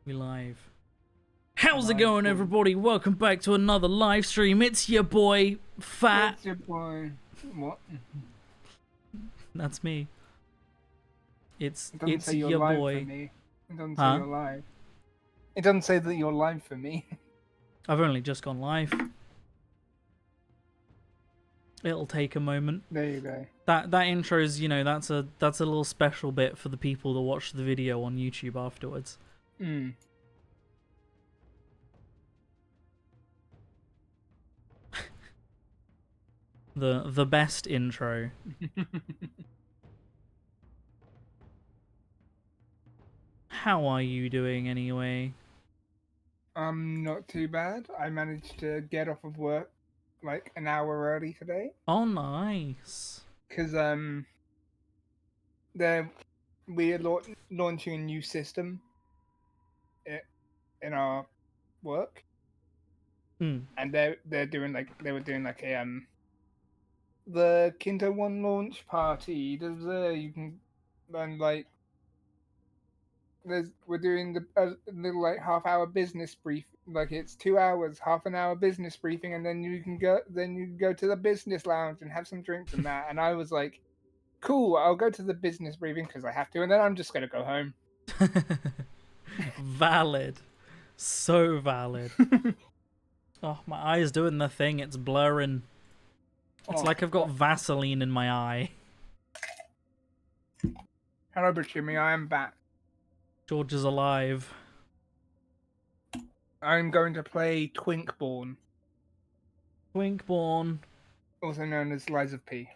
We live. How's it Live going, stream. everybody? Welcome back to another live stream. It's your boy, Fat. It's your boy. What? That's me. It's It doesn't it's say you're your live boy. for me. It doesn't say Huh? you're live. It doesn't say that you're live for me. I've only just gone live. It'll take a moment. There you go. That intro's, that's a little special bit for the people that watch the video on YouTube afterwards. Mm. The best intro. How are you doing anyway? Not too bad. I managed to get off of work like an hour early today. Oh, nice. Cause we're launching a new system in our work, Mm. and they were doing like a the Kinto One launch party. You can and like we're doing a little like half-hour business brief. Like it's 2 hours, half an hour business briefing, and then you can go to the business lounge and have some drinks and that. And I was like, cool, I'll go to the business briefing because I have to, and then I'm just gonna go home. Valid. So valid. Oh, my eye's doing the thing. It's blurring. It's like I've got Vaseline in my eye. Hello, Jimmy. I am back. George is alive. I'm going to play Twinkborn, Twinkborn. also known as Lies of P.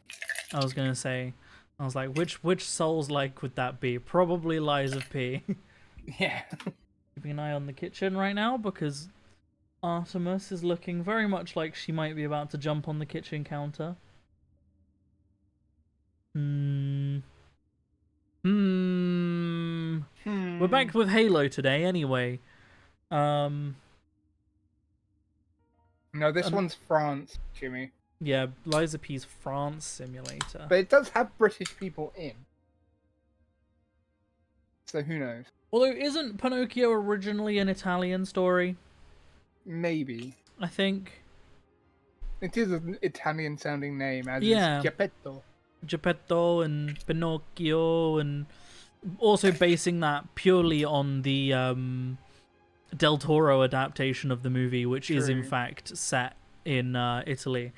I was gonna say. I was like, which Souls-like would that be? Probably Lies of P. Yeah. Keeping an eye on the kitchen right now because Artemis is looking very much like she might be about to jump on the kitchen counter. We're back with Halo today anyway. No, this one's France, Jimmy. Yeah, Lies of P's France simulator. But it does have British people in. So who knows? Although, isn't Pinocchio originally an Italian story? Maybe. I think. It is an Italian sounding name, as Yeah. is Geppetto. Geppetto and Pinocchio, and also basing that purely on the Del Toro adaptation of the movie, which is in True. fact set in Italy.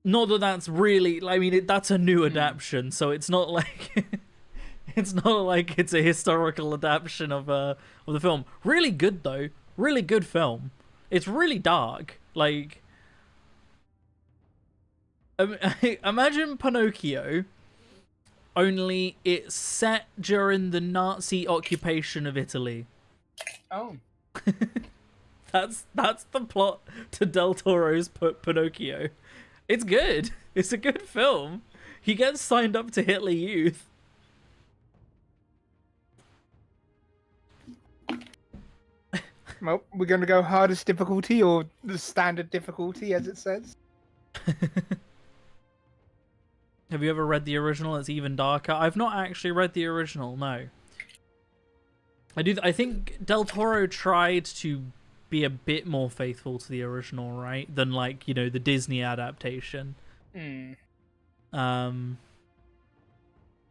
Not that that's really, I mean, that's a new adaptation, so it's not like it's not like it's a historical adaptation of the film. Really good though, really good film. It's really dark, like. Imagine Pinocchio, only it's set during the Nazi occupation of Italy. Oh. That's the plot to Del Toro's Pinocchio. It's good. It's a good film. He gets signed up to Hitler Youth. Well, we're going to go hardest difficulty or the standard difficulty, as it says. Have you ever read the original? It's even darker. I've not actually read the original, no. I think Del Toro tried to be a bit more faithful to the original, right? Than like, the Disney adaptation. But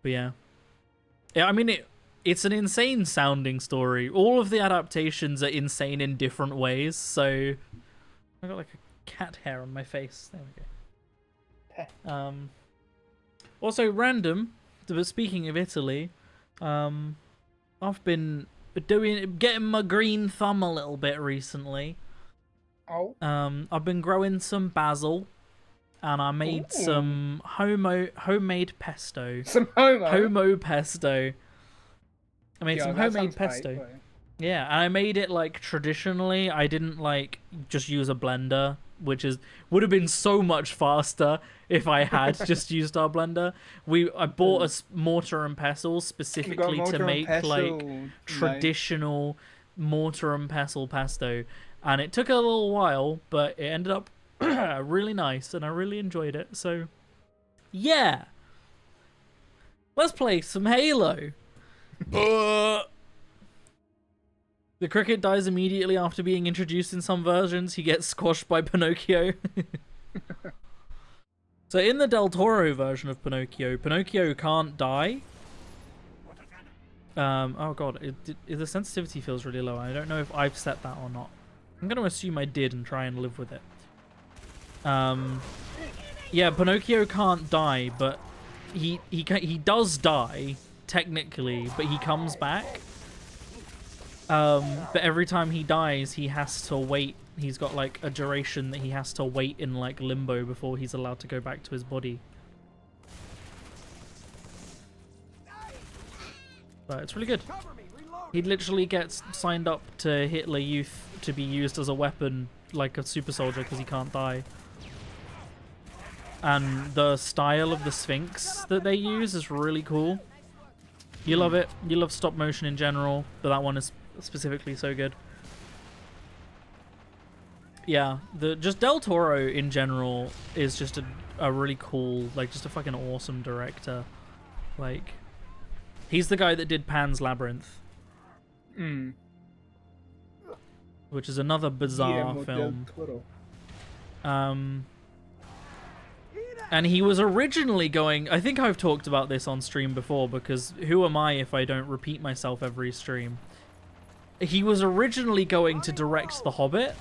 yeah. Yeah, I mean it's an insane sounding story. All of the adaptations are insane in different ways, so I got like a cat hair on my face. There we go. Also random, but speaking of Italy, I've been getting my green thumb a little bit recently. Oh. I've been growing some basil, and I made some homemade pesto. Some Homo pesto. I made some that homemade sounds pesto. hype, though. Yeah, and I made it like traditionally. I didn't like just use a blender, which would have been so much faster if I had just used our blender. I bought a mortar and pestle specifically to make like traditional mortar and pestle pesto, and it took a little while, but it ended up really nice, and I really enjoyed it. So, yeah, let's play some Halo. The cricket dies immediately after being introduced in some versions. He gets squashed by Pinocchio. So in the Del Toro version of Pinocchio, Pinocchio can't die. Oh god, the sensitivity feels really low. I don't know if I've set that or not. I'm going to assume I did and try and live with it. Yeah, Pinocchio can't die, but he does die technically, but he comes back. But every time he dies, he has to wait. He's got like a duration that he has to wait in like limbo before he's allowed to go back to his body. But it's really good. He literally gets signed up to Hitler Youth to be used as a weapon, like a super soldier, because he can't die. And the style of the Sphinx that they use is really cool. You love it. You love stop motion in general, but that one is specifically so good. Yeah, just Del Toro in general is just a really cool, like, just a fucking awesome director. Like, he's the guy that did Pan's Labyrinth. Which is another bizarre film. And he was originally going... I think I've talked about this on stream before, because who am I if I don't repeat myself every stream? He was originally going to direct The Hobbit.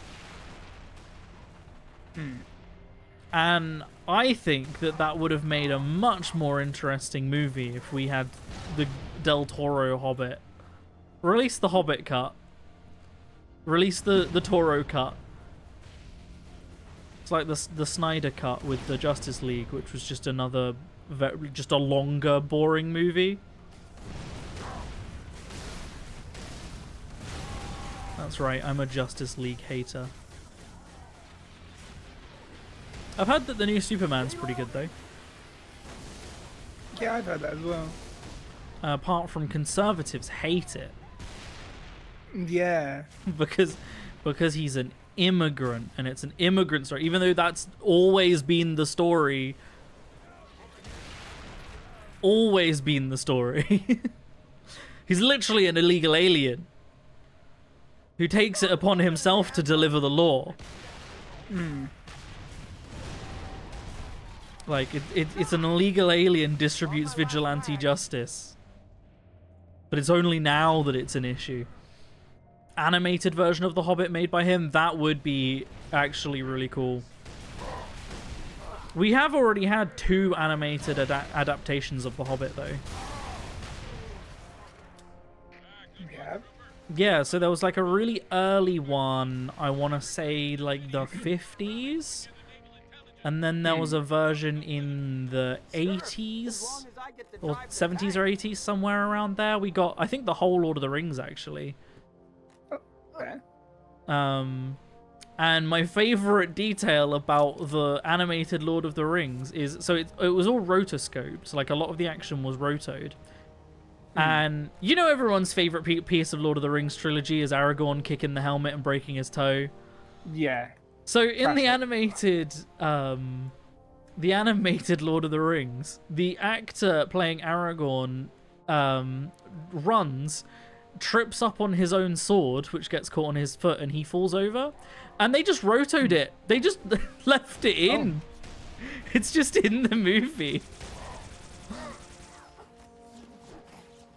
And I think that would have made a much more interesting movie if we had the Del Toro Hobbit. Release the Hobbit cut. Release the Toro cut. It's like the Snyder cut with the Justice League, which was just another, just a longer, boring movie. That's right, I'm a Justice League hater. I've heard that the new Superman's pretty good, though. Yeah, I've heard that as well. Apart from conservatives hate it. Yeah. because he's an immigrant, and it's an immigrant story, even though that's always been the story. Always been the story. He's literally an illegal alien who takes it upon himself to deliver the law. Like, it's an illegal alien distributes vigilante justice. But it's only now that it's an issue. Animated version of The Hobbit made by him, that would be actually really cool. We have already had 2 animated adaptations of The Hobbit, though. Yeah. Yeah, so there was like a really early one, I want to say like the 50s. And then there was a version in the 80s, or 70s or 80s, somewhere around there. We got, I think, the whole Lord of the Rings, actually. Okay. And my favorite detail about the animated Lord of the Rings is, so it was all rotoscoped, like a lot of the action was rotoed. And you know everyone's favorite piece of Lord of the Rings trilogy is Aragorn kicking the helmet and breaking his toe? Yeah. So in the animated Lord of the Rings, the actor playing Aragorn runs, trips up on his own sword, which gets caught on his foot, and he falls over. And they just rotoed it. They just left it in. Oh. It's just in the movie.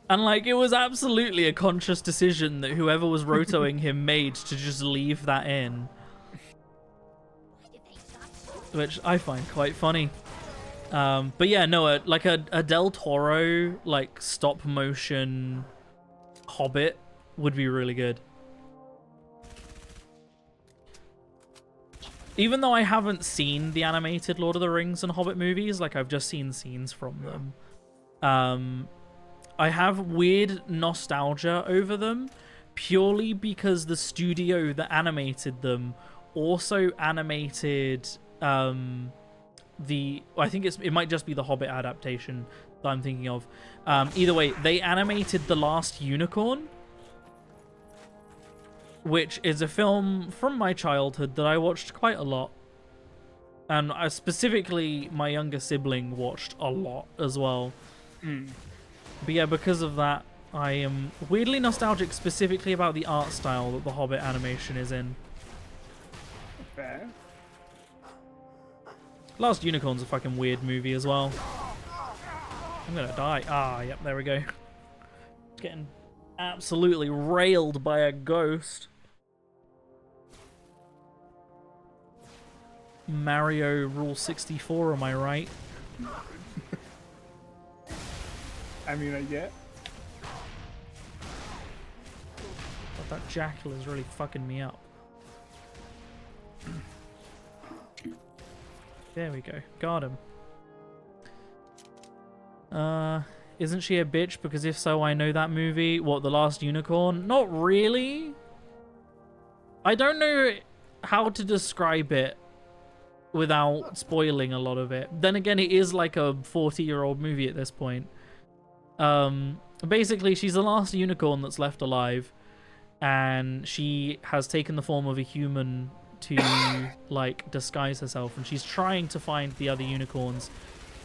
And like, it was absolutely a conscious decision that whoever was rotoing him made to just leave that in. Which I find quite funny. But yeah, no, like a Del Toro, like, stop motion Hobbit would be really good. Even though I haven't seen the animated Lord of the Rings and Hobbit movies, like, I've just seen scenes from them. I have weird nostalgia over them, purely because the studio that animated them also animated I think it might just be the Hobbit adaptation that I'm thinking of. Either way, they animated The Last Unicorn, which is a film from my childhood that I watched quite a lot. And specifically, my younger sibling watched a lot as well. But yeah, because of that, I am weirdly nostalgic specifically about the art style that the Hobbit animation is in. Fair. Last Unicorn's a fucking weird movie as well. I'm gonna die. Ah, yep, there we go. Getting absolutely railed by a ghost. Mario Rule 64, am I right? I mean, I get. But that jackal is really fucking me up. There we go. Got him. Isn't she a bitch? Because if so, I know that movie. What, The Last Unicorn? Not really. I don't know how to describe it without spoiling a lot of it. Then again, it is like a 40-year-old movie at this point. Basically, she's the last unicorn that's left alive, and she has taken the form of a human to like disguise herself, and she's trying to find the other unicorns.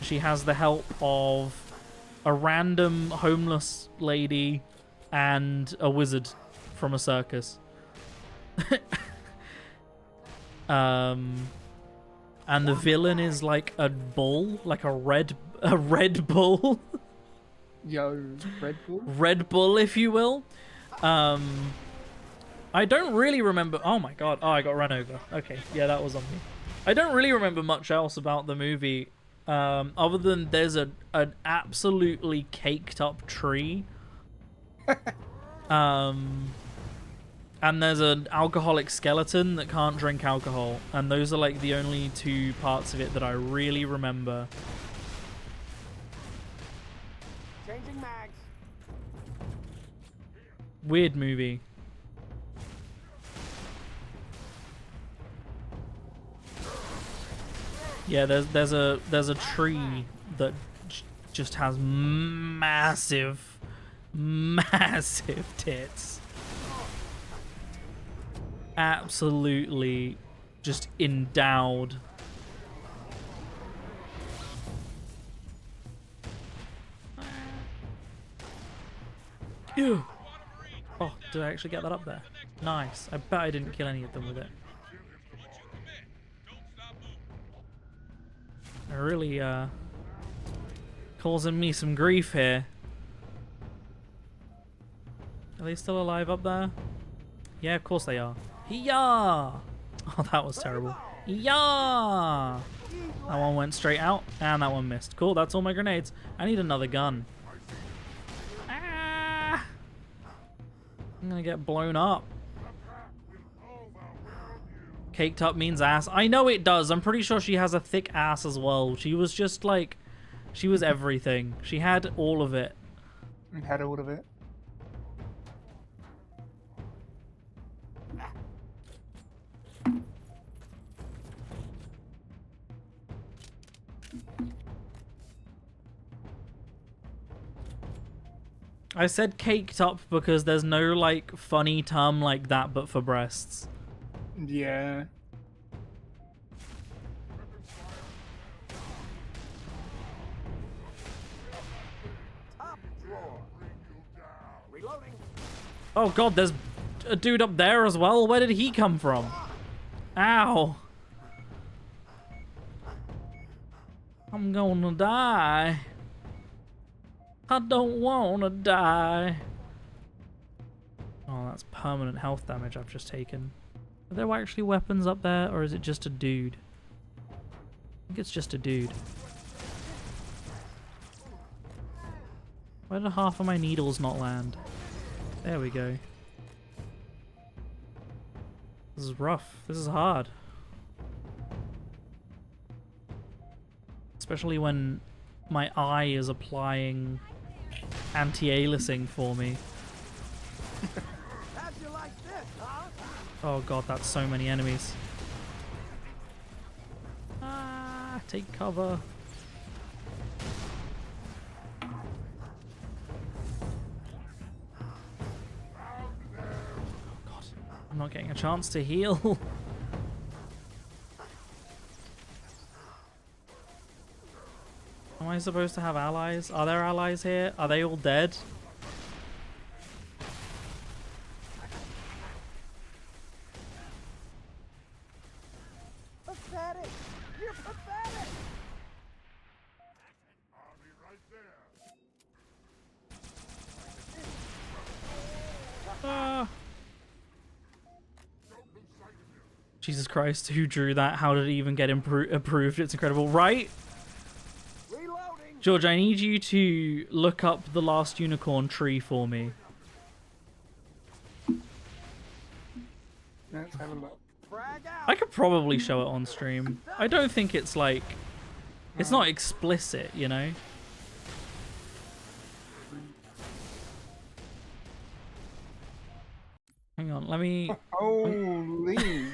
She has the help of a random homeless lady and a wizard from a circus. And the villain is like a bull, like a red bull. Yo, Red Bull? Red Bull, if you will. I don't really remember... Oh my god. Oh, I got run over. Okay, yeah, that was on me. I don't really remember much else about the movie, other than there's an absolutely caked up tree. And there's an alcoholic skeleton that can't drink alcohol. And those are like the only two parts of it that I really remember. Changing mags. Weird movie. Yeah, there's a tree that just has massive tits. Absolutely just endowed. Ew. Oh, did I actually get that up there? Nice. I bet I didn't kill any of them with it. They're really causing me some grief here. Are they still alive up there? Yeah, of course they are. Yeah. Oh, that was terrible. Yeah. That one went straight out, and that one missed. Cool, that's all my grenades. I need another gun. Ah! I'm gonna get blown up. Caked up means ass. I know it does. I'm pretty sure she has a thick ass as well. She was just like... She was everything. She had all of it. Had all of it. I said caked up because there's no like funny term like that but for breasts. Yeah. Reloading. Oh god, there's a dude up there as well. Where did he come from? Ow. I'm gonna die. I don't wanna die. Oh, that's permanent health damage I've just taken. Are there actually weapons up there, or is it just a dude? I think it's just a dude. Why did half of my needles not land? There we go. This is rough. This is hard. Especially when my eye is applying anti-aliasing for me. How'd you like this, huh? Oh god, that's so many enemies. Ah, take cover. God, I'm not getting a chance to heal. Am I supposed to have allies? Are there allies here? Are they all dead? Pathetic! Ah. Jesus Christ, who drew that? How did it even get approved? It's incredible, right? Reloading! George, I need you to look up the last unicorn tree for me. Let's have a look. Frag out! I could probably show it on stream. I don't think it's like... It's not explicit, you know? Hang on, let me... Holy!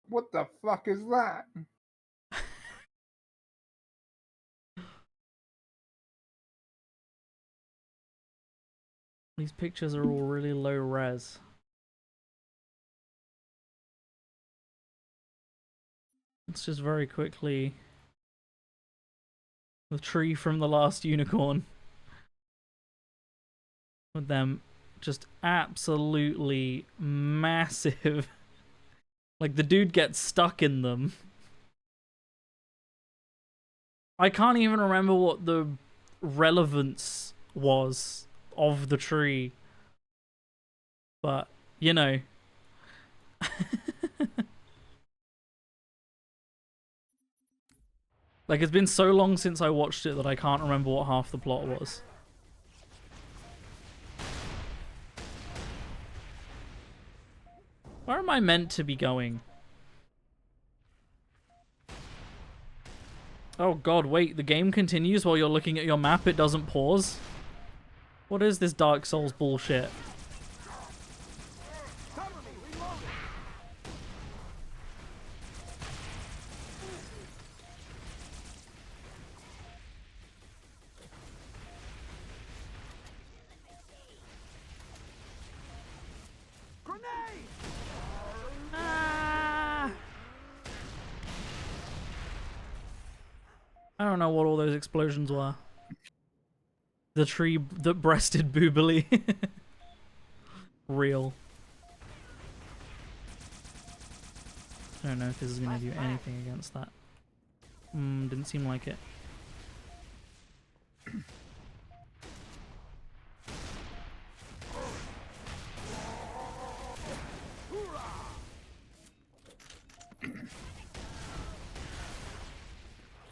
What the fuck is that? These pictures are all really low res. Let's just very quickly... The tree from the last unicorn. With them just absolutely massive. Like, the dude gets stuck in them. I can't even remember what the relevance was of the tree. But, you know. Like, it's been so long since I watched it that I can't remember what half the plot was. Where am I meant to be going? Oh god, wait, the game continues while you're looking at your map, it doesn't pause? What is this Dark Souls bullshit? Cover me! Reloading! Grenade! Ah! I don't know what all those explosions were. The tree that breasted boobily. Real. I don't know if this is going to do anything against that. Didn't seem like it.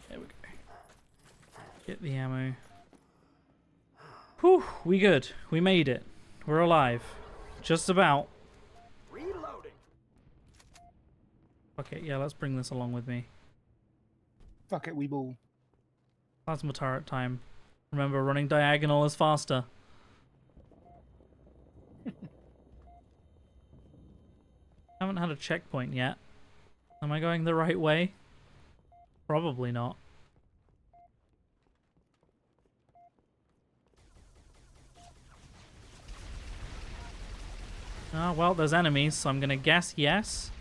There we go. Get the ammo. Whew, we good. We made it. We're alive. Just about. Reloading! Okay, yeah, let's bring this along with me. Fuck it, we ball. Plasma turret time. Remember, running diagonal is faster. Haven't had a checkpoint yet. Am I going the right way? Probably not. Ah, well, there's enemies, so I'm gonna guess yes.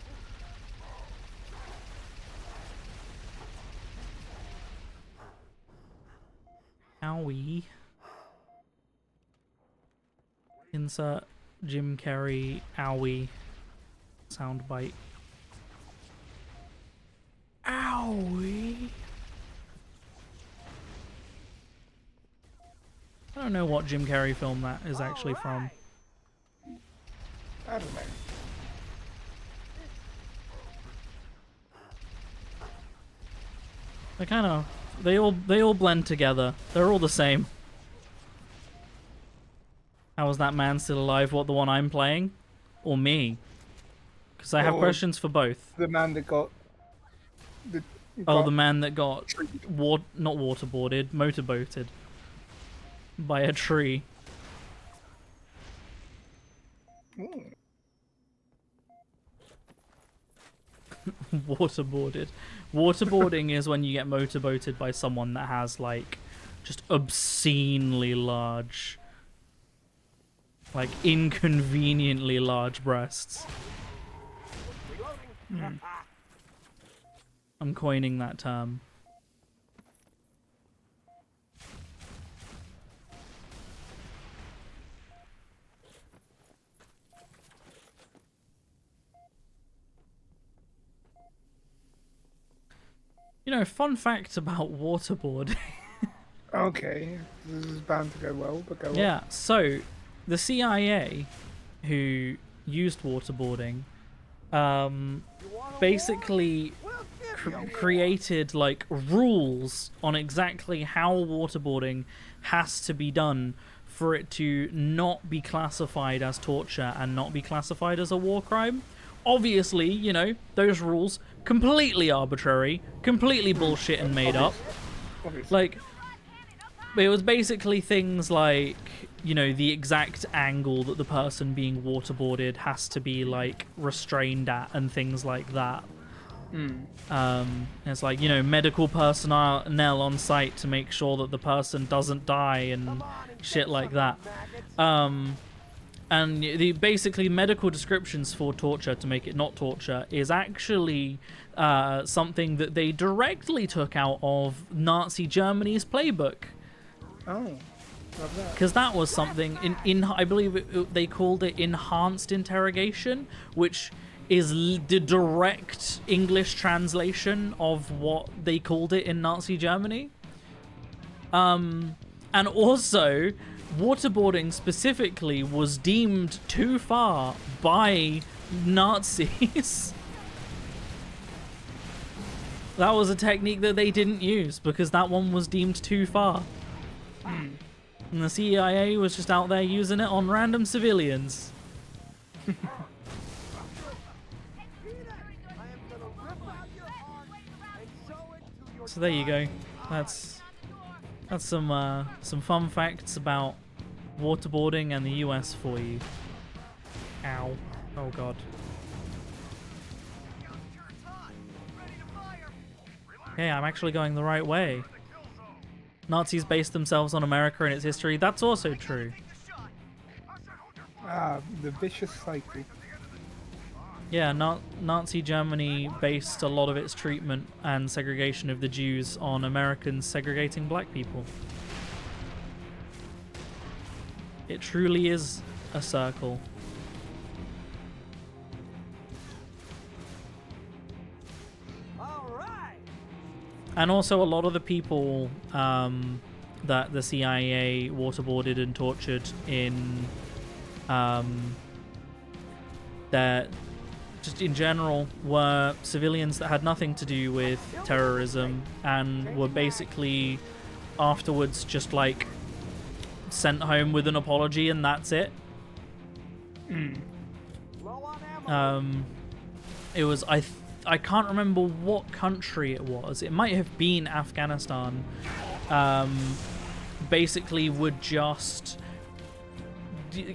Owie. Insert Jim Carrey owie soundbite. Owie. I don't know what Jim Carrey film that is actually from. I don't know. They kind of, they all blend together. They're all the same. How is that man still alive? What, the one I'm playing? Or me? Because I have Or questions for both. The man that got... Oh, the man that got not waterboarded, motorboated by a tree. Ooh. Waterboarded. Waterboarding is when you get motorboated by someone that has, like, just obscenely large, like, inconveniently large breasts. Reloading! I'm coining that term. fun fact about waterboarding. Okay, this is bound to go well, but go on. Yeah, so the CIA, who used waterboarding, basically created like rules on exactly how waterboarding has to be done for it to not be classified as torture and not be classified as a war crime. Obviously, those rules completely arbitrary, completely bullshit and made up. Obviously. Like, it was basically things like, the exact angle that the person being waterboarded has to be, like, restrained at and things like that. It's like, medical personnel on site to make sure that the person doesn't die and shit like that. And the basically medical descriptions for torture, to make it not torture, is actually something that they directly took out of Nazi Germany's playbook. Oh, love that. Because that was something in I believe they called it enhanced interrogation, which is the direct English translation of what they called it in Nazi Germany. And also, waterboarding specifically was deemed too far by Nazis. That was a technique that they didn't use because that one was deemed too far. And the CIA was just out there using it on random civilians. So there you go. That's some fun facts about waterboarding and the US for you. Ow. Oh god. Hey, I'm actually going the right way. Nazis based themselves on America and its history. That's also true. Ah, the vicious cycle. Yeah, Nazi Germany based a lot of its treatment and segregation of the Jews on Americans segregating black people. It truly is a circle. And also a lot of the people that the CIA waterboarded and tortured in that just in general were civilians that had nothing to do with terrorism and were basically afterwards just like sent home with an apology and that's it. It was I can't remember what country it was. It might have been Afghanistan. Basically would just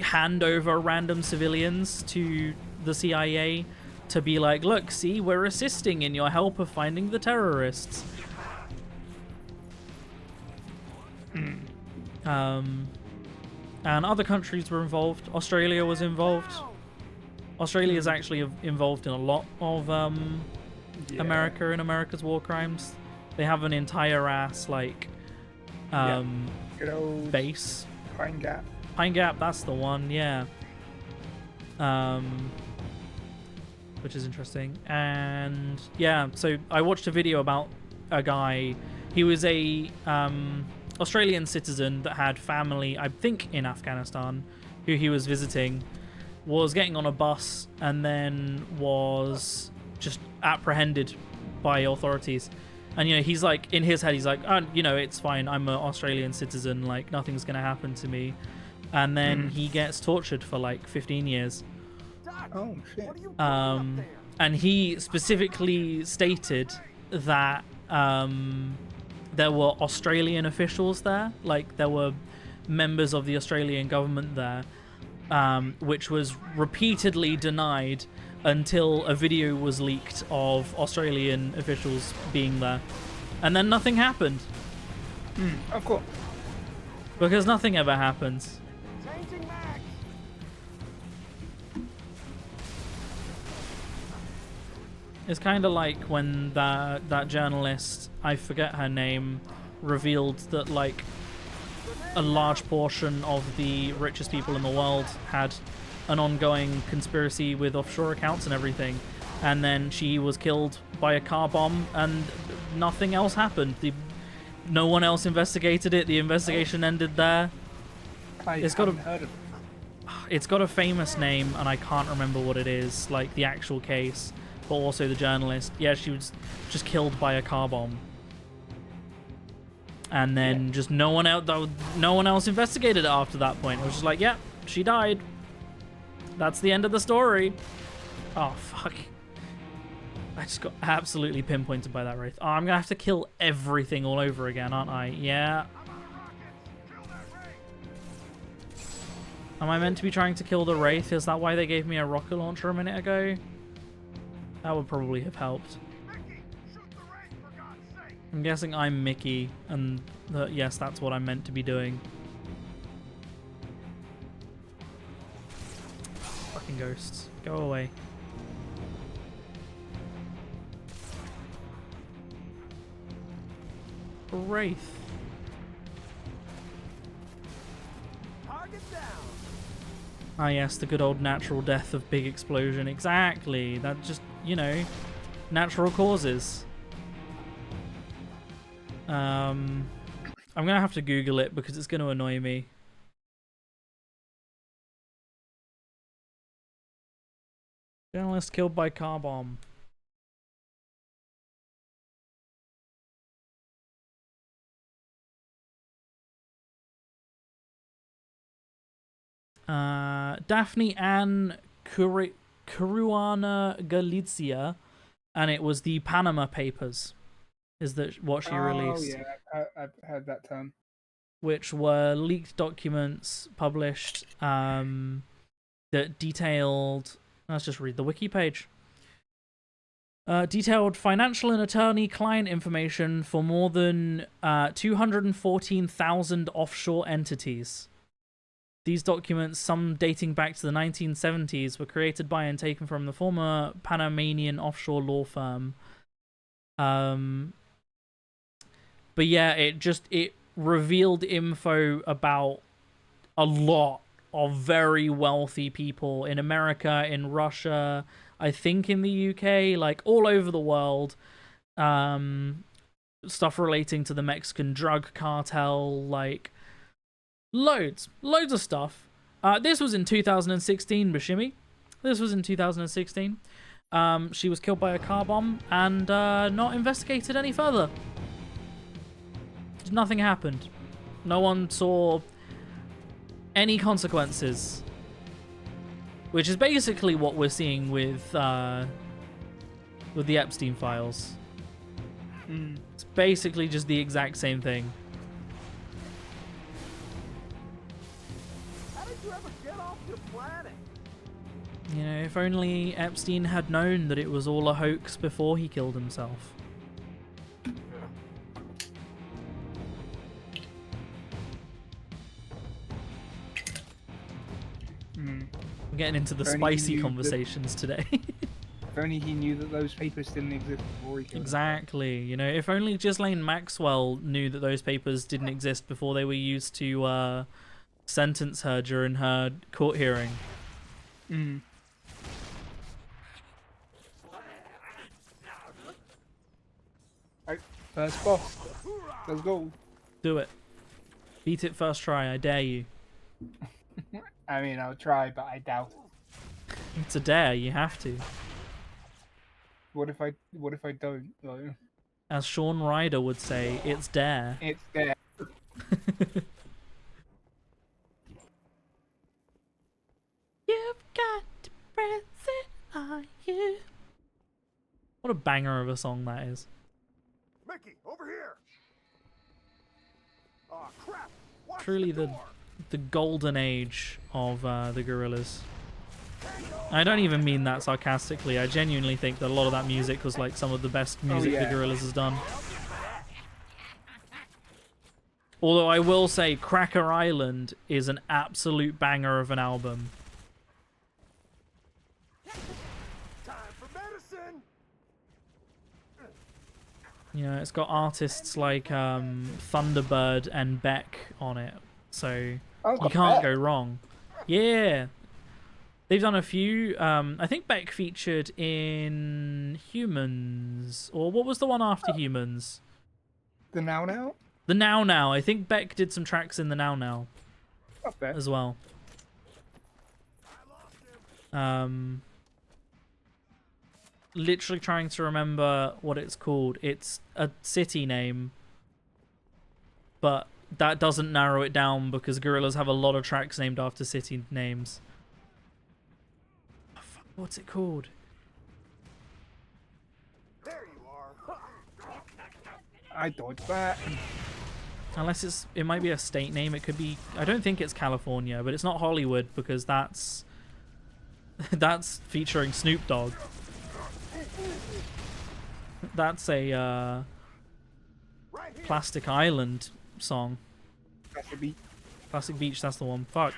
hand over random civilians to the CIA to be like, look, see, we're assisting in your help of finding the terrorists. And other countries were involved. Australia was involved. Australia is actually involved in a lot of America and America's war crimes. They have an entire ass like Good old base. Pine Gap. Pine Gap, that's the one, yeah. Which is interesting. And yeah, so I watched a video about a guy. He was a Australian citizen that had family, I think, in Afghanistan, who he was visiting. Was getting on a bus and then was just apprehended by authorities. And, he's like, in his head, he's like, oh, it's fine. I'm an Australian citizen. Like, nothing's going to happen to me. And then he gets tortured for like 15 years. Oh, shit. And he specifically stated that there were Australian officials there. Like, there were members of the Australian government there. Which was repeatedly denied until a video was leaked of Australian officials being there. And then nothing happened. Of course. Because nothing ever happens. It's kind of like when that journalist, I forget her name, revealed that, like, a large portion of the richest people in the world had an ongoing conspiracy with offshore accounts and everything. and then she was killed by a car bomb, and nothing else happened. No one else investigated it. The investigation ended there. It's got a famous name, and I can't remember what it is, like the actual case, but also the journalist. Yeah, she was just killed by a car bomb, and then just no one else investigated it after that point. It was just like, yeah, she died. That's the end of the story. Oh fuck! I just got absolutely pinpointed by that wraith. Oh, I'm gonna have to kill everything all over again, aren't I? Yeah. Am I meant to be trying to kill the wraith? Is that why they gave me a rocket launcher a minute ago? That would probably have helped. I'm guessing I'm Mickey, and yes, that's what I'm meant to be doing. Fucking ghosts. Go away. Wraith. Target down. Ah yes, the good old natural death of big explosion. Exactly. That just, you know, natural causes. I'm gonna have to Google it because it's gonna annoy me. Journalist killed by car bomb. Daphne Ann Caruana Galizia, and it was the Panama Papers, is that what she released? Oh yeah, I've heard that term. Which were leaked documents published that detailed. Let's just read the wiki page. Detailed financial and attorney-client information for more than 214,000 offshore entities. These documents, some dating back to the 1970s, were created by and taken from the former Panamanian offshore law firm. But yeah, it revealed info about a lot of very wealthy people in America, in Russia, I think in the UK, like all over the world. Stuff relating to the Mexican drug cartel, like loads of stuff. This was in 2016, Bashimi. This was in 2016. She was killed by a car bomb and not investigated any further. Nothing happened. No one saw any consequences. Which is basically what we're seeing with the Epstein files. It's basically just the exact same thing. How did you ever get off the planet? You know, if only Epstein had known that it was all a hoax before he killed himself. We're getting into the spicy conversations today. If only he knew that those papers didn't exist before he killed Exactly. You know, if only Ghislaine Maxwell knew that those papers didn't exist before they were used to sentence her during her court hearing. Right, first boss. Let's go. Do it. Beat it first try, I dare you. I mean, I'll try, but I doubt it. It's a dare, you have to. What if I don't though? As Sean Ryder would say, it's dare. It's there. You've got to press it, are you? What a banger of a song that is. Mickey, over here. Oh crap! Watch Truly the the golden age of the Gorillaz. I don't even mean that sarcastically. I genuinely think that a lot of that music was like some of the best music the Gorillaz has done. Although I will say Cracker Island is an absolute banger of an album. Time for medicine. You know, it's got artists like Thunderbird and Beck on it, so you can't go wrong. Yeah. They've done a few. I think Beck featured in Humans, or what was the one after Humans? The Now Now? The Now Now. I think Beck did some tracks in the Now Now Up there. as well. Literally trying to remember what it's called. It's a city name, but that doesn't narrow it down because Gorillaz have a lot of tracks named after city names. Oh, fuck, what's it called? There you are. I dodged that. Unless it might be a state name. It could be. I don't think it's California, but it's not Hollywood because that's featuring Snoop Dogg. That's a Right here. Plastic Island song. That's a beat. Plastic Beach, that's the one. Fuck.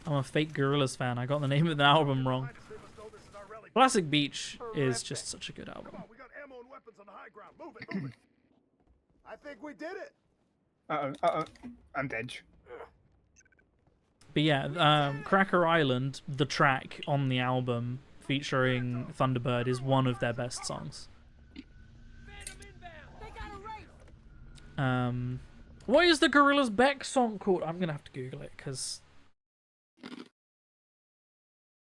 I'm a fake Gorillaz fan. I got the name of the album wrong. They must know this is our rally. Plastic Beach is just such a good album. Come on, we got ammo and weapons on the high ground. Move it, move it. I think we did it. Uh-oh. I'm dead. But yeah, Cracker Island, the track on the album featuring Thunderbird, is one of their best songs. What is the Gorillaz Beck song called? I'm gonna have to Google it because.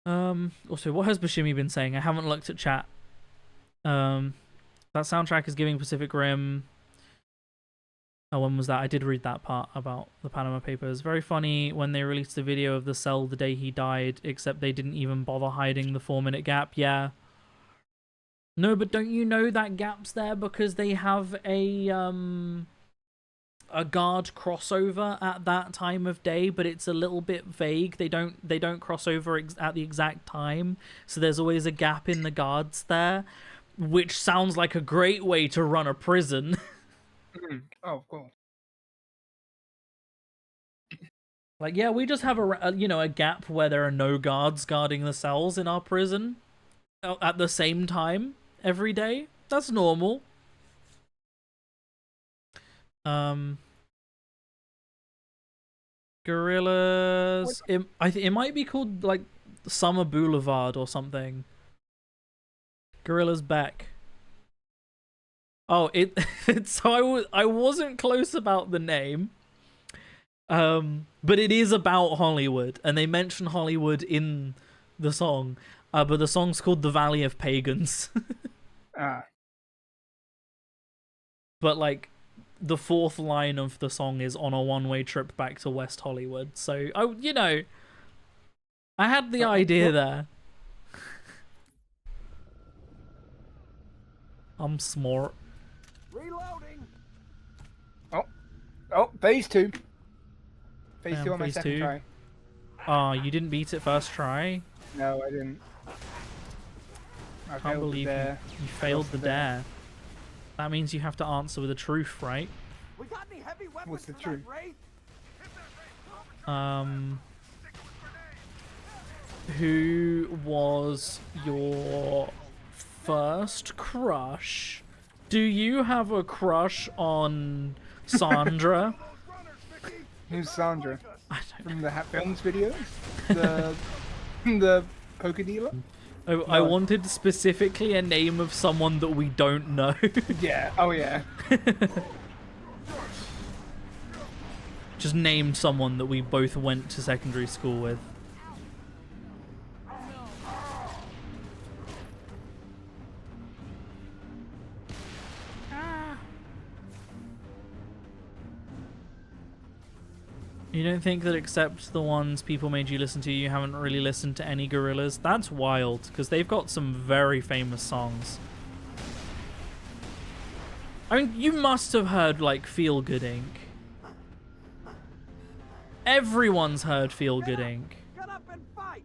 Also, what has Bashimi been saying? I haven't looked at chat. That soundtrack is giving Pacific Rim. Oh, when was that? I did read that part about the Panama Papers. Very funny when they released the video of the cell the day he died, except they didn't even bother hiding the 4-minute gap. Yeah. No, but don't you know that gap's there because they have a guard crossover at that time of day, but it's a little bit vague. They don't cross over at the exact time, so there's always a gap in the guards there, which sounds like a great way to run a prison. Oh, cool. Like, yeah, we just have a gap where there are no guards guarding the cells in our prison at the same time every day. That's normal. Gorillaz. It might be called like Summer Boulevard or something. Gorillaz Beck. Oh, so I wasn't close about the name. But it is about Hollywood, and they mention Hollywood in the song. But the song's called The Valley of Pagans. But like the fourth line of the song is on a one-way trip back to West Hollywood. So I had the idea there. I'm smart. Reloading. Oh, phase 2. Phase Damn, 2 on my phase second 2. try. Oh, you didn't beat it first try? No, I didn't. I Can't believe you failed the dare. That means you have to answer with the truth, right? We got any heavy weapons What's the for that truth? Wraith? Who was your first crush? Do you have a crush on Sandra? Who's Sandra? I don't know. From the Hat Films videos? The poker dealer? I wanted specifically a name of someone that we don't know. Yeah, oh yeah. Just name someone that we both went to secondary school with. You don't think that except the ones people made you listen to, you haven't really listened to any Gorillaz? That's wild, because they've got some very famous songs. I mean, you must have heard, like, Feel Good Inc. Everyone's heard Feel Good Inc. Get up and fight.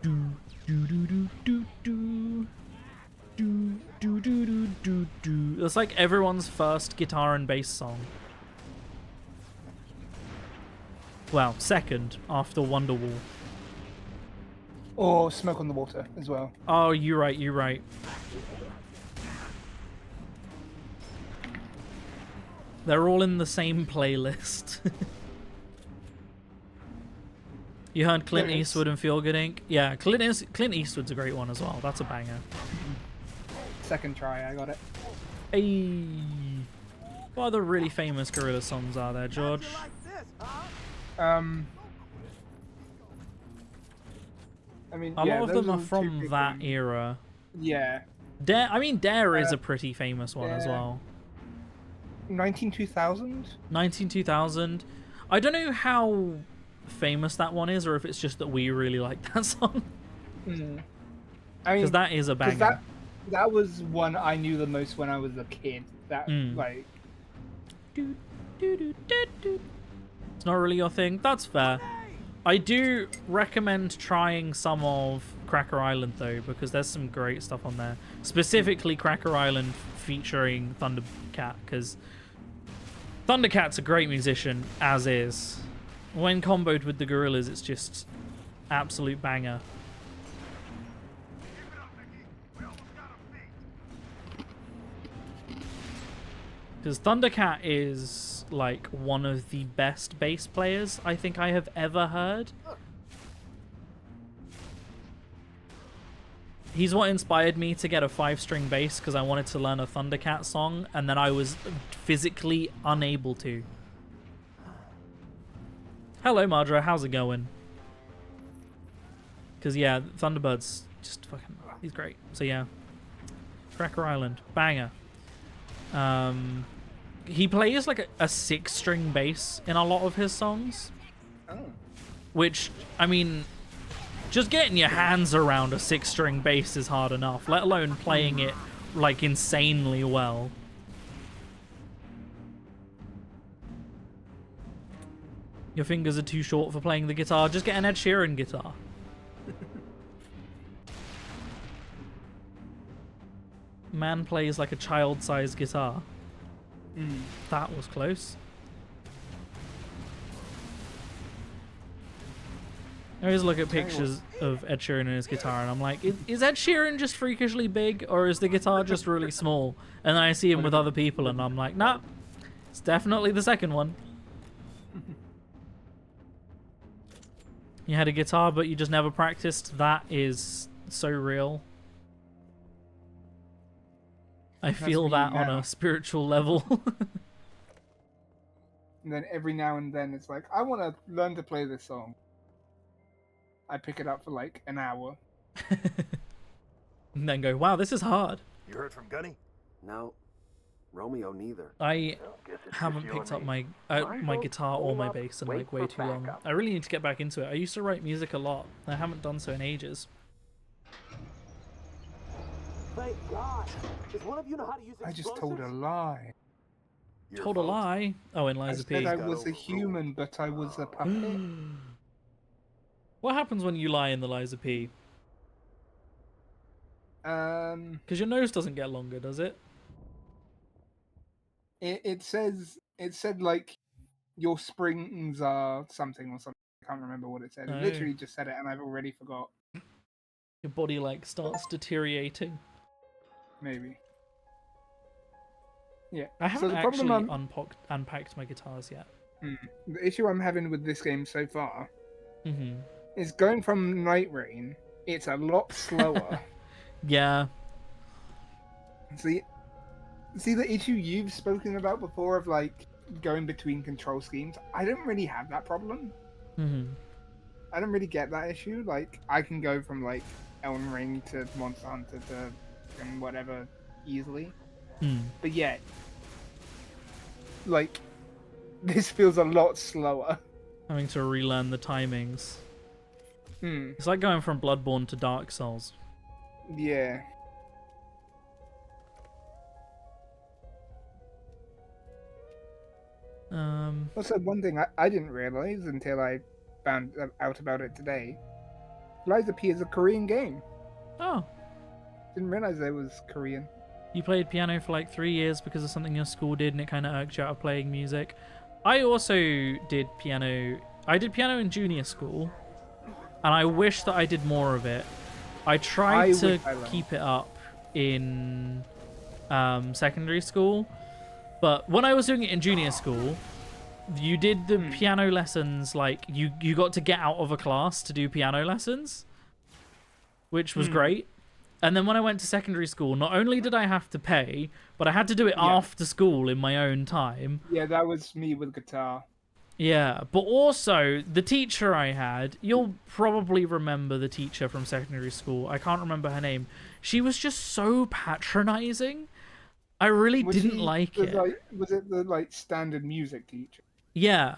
Do, do, do, do, do, do. Do, do, do, do, do, do. That's like everyone's first guitar and bass song. Well, second, after Wonderwall. Or Smoke on the Water as well. Oh, you're right, you're right. They're all in the same playlist. You heard Clint There is. Eastwood and Feel Good Inc? Yeah, Clint Eastwood's a great one as well. That's a banger. Second try, I got it. Hey. What other really famous Gorilla songs are there, George? Like this, huh? I mean, A yeah, lot of those them are the two from big that ones. era. Yeah. Dare, I mean, Dare is a pretty famous one as yeah. well. 192000? 192000. I don't know how famous that one is, or if it's just that we really like that song. Mm. I mean, Because that is a banger. that was one I knew the most when I was a kid. That like. Doo, doo, doo, doo, doo. It's not really your thing. That's fair. I do recommend trying some of Cracker Island though, because there's some great stuff on there. Specifically Cracker Island featuring Thundercat, because Thundercat's a great musician as is. When comboed with the Gorillas, it's just absolute banger. Because Thundercat is like one of the best bass players I think I have ever heard. He's what inspired me to get a 5-string bass, because I wanted to learn a Thundercat song, and then I was physically unable to. Hello, Mardra. How's it going? Because, yeah, Thunderbird's just fucking... He's great. So, yeah. Cracker Island. Banger. He plays, like, a 6-string bass in a lot of his songs. Oh. Which, I mean... Just getting your hands around a 6-string bass is hard enough, let alone playing it, like, insanely well. Your fingers are too short for playing the guitar. Just get an Ed Sheeran guitar. Man plays like a child-sized guitar. That was close. I always look at pictures of Ed Sheeran and his guitar, and I'm like, is Ed Sheeran just freakishly big, or is the guitar just really small? And then I see him with other people, and I'm like, nah, it's definitely the second one. You had a guitar, but you just never practiced. That is so real. I feel that on a spiritual level. And then every now and then it's like, I want to learn to play this song. I pick it up for like an hour. And then go, wow, this is hard. You heard from Gunny? No, Romeo neither. I haven't picked up my my guitar or my bass in like way too long. I really need to get back into it. I used to write music a lot. I haven't done so in ages. Thank God. Does one of you know how to use I just told a lie. Told a lie? Oh, in I Liza said P. I was a human, but I was a puppet. What happens when you lie in the Liza P? Because your nose doesn't get longer, does it? It said like your springs are something or something. I can't remember what it said. It Oh. literally just said it, and I've already forgot. Your body like starts deteriorating. Maybe. Yeah. I haven't the actually problem unpacked my guitars yet. the issue I'm having with this game so far Mm-hmm. is going from Night Rain. It's a lot slower. Yeah. See the issue you've spoken about before of like going between control schemes. I don't really have that problem. Mm-hmm. I don't really get that issue. Like I can go from like Elden Ring to Monster Hunter to and whatever easily. But yet, like this feels a lot slower. Having to relearn the timings. Hmm. It's like going from Bloodborne to Dark Souls. Yeah. Also, one thing I didn't realize until I found out about it today. Liza P is a Korean game. Oh. Didn't realize it was Korean. You played piano for like 3 years because of something your school did and it kind of irked you out of playing music. I also did piano. I did piano in junior school. And I wish that I did more of it. I tried to keep it up in secondary school. But when I was doing it in junior school, you did the piano lessons, like you got to get out of a class to do piano lessons, which was great. And then when I went to secondary school, not only did I have to pay, but I had to do it after school in my own time. Yeah, that was me with guitar. Yeah, but also the teacher I had, you'll probably remember the teacher from secondary school. I can't remember her name. She was just so patronizing. I really didn't like it. Was it the like standard music teacher? Yeah.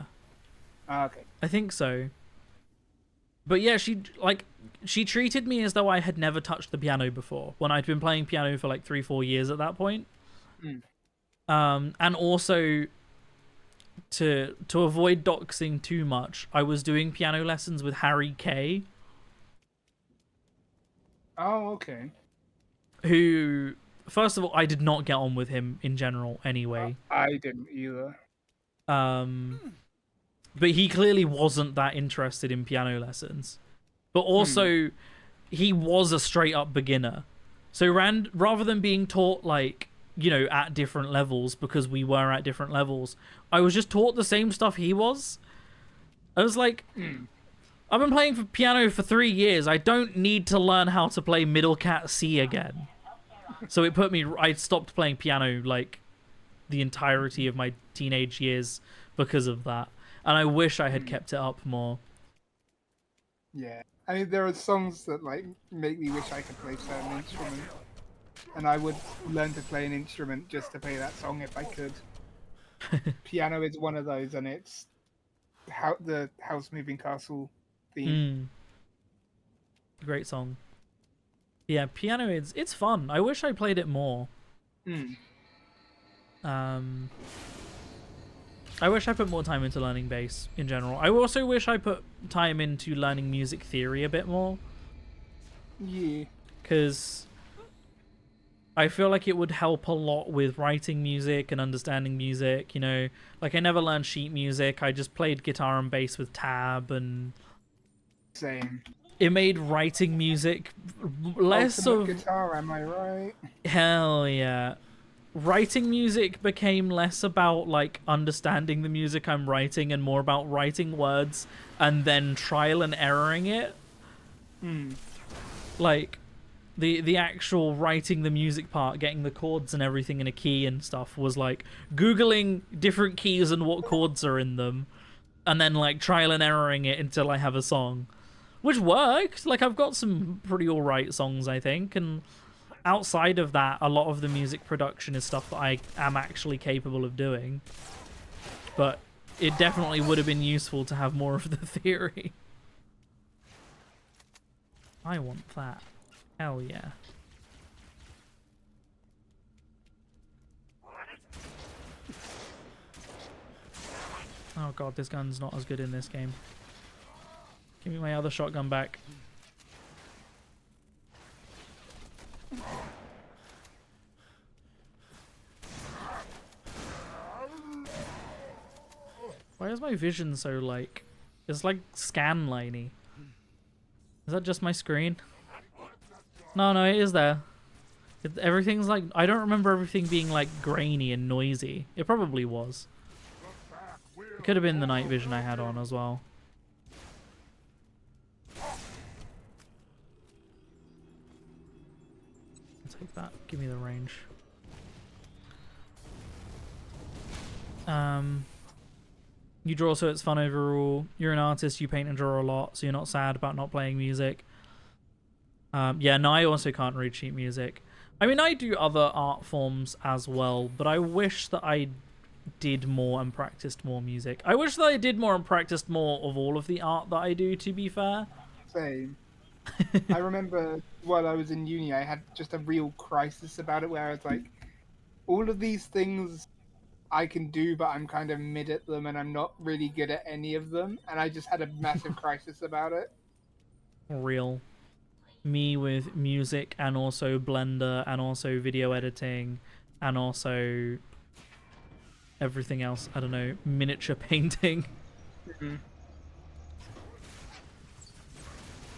Okay. I think so. But yeah, she treated me as though I had never touched the piano before, when I'd been playing piano for like 3-4 years at that point. And also to avoid doxing too much, I was doing piano lessons with Harry K. Oh, okay. Who, first of all, I did not get on with him in general anyway. I didn't either. But he clearly wasn't that interested in piano lessons. But also, he was a straight-up beginner. So rather than being taught, like, you know, at different levels, because we were at different levels, I was just taught the same stuff he was. I was like, I've been playing for piano for 3 years. I don't need to learn how to play middle cat C again. So I stopped playing piano, like, the entirety of my teenage years because of that. And I wish I had kept it up more. Yeah. I mean, there are songs that, like, make me wish I could play certain instruments. And I would learn to play an instrument just to play that song if I could. Piano is one of those, and it's the House Moving Castle theme. Great song. Yeah, piano it's fun. I wish I played it more. I wish I put more time into learning bass in general. I also wish I put time into learning music theory a bit more. Yeah. Because I feel like it would help a lot with writing music and understanding music, you know. Like, I never learned sheet music. I just played guitar and bass with tab, and Same. it made writing music less Ultimate of... guitar, am I right? Hell yeah. Writing music became less about, like, understanding the music I'm writing and more about writing words and then trial and erroring it. Like, the actual writing the music part, getting the chords and everything in a key and stuff, was like Googling different keys and what chords are in them, and then, like, trial and erroring it until I have a song. Which worked. Like, I've got some pretty alright songs, I think, and... outside of that, a lot of the music production is stuff that I am actually capable of doing. But it definitely would have been useful to have more of the theory. I want that. Hell yeah. Oh god, this gun's not as good in this game. Give me my other shotgun back. Why is my vision so, like... It's like scan-liney. Is that just my screen? No, it is there. Everything's like... I don't remember everything being, like, grainy and noisy. It probably was. It could have been the night vision I had on as well. I'll take that. Give me the range. You draw, so it's fun overall. You're an artist, you paint and draw a lot, so you're not sad about not playing music. Yeah, no, I also can't read sheet music. I mean, I do other art forms as well, but I wish that I did more and practiced more music. I wish that I did more and practiced more of all of the art that I do, to be fair. Same. I remember while I was in uni, I had just a real crisis about it, where I was like, all of these things I can do, but I'm kind of mid at them, and I'm not really good at any of them, and I just had a massive crisis about it. Real. Me with music, and also Blender, and also video editing, and also everything else. I don't know, miniature painting.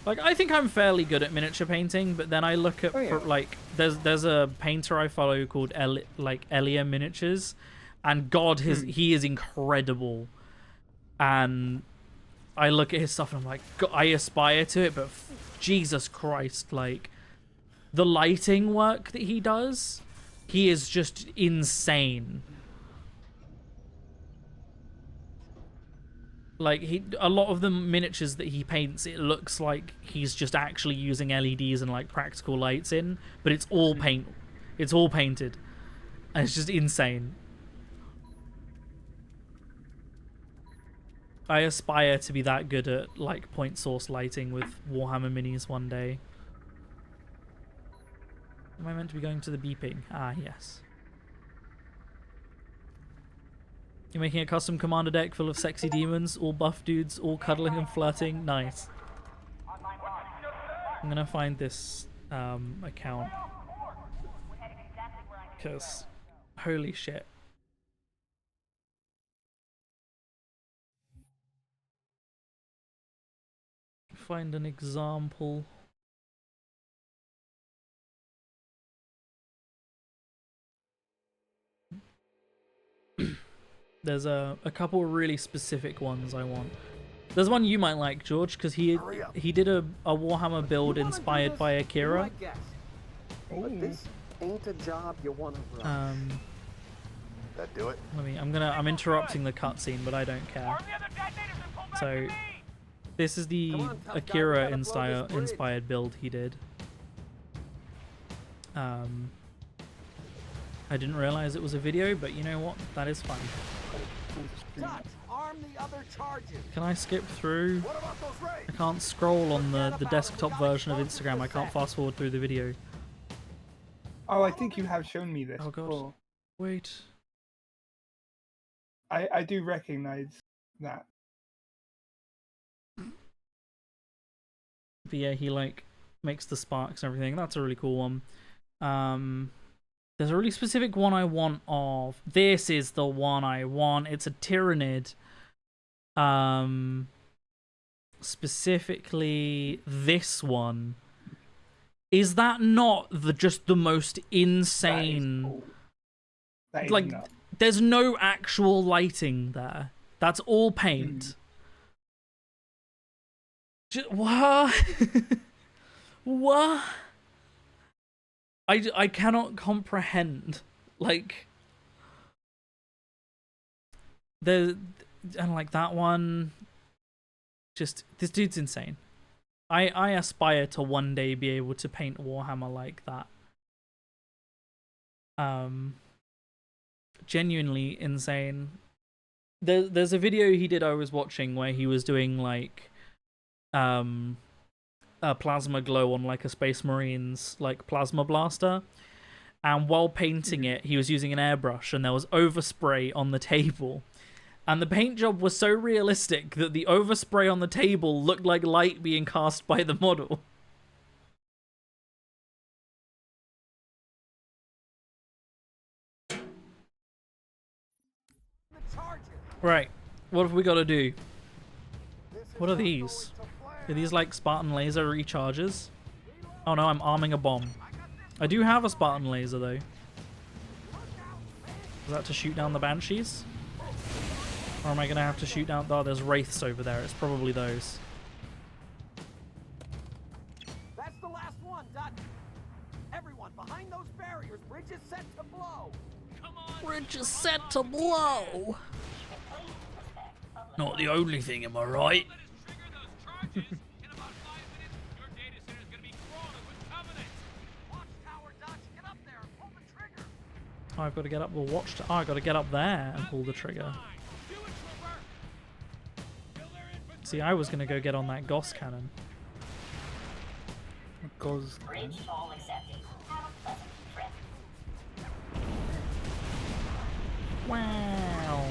Like, I think I'm fairly good at miniature painting, but then I look at like there's a painter I follow called Elia Miniatures, and God, he is incredible And I look at his stuff and I'm like, I aspire to it, but Jesus Christ, like, the lighting work that he does, he is just insane. Like, a lot of the miniatures that he paints, it looks like he's just actually using LEDs and, like, practical lights in, but it's all paint. It's all painted. And it's just insane. I aspire to be that good at, like, point source lighting with Warhammer minis one day. Am I meant to be going to the beeping? Ah, yes. You're making a custom commander deck full of sexy demons, all buff dudes, all cuddling and flirting. Nice. I'm gonna find this account. Because, holy shit. Find an example. There's a couple really specific ones I want. There's one you might like, George, because he did a Warhammer build inspired by Akira. But this ain't a job you want to run. That do it? I'm interrupting the cutscene, but I don't care. So this is the Akira inspired build he did. I didn't realize it was a video, but you know what? That is fun. Arm the other charges. Can I skip through? What about those raids? I can't scroll on the desktop version of Instagram. I can't fast forward through the video. Oh, I think you have shown me this. Oh god. Before. Wait. I do recognize that. But yeah, he like makes the sparks and everything. That's a really cool one. There's a really specific one I want of. This is the one I want. It's a Tyrannid. Specifically this one. Is that not just the most insane? That is cool. That is Like, nuts. there's no actual lighting there. That's all paint. What? What? I cannot comprehend. Like, and like that one, just, this dude's insane. I aspire to one day be able to paint Warhammer like that. Genuinely insane. There's a video he did I was watching where he was doing like a plasma glow on like a Space Marine's like plasma blaster, and while painting it he was using an airbrush and there was overspray on the table, and the paint job was so realistic that the overspray on the table looked like light being cast by the model. Right, what have we got to do? What are these? Are these like Spartan laser recharges? Oh no, I'm arming a bomb. I do have a Spartan laser though. Is that to shoot down the Banshees? Or am I gonna have to shoot down... Oh, there's Wraiths over there. It's probably those. That's the last one, Dutch. Everyone behind those barriers. Bridge is set to blow. Come on. Bridge is set to blow. Not the only thing, am I right? Oh, I've got to get up the watch. Oh, I've got to get up there and pull the trigger. See, I was going to go get on that Goss cannon. Goes. Wow.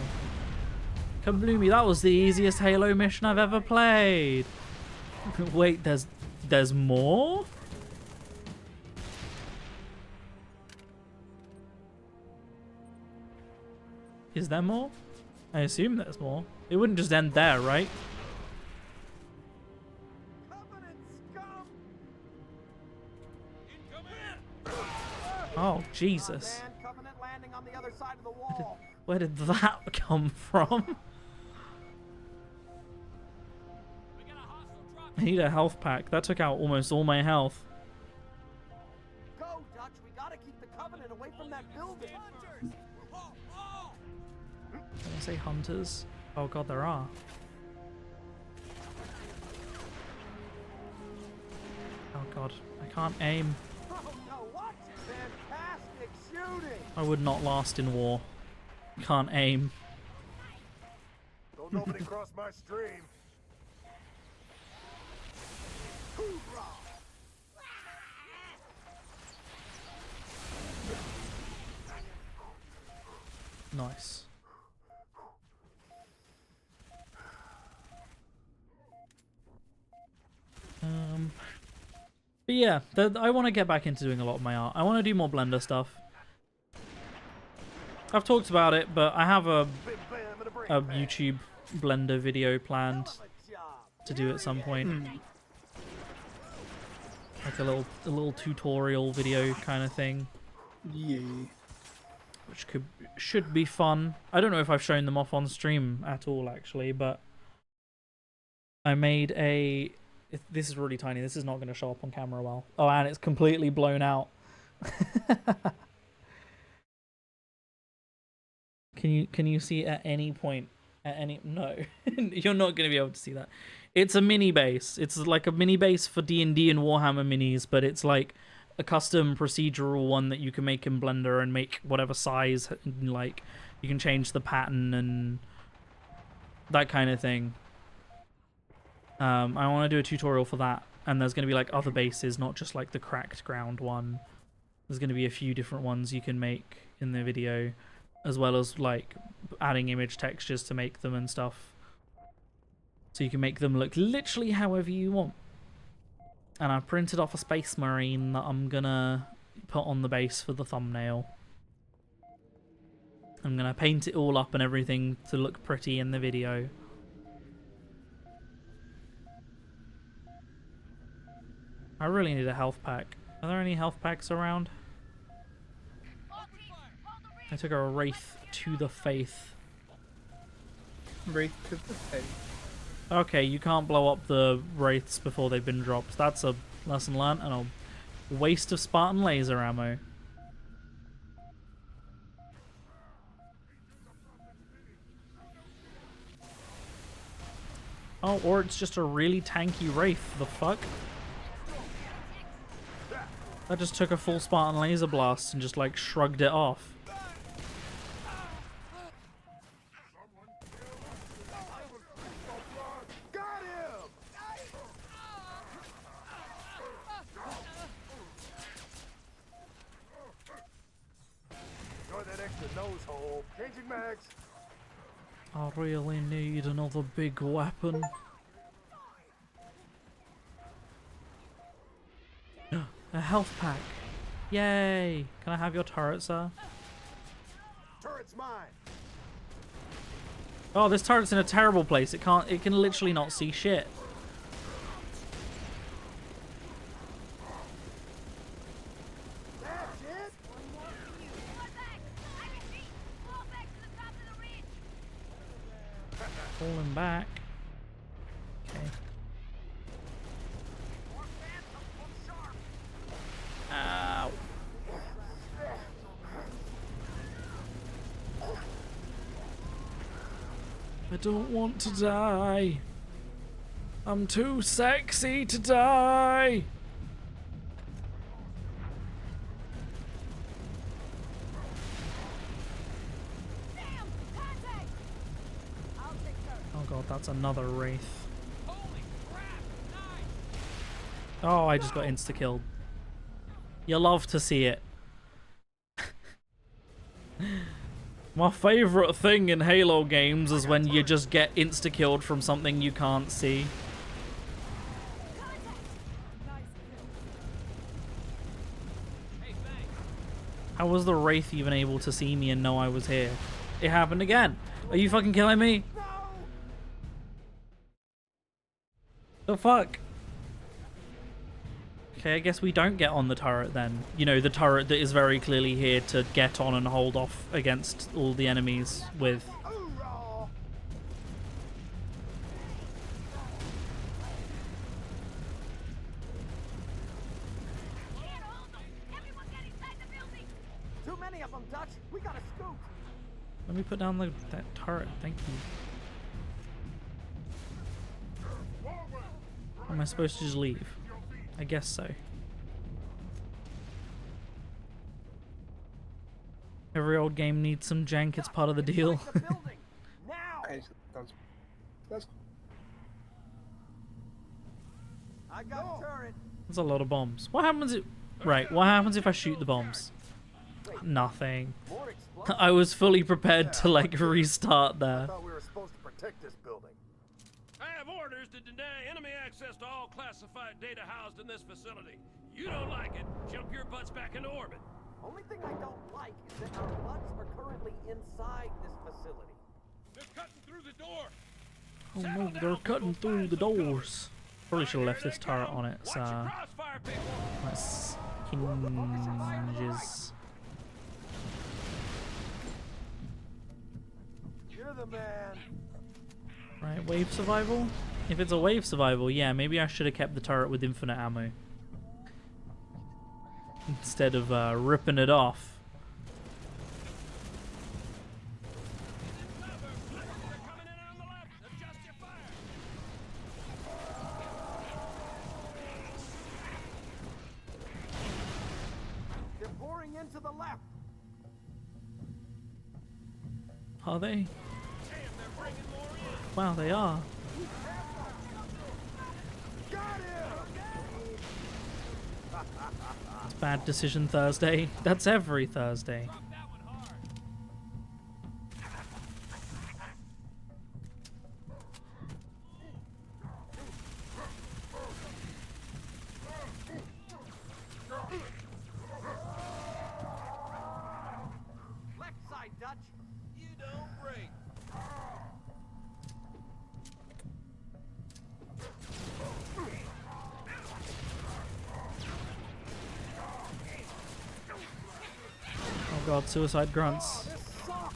Kabloomy, that was the easiest Halo mission I've ever played. Wait, there's more? Is there more? I assume there's more. It wouldn't just end there, right? Oh, Jesus. Covenant landing on the other side of the wall. Where did that come from? I need a health pack. That took out almost all my health. Go, Dutch. We gotta keep the Covenant away from that building. Did I say hunters? Oh god, there are. Oh god, I can't aim. Oh no, what? Fantastic shooting! I would not last in war. Can't aim. Don't nobody cross my stream. Nice. But yeah, I want to get back into doing a lot of my art. I want to do more Blender stuff. I've talked about it, but I have a YouTube Blender video planned to do at some point. Like a little tutorial video kind of thing. Yeah. Which should be fun. I don't know if I've shown them off on stream at all, actually, but I made a... This is really tiny. This is not going to show up on camera well. Oh, and it's completely blown out. Can you see at any point? No, you're not going to be able to see that. It's a mini base. It's like a mini base for D&D and Warhammer minis, but it's like a custom procedural one that you can make in Blender and make whatever size. Like you can change the pattern and that kind of thing. I want to do a tutorial for that, and there's going to be like other bases, not just like the cracked ground one. There's going to be a few different ones you can make in the video, as well as like adding image textures to make them and stuff. So you can make them look literally however you want. And I printed off a Space Marine that I'm gonna put on the base for the thumbnail. I'm gonna paint it all up and everything to look pretty in the video. I really need a health pack. Are there any health packs around? I took a Wraith to the Faith. Wraith to the face. Okay, you can't blow up the Wraiths before they've been dropped. That's a lesson learned and a waste of Spartan laser ammo. Oh, or it's just a really tanky Wraith. The fuck? That just took a full Spartan laser blast and just like shrugged it off. Got him! Enjoy that extra nose hole. Changing mags. I really need another big weapon. A health pack. Yay! Can I have your turret, sir? Turret's mine. Oh, this turret's in a terrible place. It can literally not see shit. That's it. Falling back. Okay. Ow. I don't want to die. I'm too sexy to die. Oh god, that's another Wraith. Oh, I just got insta-killed. You love to see it. My favourite thing in Halo games is when you just get insta-killed from something you can't see. How was the Wraith even able to see me and know I was here? It happened again. Are you fucking killing me? The fuck? Okay, I guess we don't get on the turret then. You know, the turret that is very clearly here to get on and hold off against all the enemies with. plenty of them, Dutch. We gotta scoot. Let me put down that turret. Thank you. Am I supposed to just leave? I guess so. Every old game needs some jank. It's part of the deal. Inside the building. Now. Okay, so that's I got a turret. There's a lot of bombs. What happens if... Right, what happens if I shoot the bombs? Nothing. More explosives. I was fully prepared to, like, restart I there. thought we were supposed to protect this building. I have orders to deny enemy access to all classified data housed in this facility. You don't like it, jump your butts back into orbit. Only thing I don't like is that our butts are currently inside this facility. They're cutting through the door. Oh no, they're cutting through the doors. Probably should have left this turret on its, Watch your crossfire, people. hinges. You're the man. Right, wave survival? If it's a wave survival, yeah, maybe I should have kept the turret with infinite ammo. Instead of ripping it off. They're coming in on the left. Adjust your fire. They're pouring into the left. Are they? Damn, they're bringing more in. Wow, they are. Got him! It's bad decision Thursday. That's every Thursday. Drop that one hard. Left side, Dutch. You don't break. Oh god, suicide grunts. This sucks.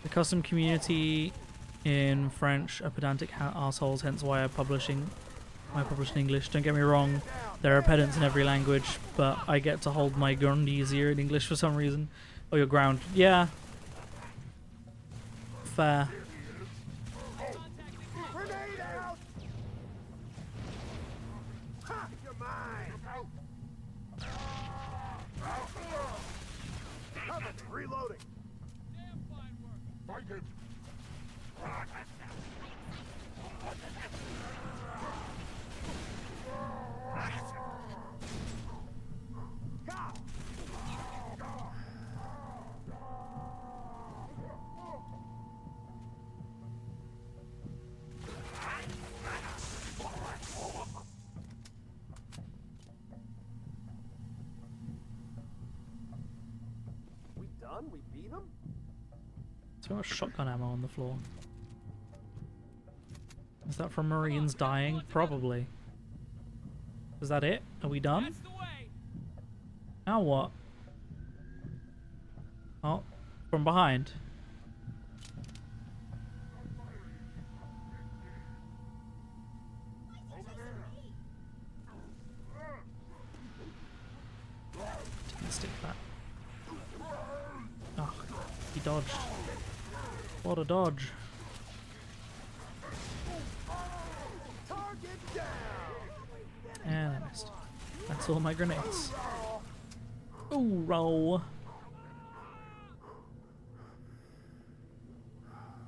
The custom community in French are pedantic assholes, hence why I publish in English. Don't get me wrong, there are pedants in every language, but I get to hold my ground easier in English for some reason. Oh, your ground. Yeah. Fair. Grenade out! Ha! You're mine! Cover me. Reloading. Fight him! We done? We beat them? So much shotgun ammo on the floor. Is that from Marines dying? Probably. Is that it? Are we done? That's the way. Now what? Oh, from behind. Didn't stick that. Oh, he dodged. What a dodge. Target down! And I missed. That's all my grenades. Ooh, roll.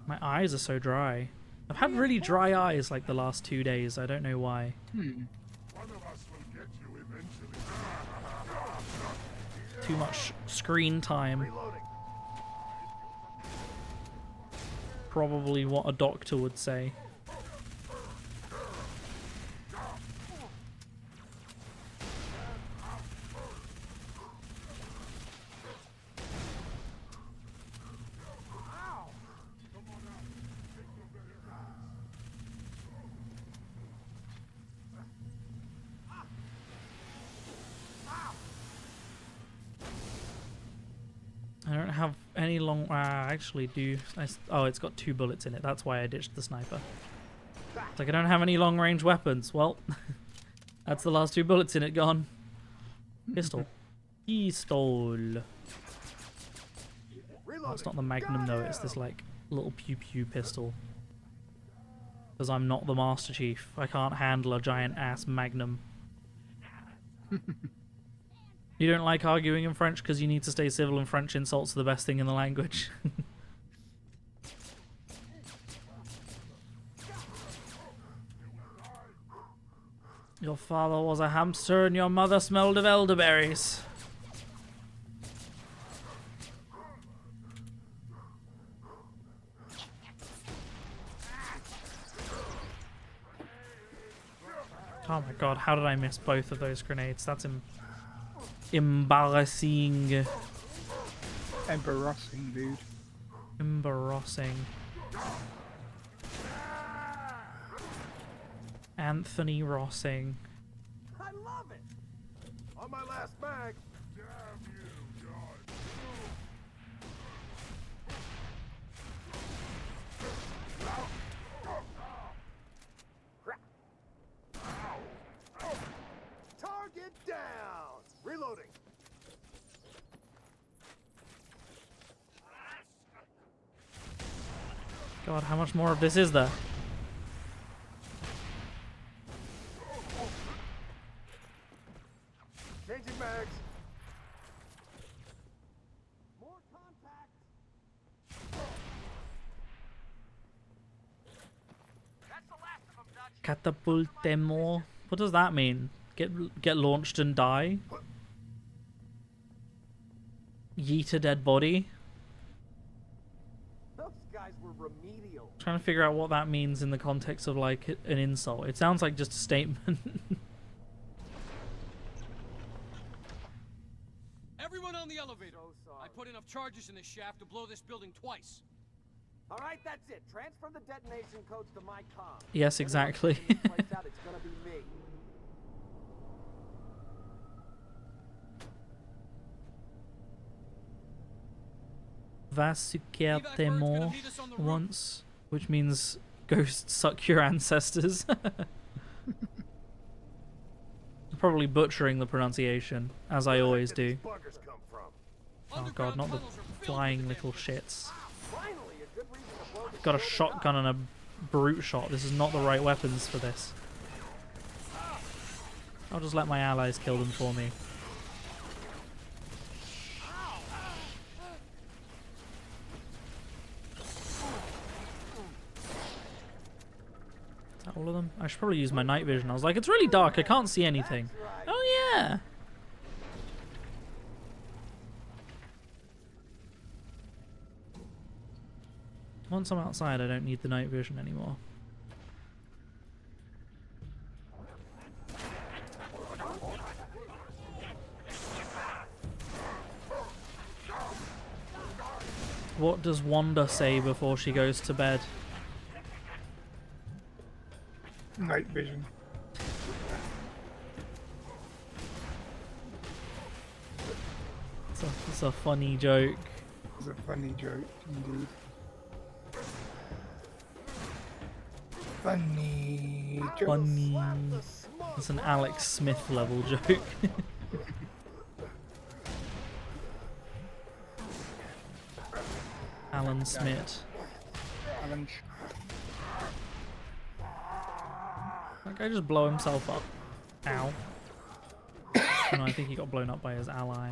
My eyes are so dry. I've had really dry eyes like the last 2 days. I don't know why. One of us will get you eventually. Too much screen time. Reloading. Probably what a doctor would say. I don't have any long... I actually do. Oh, it's got 2 bullets in it. That's why I ditched the sniper. It's like, I don't have any long-range weapons. Well, that's the last 2 bullets in it gone. Pistol. Pistol. Oh, it's not the Magnum, though. It's this, like, little pew-pew pistol. Because I'm not the Master Chief. I can't handle a giant-ass Magnum. You don't like arguing in French because you need to stay civil and French insults are the best thing in the language. Your father was a hamster and your mother smelled of elderberries. Oh my god, how did I miss both of those grenades? That's embarrassing. Embarrassing, dude. Embarrassing. Anthony Rossing. I love it. On my last mag. Damn you, God. Target down. Reloading. God, how much more of this is there? Changing mags. More contact. That's the last of them, Dutch. Catapultemo. What does that mean? Get launched and die? Yeet a dead body? Those guys were remedial. Trying to figure out what that means in the context of like an insult. It sounds like just a statement. Everyone on the elevator. So sorry. I put enough charges in this shaft to blow this building twice. All right, that's it. Transfer the detonation codes to my comm. Yes, exactly. Anyone taking this place out, it's gonna be me. Vasukertemo once, which means ghosts suck your ancestors. Probably butchering the pronunciation, as I always do. Buggers come from. Oh god, not the flying little shits. Finally, a good reason to blow the Got a building shotgun and a brute shot. This is not the right weapons for this. I'll just let my allies kill them for me. Is that all of them? I should probably use my night vision. I was like, it's really dark. I can't see anything. Oh yeah. Once I'm outside, I don't need the night vision anymore. What does Wanda say before she goes to bed? Night vision. It's a funny joke. It's a funny joke, indeed. Funny joke. Funny. It's an Alex Smith level joke. Alan Smith. Alan. That guy just blow himself up. Ow. Oh, no, I think he got blown up by his ally.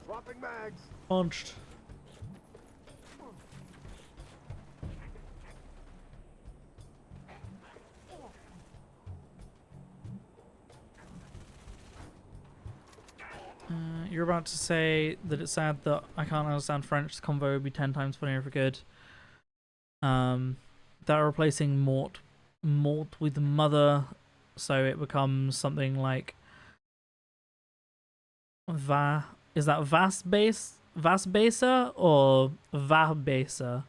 Swapping mags. Punched. You're about to say that it's sad that I can't understand French. The convo would be 10 times funnier if it could. They're replacing mort with mother, so it becomes something like va. Is that vasbasa or varbasa?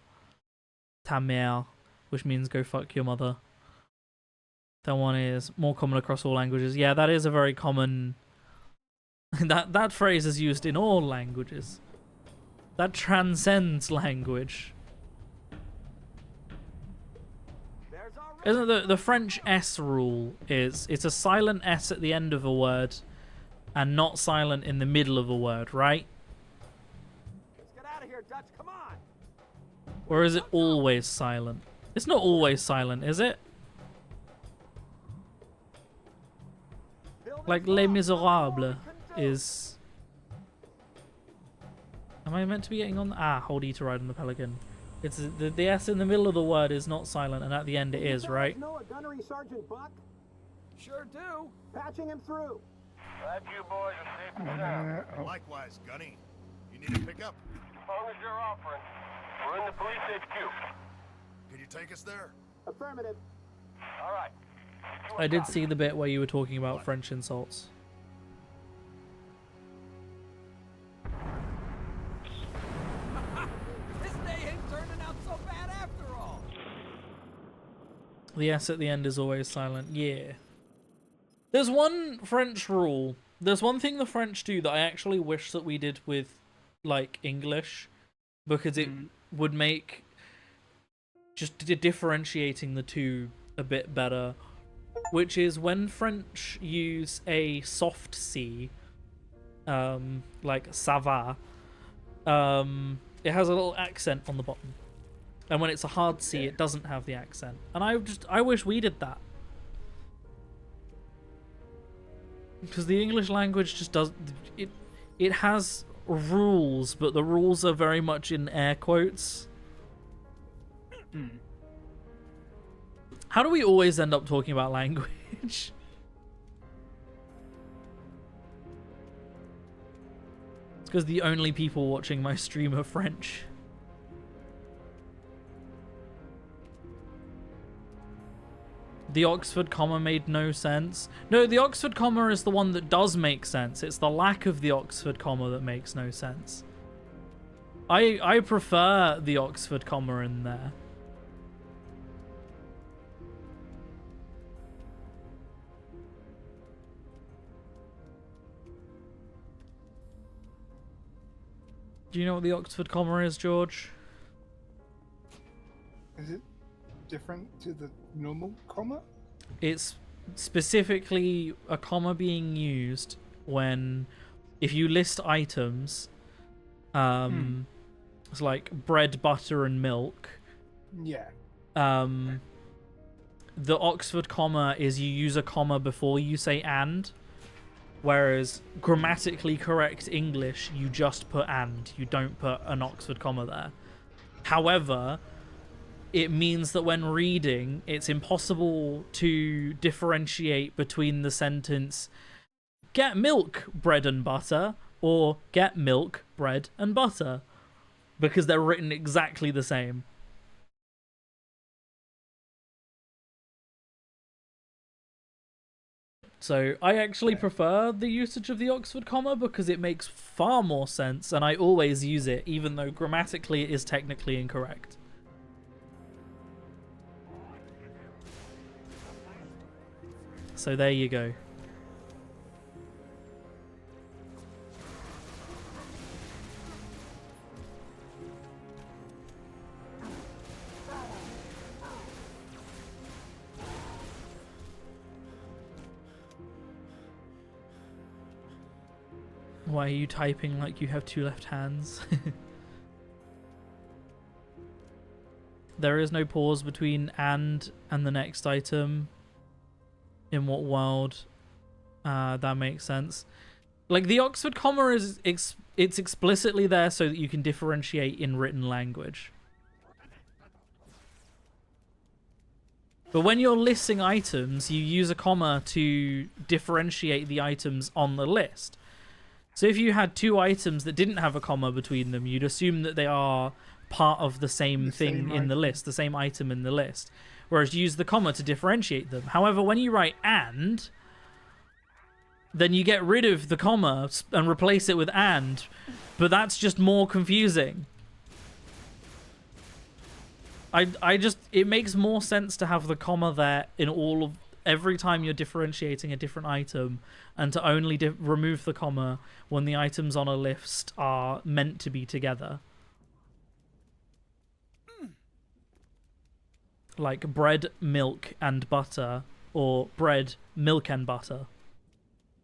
Ta mère, which means go fuck your mother. That one is more common across all languages. Yeah, that is a very common... that phrase is used in all languages. That transcends language. There's our Isn't the French S rule is it's a silent S at the end of a word and not silent in the middle of a word, right? Let's get out of here, Dutch. Come on. Or is it always silent? It's not always silent, is it? Building's Like Les locked. Miserables Nothing more we can do. is... Am I meant to be getting on? Hold E to ride on the Pelican. It's the S in the middle of the word is not silent, and at the end it is, right? Know a gunnery Sergeant Buck? Sure do. Patching him through. Glad you boys are safe and sound. Oh, Likewise, Gunny. You need to pick up. As long as you're offering. We're in the police HQ. Can you take us there? Affirmative. All right. I did see the bit where you were talking about French insults. This day ain't turning out so bad after all. The S at the end is always silent. Yeah. There's one French rule. There's one thing the French do that I actually wish that we did with, like, English, because it would make just differentiating the two a bit better, which is when French use a soft C, like ça va, it has a little accent on the bottom. And when it's a hard C, it doesn't have the accent. And I wish we did that. Because the English language just does... It has rules, but the rules are very much in air quotes. How do we always end up talking about language? It's because the only people watching my stream are French. The Oxford comma made no sense. No, the Oxford comma is the one that does make sense. It's the lack of the Oxford comma that makes no sense. I prefer the Oxford comma in there. Do you know what the Oxford comma is, George? is it different to the normal comma? It's specifically a comma being used when, if you list items, it's like bread, butter, and milk. Yeah. The Oxford comma is you use a comma before you say and, whereas grammatically correct English, you just put and. You don't put an Oxford comma there. However, it means that when reading, it's impossible to differentiate between the sentence, get milk, bread and butter, or get milk, bread and butter, because they're written exactly the same. So I actually prefer the usage of the Oxford comma because it makes far more sense, and I always use it, even though grammatically it is technically incorrect. So there you go. Why are you typing like you have two left hands? There is no pause between and the next item. In what world? That makes sense. Like, the Oxford comma is it's explicitly there so that you can differentiate in written language. But when you're listing items, you use a comma to differentiate the items on the list. So if you had two items that didn't have a comma between them, you'd assume that they are part of the same thing in the list, the same item in the list. Whereas you use the comma to differentiate them. However, when you write and, then you get rid of the comma and replace it with and, but that's just more confusing. It makes more sense to have the comma there in all of every time you're differentiating a different item, and to only remove the comma when the items on a list are meant to be together. Like bread, milk, and butter, or bread, milk, and butter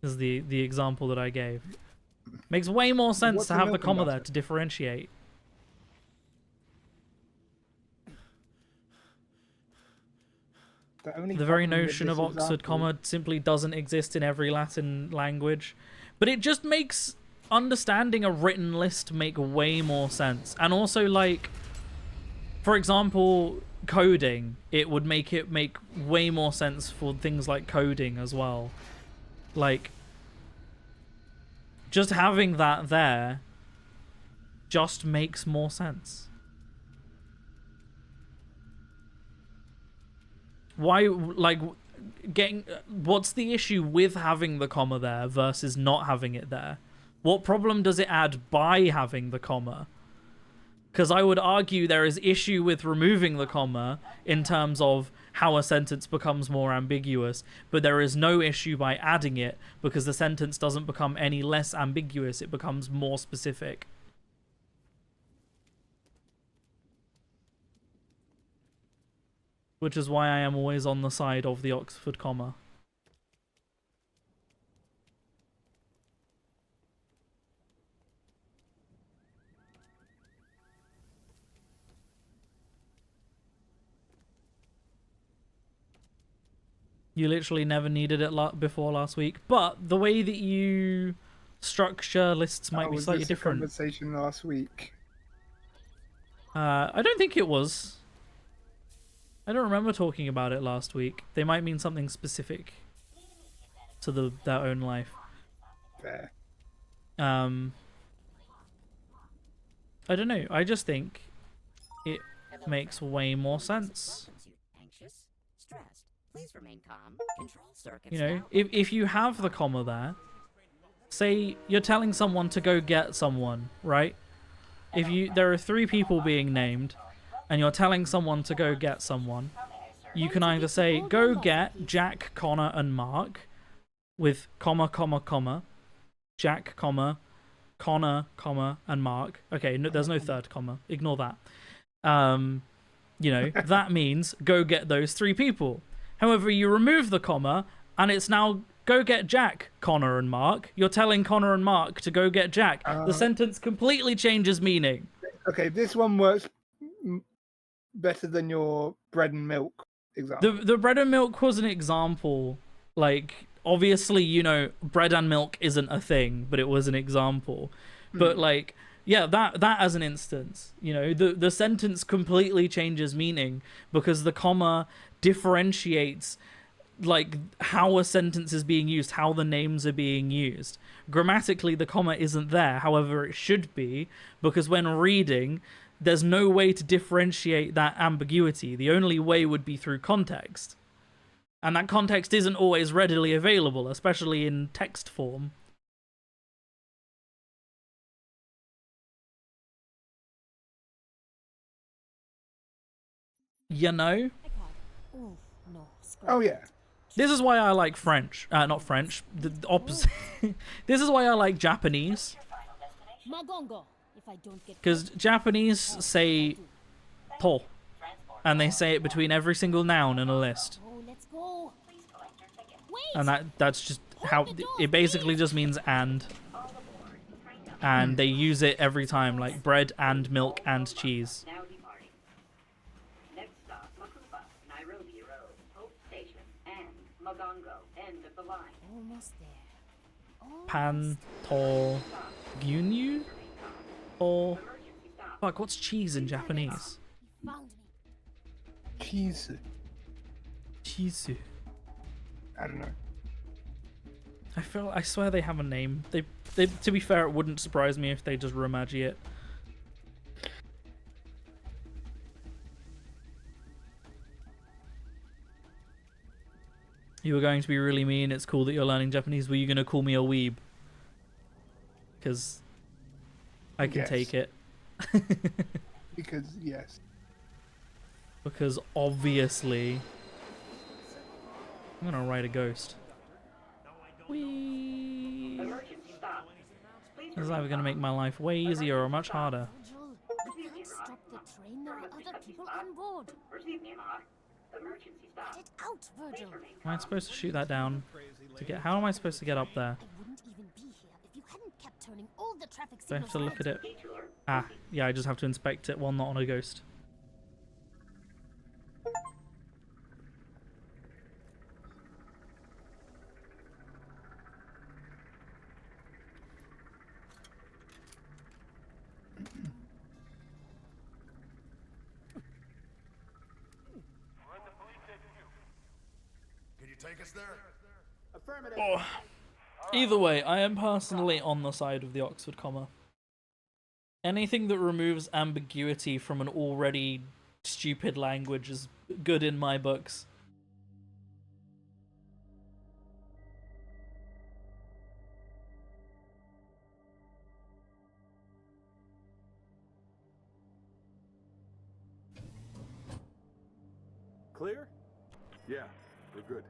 is the example that I gave. Makes way more sense What's to the have the milk and comma there butter? to differentiate. The very notion of Oxford comma simply doesn't exist in every Latin language. But it just makes understanding a written list make way more sense. And also, like, for example, coding, it would make way more sense for things like coding as well. Like, just having that there just makes more sense. Why, like, what's the issue with having the comma there versus not having it there? What problem does it add by having the comma? Because I would argue there is issue with removing the comma in terms of how a sentence becomes more ambiguous, but there is no issue by adding it because the sentence doesn't become any less ambiguous, it becomes more specific. Which is why I am always on the side of the Oxford comma. You literally never needed it before last week, but the way that you structure lists might be slightly different. Conversation last week. I don't think it was. I don't remember talking about it last week. They might mean something specific to their own life. Fair. I don't know. I just think it makes way more sense. You know, if you have the comma there, say you're telling someone to go get someone, right? There are 3 people being named, and you're telling someone to go get someone, you can either say, go get Jack, Connor, and Mark, with comma, comma, comma, Jack, comma, Connor, comma, and Mark. Okay, no, there's no third comma. Ignore that. You know, that means go get those 3 people. However, you remove the comma, and it's now go get Jack, Connor, and Mark. You're telling Connor and Mark to go get Jack. The sentence completely changes meaning. Okay, this one works better than your bread and milk example. The bread and milk was an example. Like, obviously, you know, bread and milk isn't a thing, but it was an example. But, like, yeah, that as an instance, you know, the sentence completely changes meaning because the comma differentiates, like, how a sentence is being used, how the names are being used. Grammatically, the comma isn't there. However, it should be, because when reading, there's no way to differentiate that ambiguity. The only way would be through context. And that context isn't always readily available, especially in text form. You know? Oh, yeah. This is why I like French. Not French. The opposite. This is why I like Japanese. Because Japanese say to. And they say it between every single noun in a list. And that's just how... It basically just means and. And they use it every time. Like bread and milk and cheese. Pan to gyunyu? Or fuck, what's cheese in Japanese? Cheese. Cheese. I don't know. I swear they have a name. They to be fair, it wouldn't surprise me if they just Romaji it. You were going to be really mean. It's cool that you're learning Japanese. Were you going to call me a weeb? Because I can take it. Because, yes. Because obviously. I'm gonna ride a ghost. Whee! This is either gonna make my life way easier or much harder. Virgil, we can't stop the train. There are other people on board. Get it out, Virgil. Am I supposed to shoot that down? To get? How am I supposed to get up there? I wouldn't even be here if you hadn't kept turning all the traffic Do I signals have to look red. at it? Ah, yeah, I just have to inspect it while not on a ghost. Can you take us there? Affirmative. Oh. Either way, I am personally on the side of the Oxford comma. Anything that removes ambiguity from an already stupid language is good in my books. Clear? Yeah, we're good.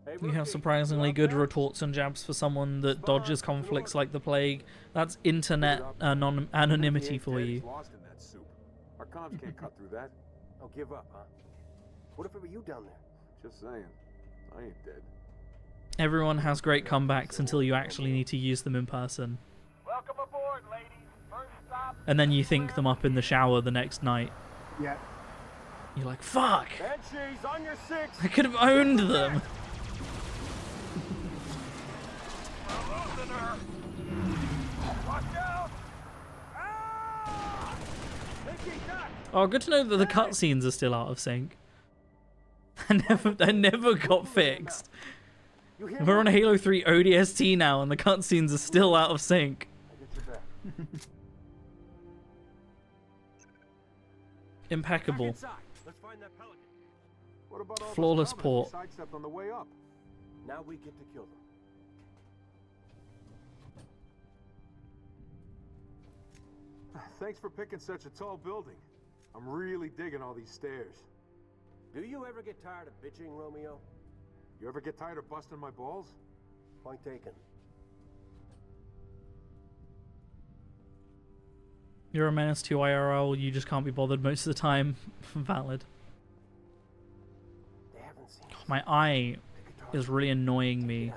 Hey, You have surprisingly good retorts and jabs for someone that dodges conflicts like the plague. That's internet anonymity for you. Lost in that soup. Our comms can't cut through that. Don't give up, huh? What if it were you down there? Just saying. I ain't dead. Everyone has great comebacks until you actually need to use them in person. Welcome aboard, ladies. First stop. And then you think them up in the shower the next night. Yeah. You're like, fuck! Banshees on your six. I could have owned them! Watch out! Ah! Mickey, duck! Oh, good to know that the cutscenes are still out of sync. They never got fixed. You hear We're on me? Halo 3 ODST now, and the cutscenes are still out of sync. I get your back. Impeccable. Inside. Let's find that pelican. What about all Flawless those port. comets we sidestepped on the way up? Now we get to kill them. Thanks for picking such a tall building. I'm really digging all these stairs. Do you ever get tired of bitching, Romeo? You ever get tired of busting my balls? Point taken. You're a menace to IRL, you just can't be bothered most of the time. Valid. They haven't seen us. My eye They could try is really annoying me.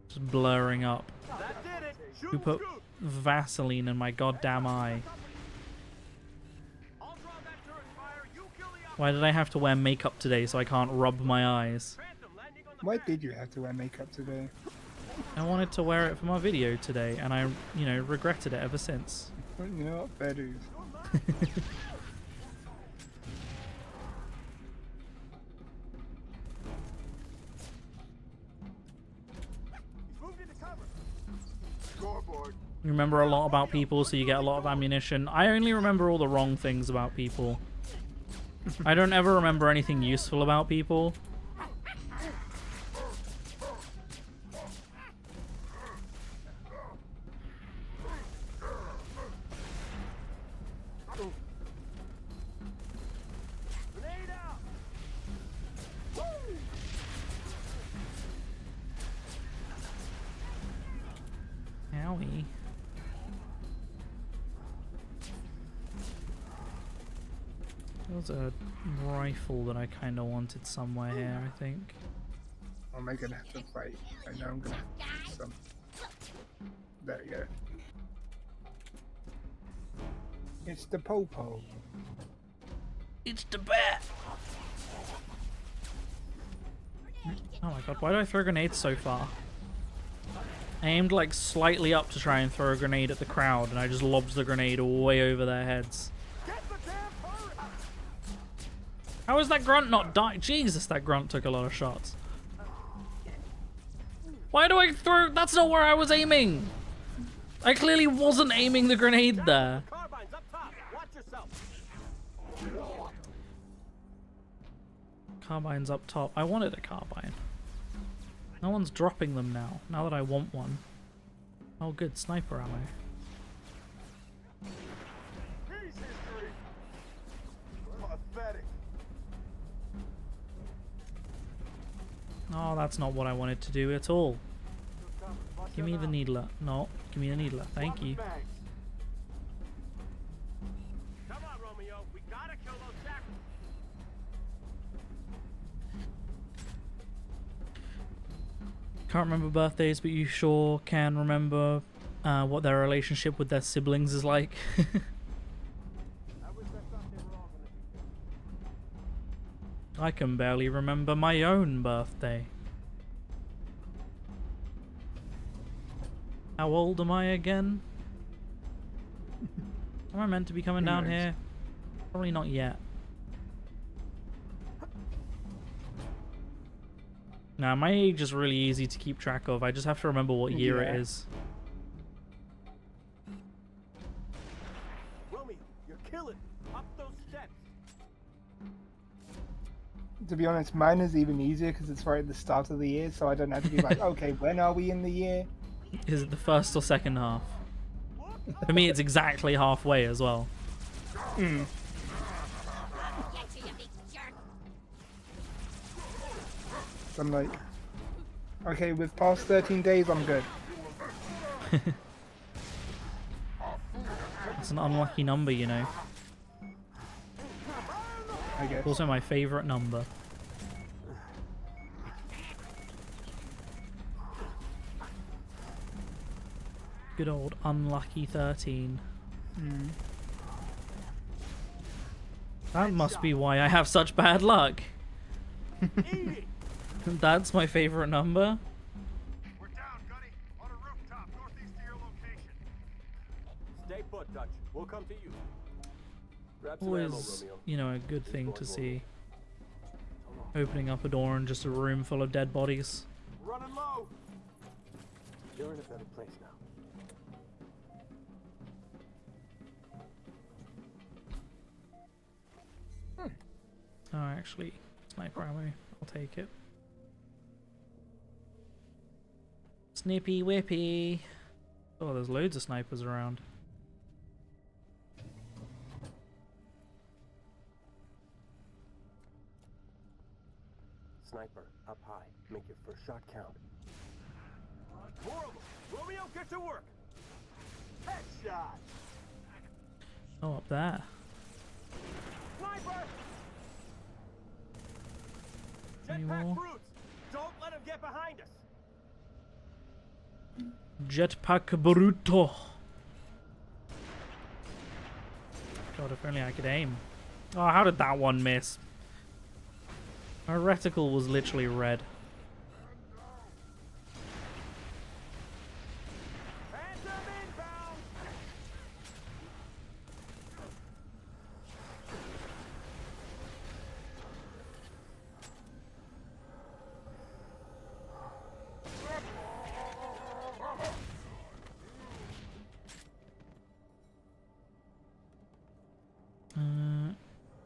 Just blurring up. That did it. Shoot Who put Vaseline in my goddamn eye? I'll draw that turret fire. You kill the Why did I have to wear makeup today so I can't rub my eyes? Phantom landing on the Why back. did you have to wear makeup today? I wanted to wear it for my video today, and I, regretted it ever since. Well, you know what? Fair dues. He's moved into cover. Scoreboard. You remember a lot about people, so you get a lot of ammunition. I only remember all the wrong things about people. I don't ever remember anything useful about people. Grenade out. Owie. There's a rifle that I kind of wanted somewhere here, I think. I'm gonna have to fight. I know I'm gonna have to some. There we go. It's the Popo. It's the bat! Oh my god, why do I throw grenades so far? I aimed like slightly up to try and throw a grenade at the crowd, and I just lobbed the grenade way over their heads. Get the damn turret. How is that grunt not die? Jesus, that grunt took a lot of shots. Why do I throw? That's not where I was aiming! I clearly wasn't aiming the grenade there. Carbines up top. Watch yourself. Carbine's up top. I wanted a carbine. No one's dropping them now that I want one. Oh good, sniper ammo. Peace history. Pathetic. Oh, that's not what I wanted to do at all. Give me the needler. No, give me the needler. Thank you. Mags. Come on, Romeo. We gotta kill those jackals. Can't remember birthdays, but you sure can remember what their relationship with their siblings is like. I wish I thought they were all gonna I can barely remember my own birthday. How old am I again? Am I meant to be coming Who down knows? here? Probably not yet. Nah, my age is really easy to keep track of. I just have to remember what year it Yeah. is. Romeo, you're killing. Up those steps. To be honest, mine is even easier because it's right at the start of the year, so I don't have to be like, okay, when are we in the year? Is it the first or second half? For me, it's exactly halfway as well. So I'm like, okay, with past 13 days, I'm good. It's an unlucky number, you know. I guess. Also my favorite number. Good old unlucky 13. That must be why I have such bad luck. That's my favorite number. We're down, Gunny. On a rooftop, northeast of your location. Stay put, Dutch. We'll come to you. Grab some ammo, Always, Romeo. you know, a good thing to see. Opening up a door and just a room full of dead bodies. Running low. You're in a better place now. Oh, actually, sniper ammo. I'll take it. Snippy whippy. Oh, there's loads of snipers around. Sniper, up high. Make your first shot count. Four of them. Romeo, get to work. Headshot. Oh, up there. Sniper. Any Jetpack more? brutes. Don't let them get behind us. Jetpack Bruto. God, if only I could aim. Oh, how did that one miss? My reticle was literally red. Phantom inbound.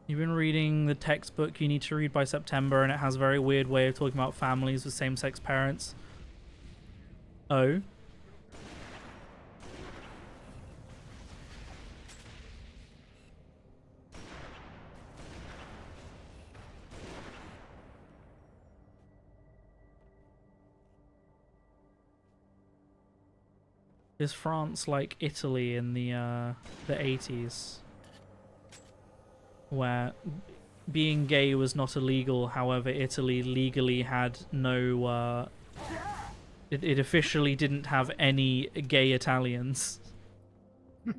You've been reading the textbook you need to read by September, and it has a very weird way of talking about families with same-sex parents. Oh. Is France like Italy in the 80s? Where being gay was not illegal, however Italy legally had no it officially didn't have any gay Italians. They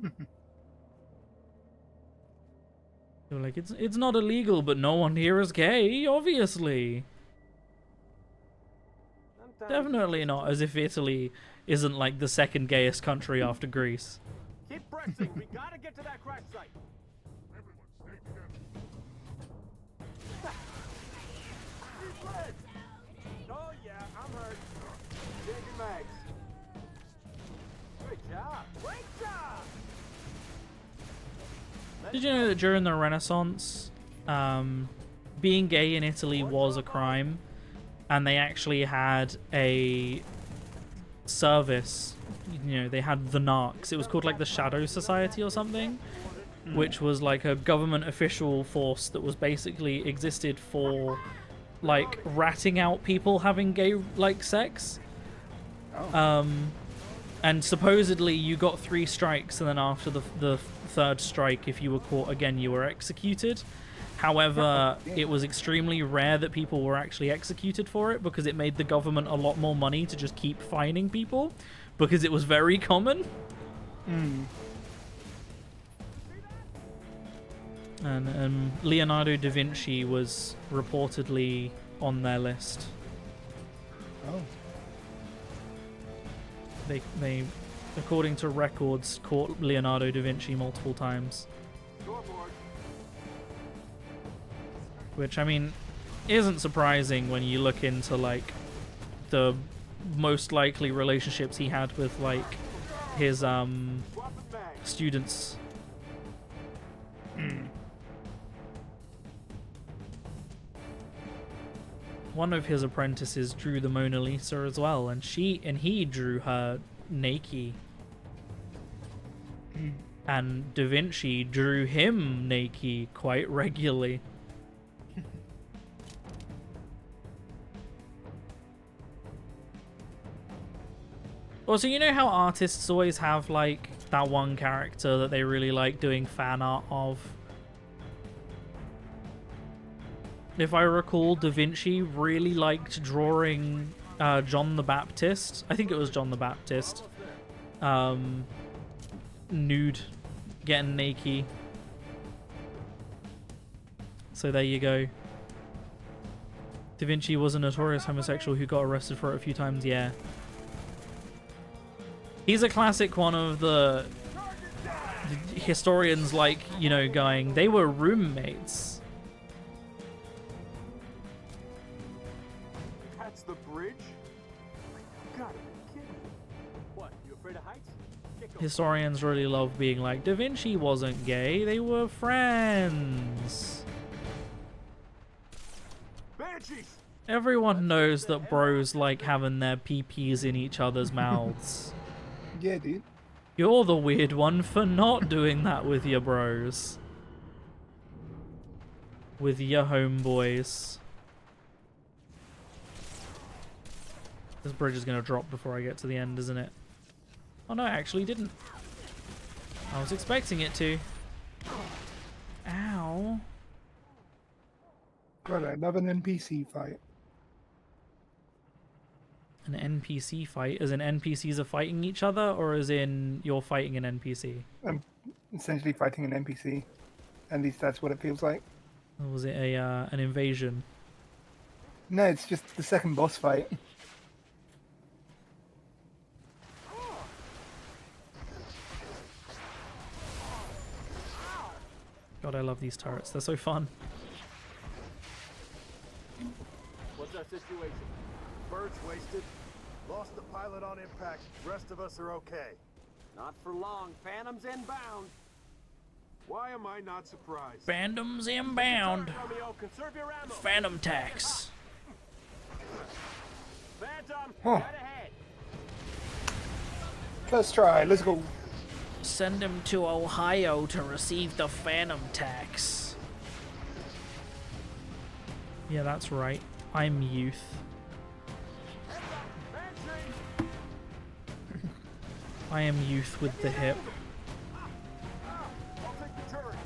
were like, it's not illegal, but no one here is gay, obviously. Definitely not, as if Italy isn't like the second gayest country after Greece. Keep pressing. We gotta get to that crash site. Oh yeah, I'm hurt. Changing mags. Good job. Great job. Did you know that during the Renaissance, being gay in Italy was a crime, and they actually had a service, you know, they had the Narcs. It was called like the Shadow Society or something, which was like a government official force that was basically existed for like ratting out people having gay like sex. And supposedly you got 3 strikes, and then after the third strike, if you were caught again, you were executed. However, it was extremely rare that people were actually executed for it, because it made the government a lot more money to just keep fining people, because it was very common. And Leonardo da Vinci was reportedly on their list. Oh. They, according to records, caught Leonardo da Vinci multiple times. Which, I mean, isn't surprising when you look into, like, the most likely relationships he had with, like, his, students. One of his apprentices drew the Mona Lisa as well, and he drew her naked. And Da Vinci drew him naked quite regularly. Also, you know how artists always have, like, that one character that they really like doing fan art of? If I recall, Da Vinci really liked drawing John the Baptist. I think it was John the Baptist. Nude. Getting naked. So there you go. Da Vinci was a notorious homosexual who got arrested for it a few times, yeah. He's a classic one of the historians, like, you know, going, they were roommates. That's the bridge? You gotta be kidding me. What, you afraid of heights? Historians really love being like, Da Vinci wasn't gay, they were friends. Banshees! Everyone knows that bros like having their pee-pees in each other's mouths. Yeah, dude. You're the weird one for not doing that with your bros. With your homeboys. This bridge is going to drop before I get to the end, isn't it? Oh no, it actually didn't. I was expecting it to. Ow. God, I love an NPC fight. An NPC fight? As in NPCs are fighting each other, or as in you're fighting an NPC? I'm essentially fighting an NPC. At least that's what it feels like. Or was it a an invasion? No, it's just the second boss fight. God, I love these turrets. They're so fun. What's our situation? Bird's wasted. Lost the pilot on impact. Rest of us are okay. Not for long. Phantom's inbound. Why am I not surprised? Phantoms inbound. Romeo, conserve your ammo. Phantom tax. Phantom, Huh. dead ahead. First try, let's go. Send him to Ohio to receive the Phantom tax. Yeah, that's right. I'm youth. I am youth with the hip. I'll take the turret.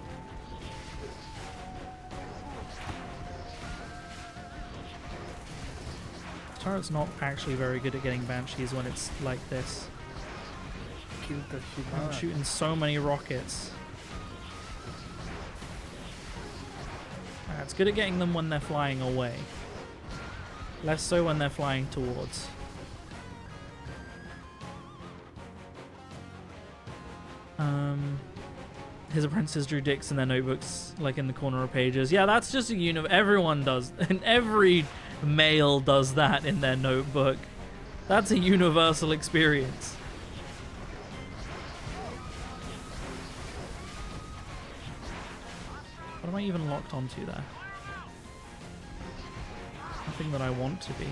Turret's not actually very good at getting banshees when it's like this. Killed the shit I'm out. shooting so many rockets. It's good at getting them when they're flying away. Less so when they're flying towards. His apprentices drew dicks in their notebooks, like in the corner of pages. Yeah, that's just a everyone does, and every male does that in their notebook. That's a universal experience. What am I even locked onto there? Nothing that I want to be.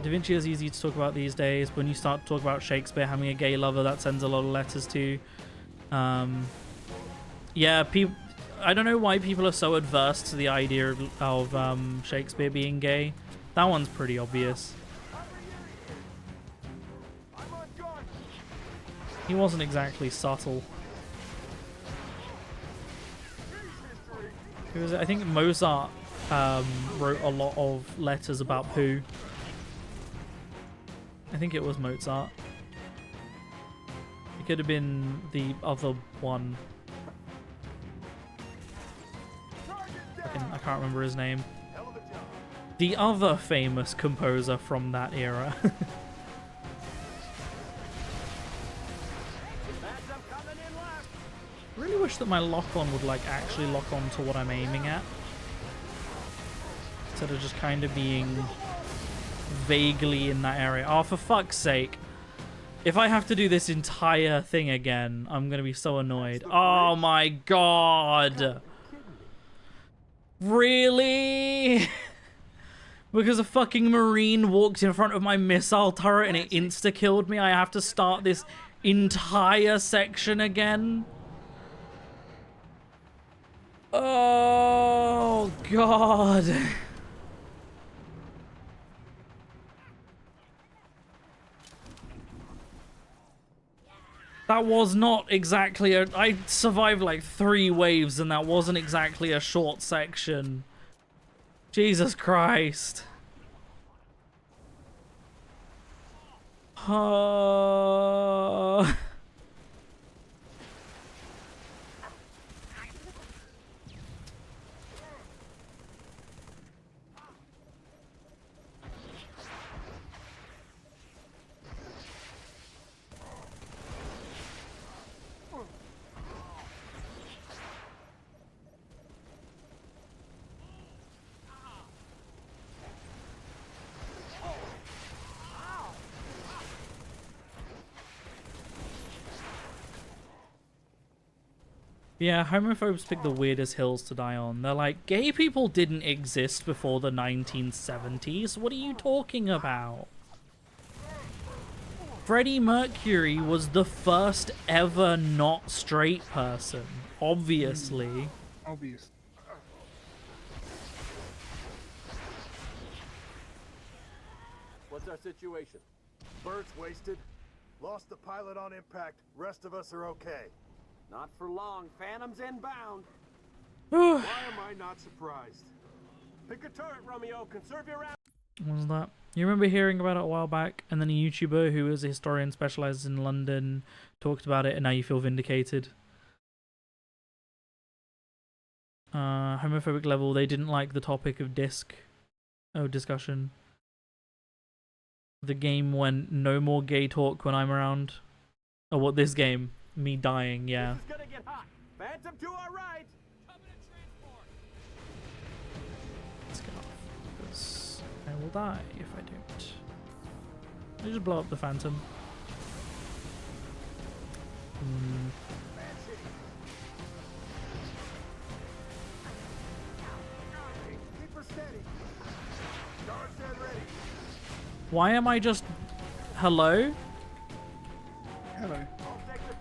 Da Vinci is easy to talk about these days. When you start to talk about Shakespeare having a gay lover, that sends a lot of letters to. Yeah, people. I don't know why people are so adverse to the idea of Shakespeare being gay. That one's pretty obvious. He wasn't exactly subtle. He was, I think Mozart wrote a lot of letters about poo. I think it was Mozart. It could have been the other one. I can't remember his name. The other famous composer from that era. Really wish that my lock-on would like actually lock on to what I'm aiming at, instead of just kind of being vaguely in that area. Oh, for fuck's sake. If I have to do this entire thing again, I'm gonna be so annoyed. Oh my god. Really? Because a fucking Marine walked in front of my missile turret and it insta-killed me, I have to start this entire section again? Oh, God. That was not exactly a... I survived like 3 waves and that wasn't exactly a short section. Jesus Christ. Yeah, homophobes pick the weirdest hills to die on. They're like, gay people didn't exist before the 1970s. What are you talking about? Freddie Mercury was the first ever not straight person, obviously. Obvious. What's our situation? Bird's wasted. Lost the pilot on impact. Rest of us are okay. Not for long. Phantom's inbound. Why am I not surprised? Pick a turret, Romeo. Conserve your ammo. What was that? You remember hearing about it a while back, and then a YouTuber who is a historian specializes in London talked about it, and now you feel vindicated. Homophobic level, they didn't like the topic of discussion. The game went no more gay talk when I'm around. Oh, what, this game? Me dying, yeah. This is gonna get hot. Phantom to our right. Let's get off, because I will die if I don't. I just blow up the Phantom. Keep her steady. Guards dead ready. Why am I just... Hello? Hello.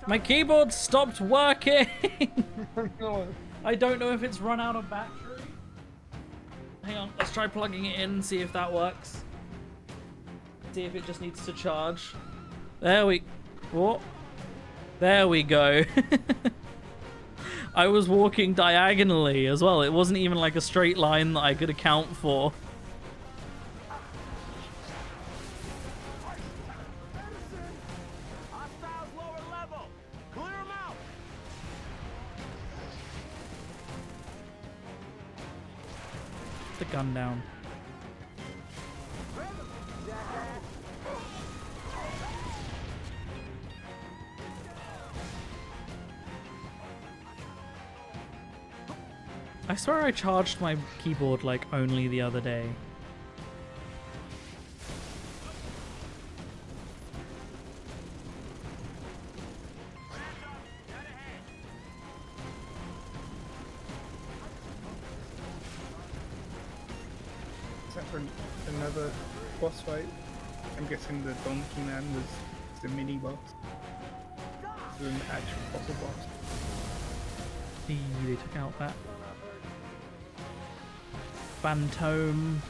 My keyboard stopped working! No. I don't know if it's run out of battery. Hang on, let's try plugging it in and see if that works. See if it just needs to charge. There we... What? There we go. I was walking diagonally as well. It wasn't even like a straight line that I could account for. Hostiles lower level. Clear them out. Put the gun down. I swear I charged my keyboard like only the other day. Except for another boss fight. I'm guessing the Donkey Man was the mini boss. So an actual proper boss. They took out that Phantom.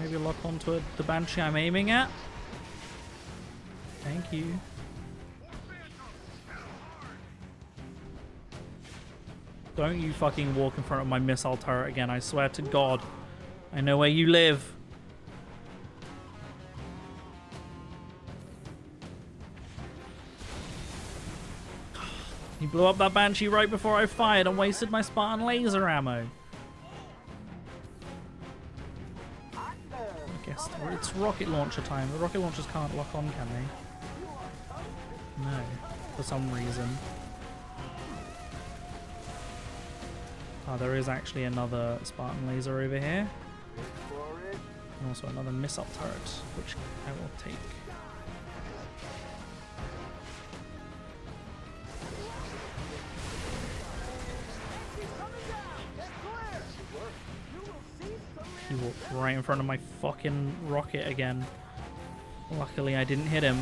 Maybe lock onto the Banshee I'm aiming at. Thank you. Don't you fucking walk in front of my missile turret again, I swear to God. I know where you live. He blew up that Banshee right before I fired and wasted my Spartan laser ammo. I guess it's rocket launcher time. The rocket launchers can't lock on, can they? No, for some reason. Oh, there is actually another Spartan laser over here. And also another missile turret, which I will take. He walked right in front of my fucking rocket again. Luckily I didn't hit him.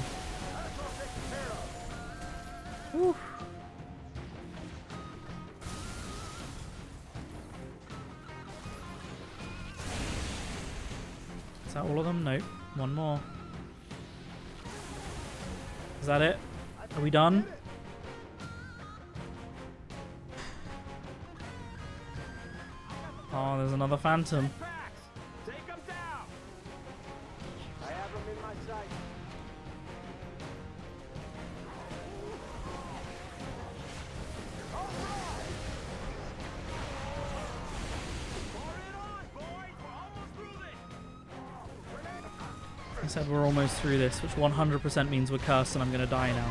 Whew. Is that all of them? Nope. One more. Is that it? Are we done? Oh, there's another Phantom. Take them down. I have them in my sight. I said we're almost through this, which 100% means we're cursed and I'm gonna die now.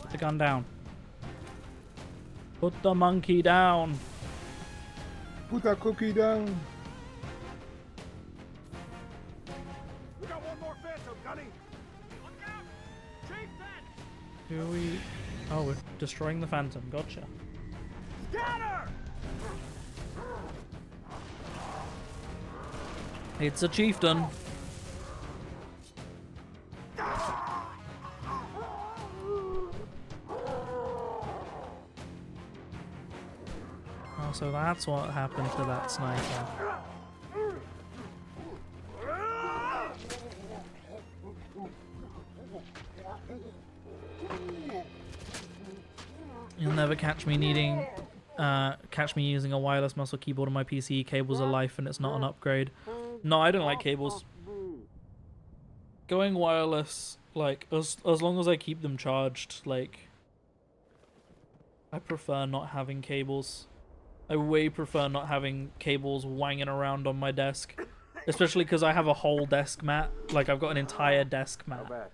Put the gun down. Put the monkey down. Put that cookie down. We got one more Phantom, Gunny. Look out! Chief then! Who are we? Oh, we're destroying the Phantom. Gotcha. Scatter! It's a chieftain. Oh, so that's what happened to that sniper. You'll never catch me using a wireless mouse or keyboard on my PC. Cables are life and it's not an upgrade. No, I don't like cables. Going wireless, like, as long as I keep them charged, like, I prefer not having cables. I way prefer not having cables wanging around on my desk. Especially because I have a whole desk mat. Like, I've got an entire desk mat.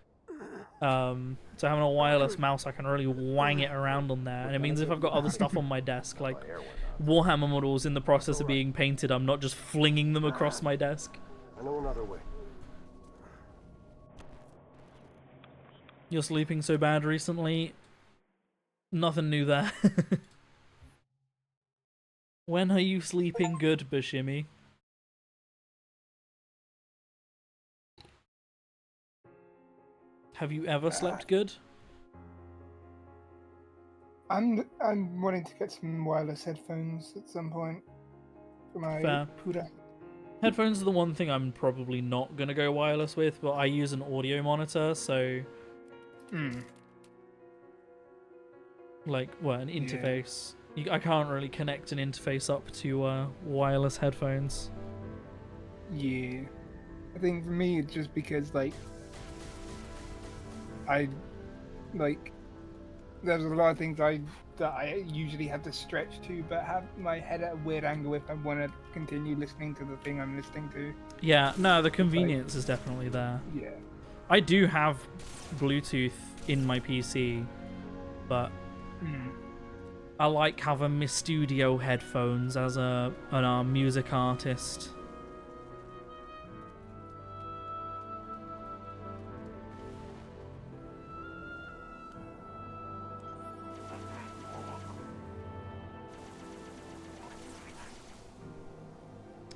So having a wireless mouse, I can really wang it around on there. And it means if I've got other stuff on my desk, like Warhammer models in the process of being painted, I'm not just flinging them across my desk. I know another way. You're sleeping so bad recently? Nothing new there. When are you sleeping good, Bashimi? Have you ever slept good? I'm wanting to get some wireless headphones at some point for my Fair. Puda. Headphones are the one thing I'm probably not going to go wireless with, but I use an audio monitor, so... Like, well, an interface. I can't really connect an interface up to wireless headphones. Yeah. I think for me, it's just because, like, I, like, there's a lot of things that I usually have to stretch to, but have my head at a weird angle if I want to continue listening to the thing I'm listening to. Yeah, no, the convenience is definitely there. Yeah. I do have Bluetooth in my PC, but I like having my studio headphones as an music artist.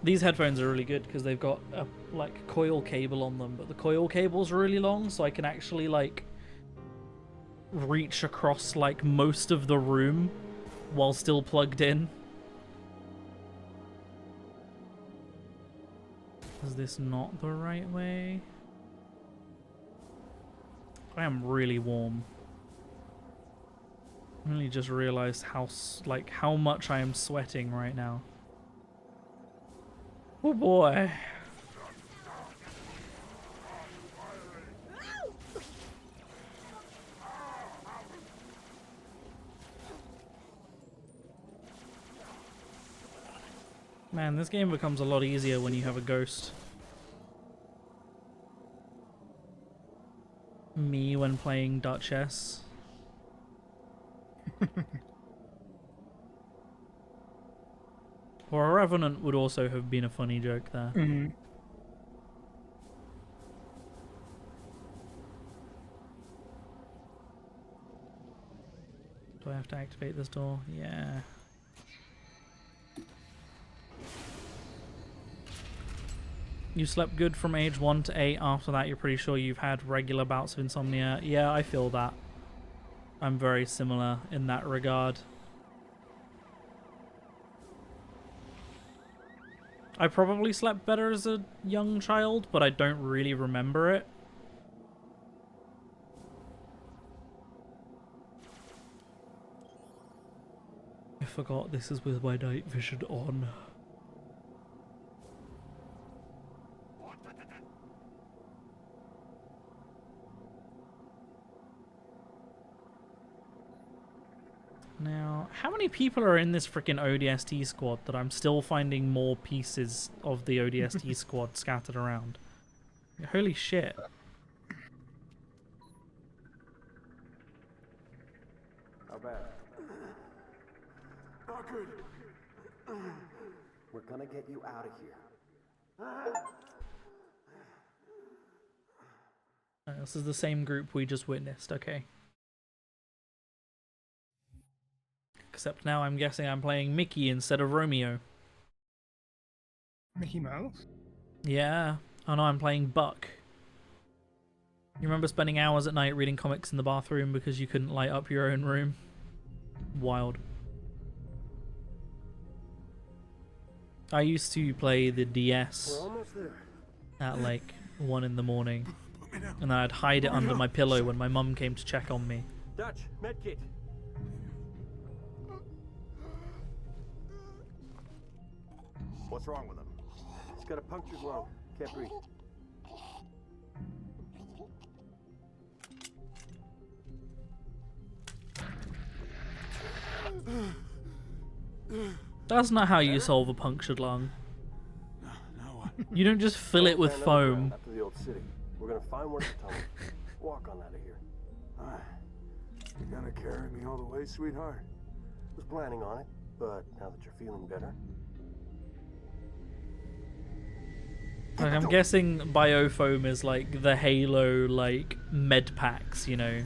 These headphones are really good because they've got a like coil cable on them, but the coil cable's really long, so I can actually like reach across like most of the room while still plugged in. Is this not the right way? I am really warm. I only just realized how much I am sweating right now. Oh boy. Man, this game becomes a lot easier when you have a ghost. Me when playing Duchess. Or a Revenant would also have been a funny joke there. Do I have to activate this door? Yeah. You slept good from age 1 to 8. After that, you're pretty sure you've had regular bouts of insomnia. Yeah, I feel that. I'm very similar in that regard. I probably slept better as a young child, but I don't really remember it. I forgot this is with my night vision on. Now, how many people are in this freaking ODST squad that I'm still finding more pieces of the ODST squad scattered around? Holy shit. How bad? Not good. We're gonna get you out of here. This is the same group we just witnessed, okay. Except now I'm guessing I'm playing Mickey instead of Romeo. Mickey Mouse? Yeah. Oh no, I'm playing Buck. You remember spending hours at night reading comics in the bathroom because you couldn't light up your own room? Wild. I used to play the DS at like 1 in the morning, and then I'd hide it under my pillow when my mum came to check on me. Dutch, medkit. What's wrong with him? He's got a punctured lung. Can't breathe. That's not how you solve a punctured lung. You don't just fill it with foam. Up to the old city. We're gonna find where the tunnel. Walk on out of here. You gonna carry me all the way, sweetheart? Was planning on it, but now that you're feeling better. Like, I'm guessing biofoam is like the Halo like med packs, you know.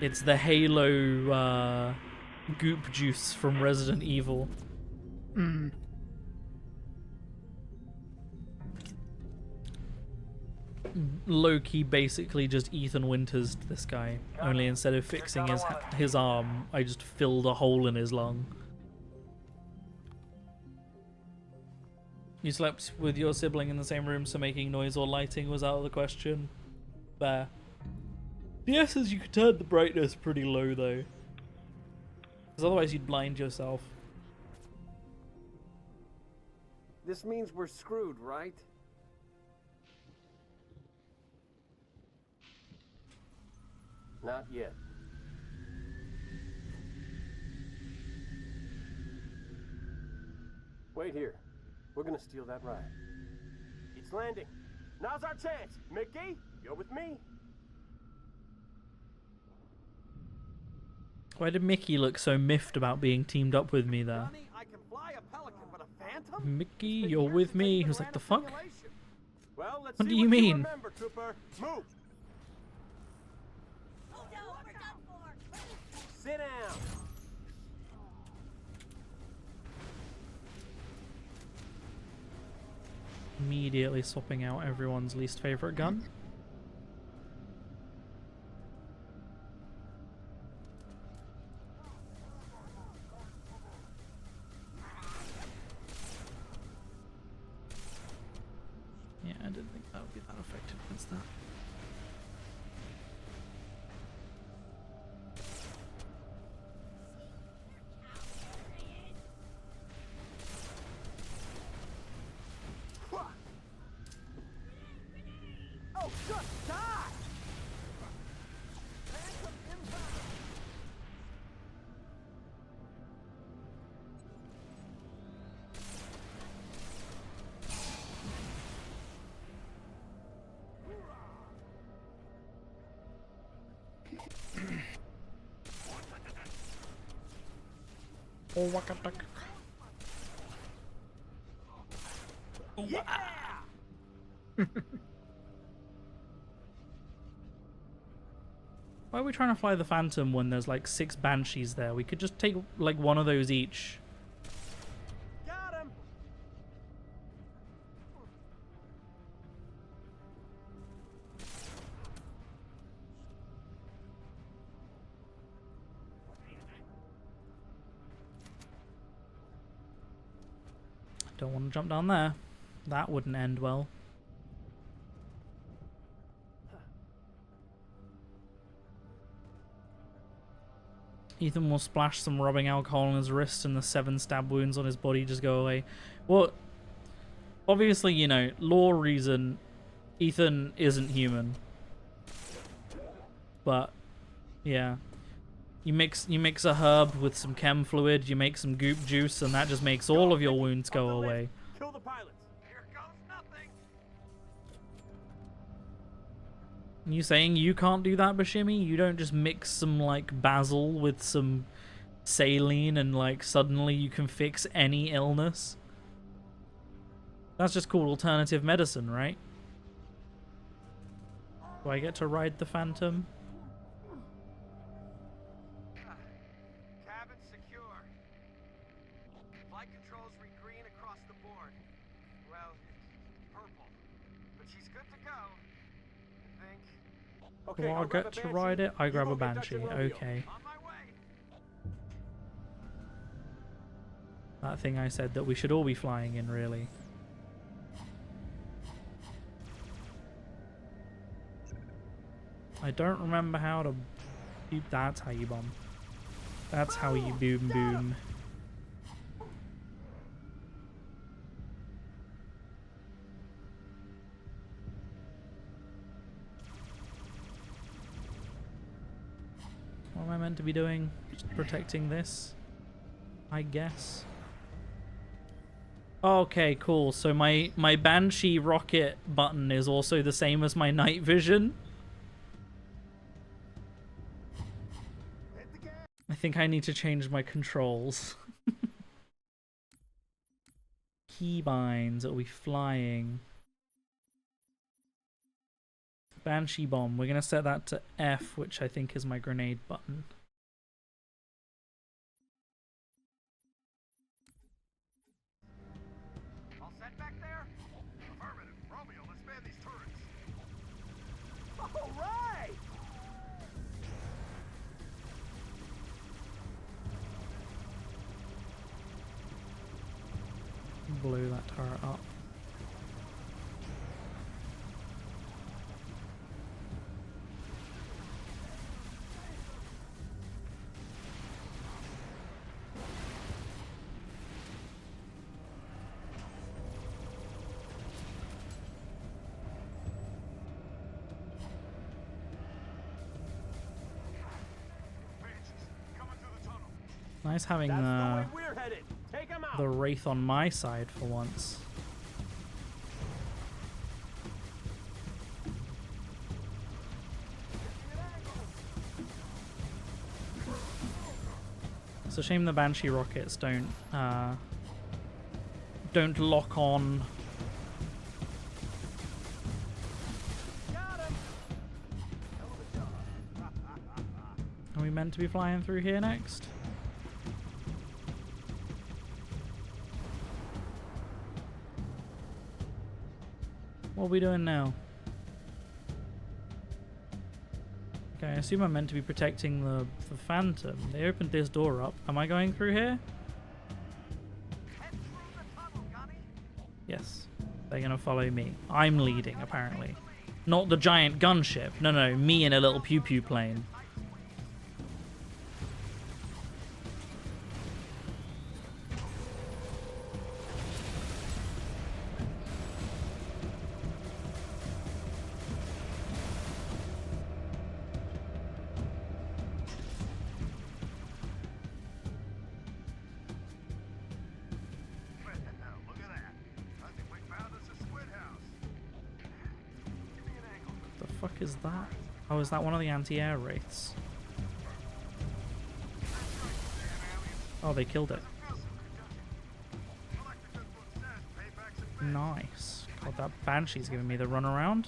It's the Halo goop juice from Resident Evil. Low-key basically just Ethan Winters this guy. Only instead of fixing his arm, I just filled a hole in his lung. You slept with your sibling in the same room, so making noise or lighting was out of the question. Fair. Yes, as you could turn the brightness pretty low though. Because otherwise you'd blind yourself. This means we're screwed, right? Not yet. Wait here. We're gonna steal that ride. It's landing. Now's our chance. Mickey, you're with me. Why did Mickey look so miffed about being teamed up with me there? Johnny, I can fly a Pelican, but a Phantom? Mickey, It's been you're years with since me. He anyone was like, ran the a fuck? simulation. Well, let's What see do you what mean? remember, Trooper. Move. Oh no, we're done for. Sit down. Immediately swapping out everyone's least favorite gun. Yeah, I didn't think that would be that effective against that. Oh, just die! Phantom impact! Oh, wakatak. Why are we trying to fly the Phantom when there's like 6 Banshees there? We could just take like one of those each. Got him. Don't want to jump down there. That wouldn't end well. Ethan will splash some rubbing alcohol on his wrist and the 7 stab wounds on his body just go away. Well, obviously, you know, law reason, Ethan isn't human. But, yeah. You mix a herb with some chem fluid, you make some goop juice, and that just makes all of your wounds go away. Kill the pilots. Here goes nothing! You saying you can't do that, Bashimi? You don't just mix some, like, basil with some saline and, like, suddenly you can fix any illness? That's just called alternative medicine, right? Do I get to ride the Phantom? Cabin secure. Flight controls read green across the board. Well, purple. But she's good to go. I think. Okay, Do I I'll grab get a to Banshee. ride it? I You grab go a get Dutch Banshee. and Romeo. Okay. On my way. That thing I said that we should all be flying in, really. I don't remember how to... That's how you bomb. That's how you boom boom. What am I meant to be doing? Just protecting this? I guess. Okay, cool. So my Banshee rocket button is also the same as my night vision. I think I need to change my controls. Keybinds. Are we flying? Banshee bomb. We're going to set that to F, which I think is my grenade button. All set back there? Affirmative. Romeo, let's man these turrets. All right! Blew that turret up. Banshees, coming through the tunnel. Nice having That's the way the we're headed. Take 'em out. The Wraith on my side for once. It's a shame the Banshee rockets don't lock on. Are we meant to be flying through here next? What are we doing now? Okay, I assume I'm meant to be protecting the Phantom. They opened this door up. Am I going through here? Yes. They're gonna follow me. I'm leading, apparently. Not the giant gunship. No, no, me in a little pew-pew plane. Is that? Oh, is that one of the anti-air wraiths? Oh, they killed it. Nice. God, that Banshee's giving me the runaround.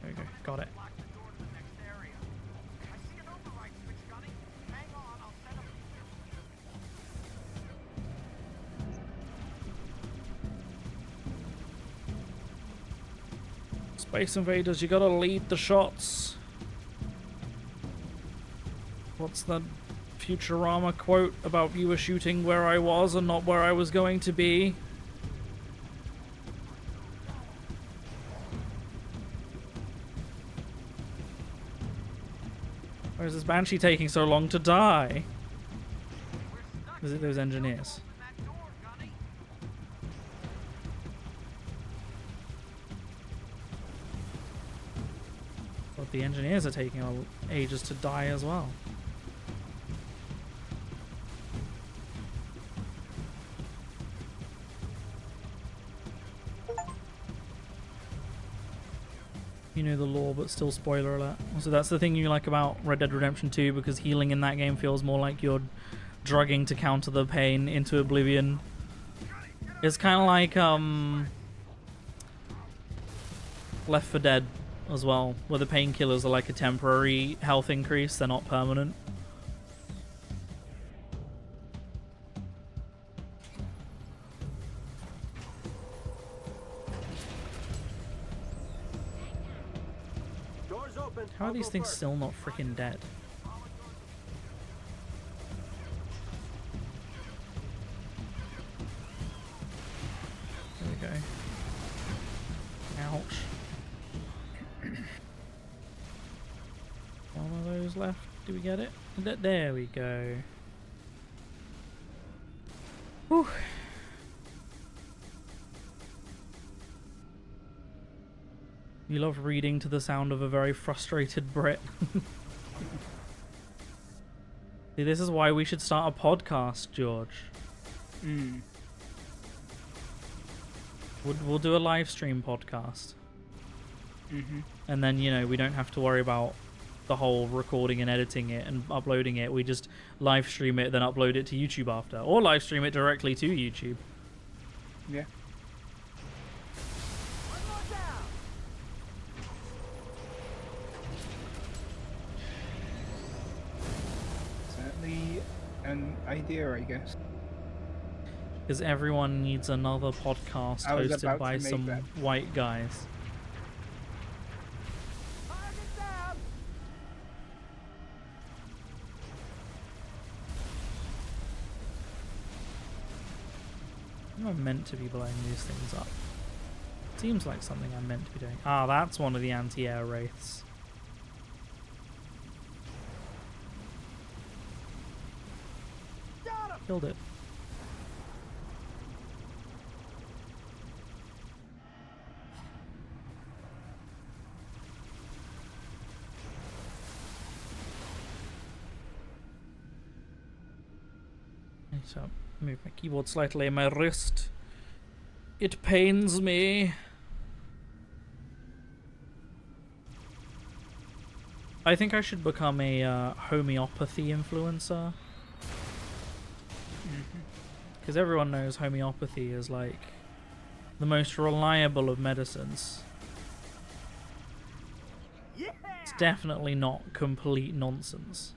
There we go. Got it. Space Invaders, you gotta lead the shots. What's the Futurama quote about you were shooting where I was and not where I was going to be? Why is this Banshee taking so long to die? Is it those engineers? The engineers are taking ages to die as well. You know the lore, but still spoiler alert. So that's the thing you like about Red Dead Redemption 2, because healing in that game feels more like you're drugging to counter the pain into oblivion. It's kind of like Left 4 Dead as well, where the painkillers are like a temporary health increase, they're not permanent. Doors open. How are these things still not freaking dead? There we go. Ouch. One of those left. Do we get it? There we go. Whew. You love reading to the sound of a very frustrated Brit. See, this is why we should start a podcast, George. We'll do a live stream podcast. And then, you know, we don't have to worry about the whole recording and editing it and uploading it. We just live stream it, then upload it to YouTube after. Or live stream it directly to YouTube. Yeah. Certainly an idea, I guess. Because everyone needs another podcast hosted by some white guys. I'm meant to be blowing these things up. Seems like something I'm meant to be doing. Ah, that's one of the anti-air wraiths. Killed it. So move my keyboard slightly. My wrist. It pains me. I think I should become a homeopathy influencer. Because everyone knows homeopathy is like the most reliable of medicines. Yeah! It's definitely not complete nonsense.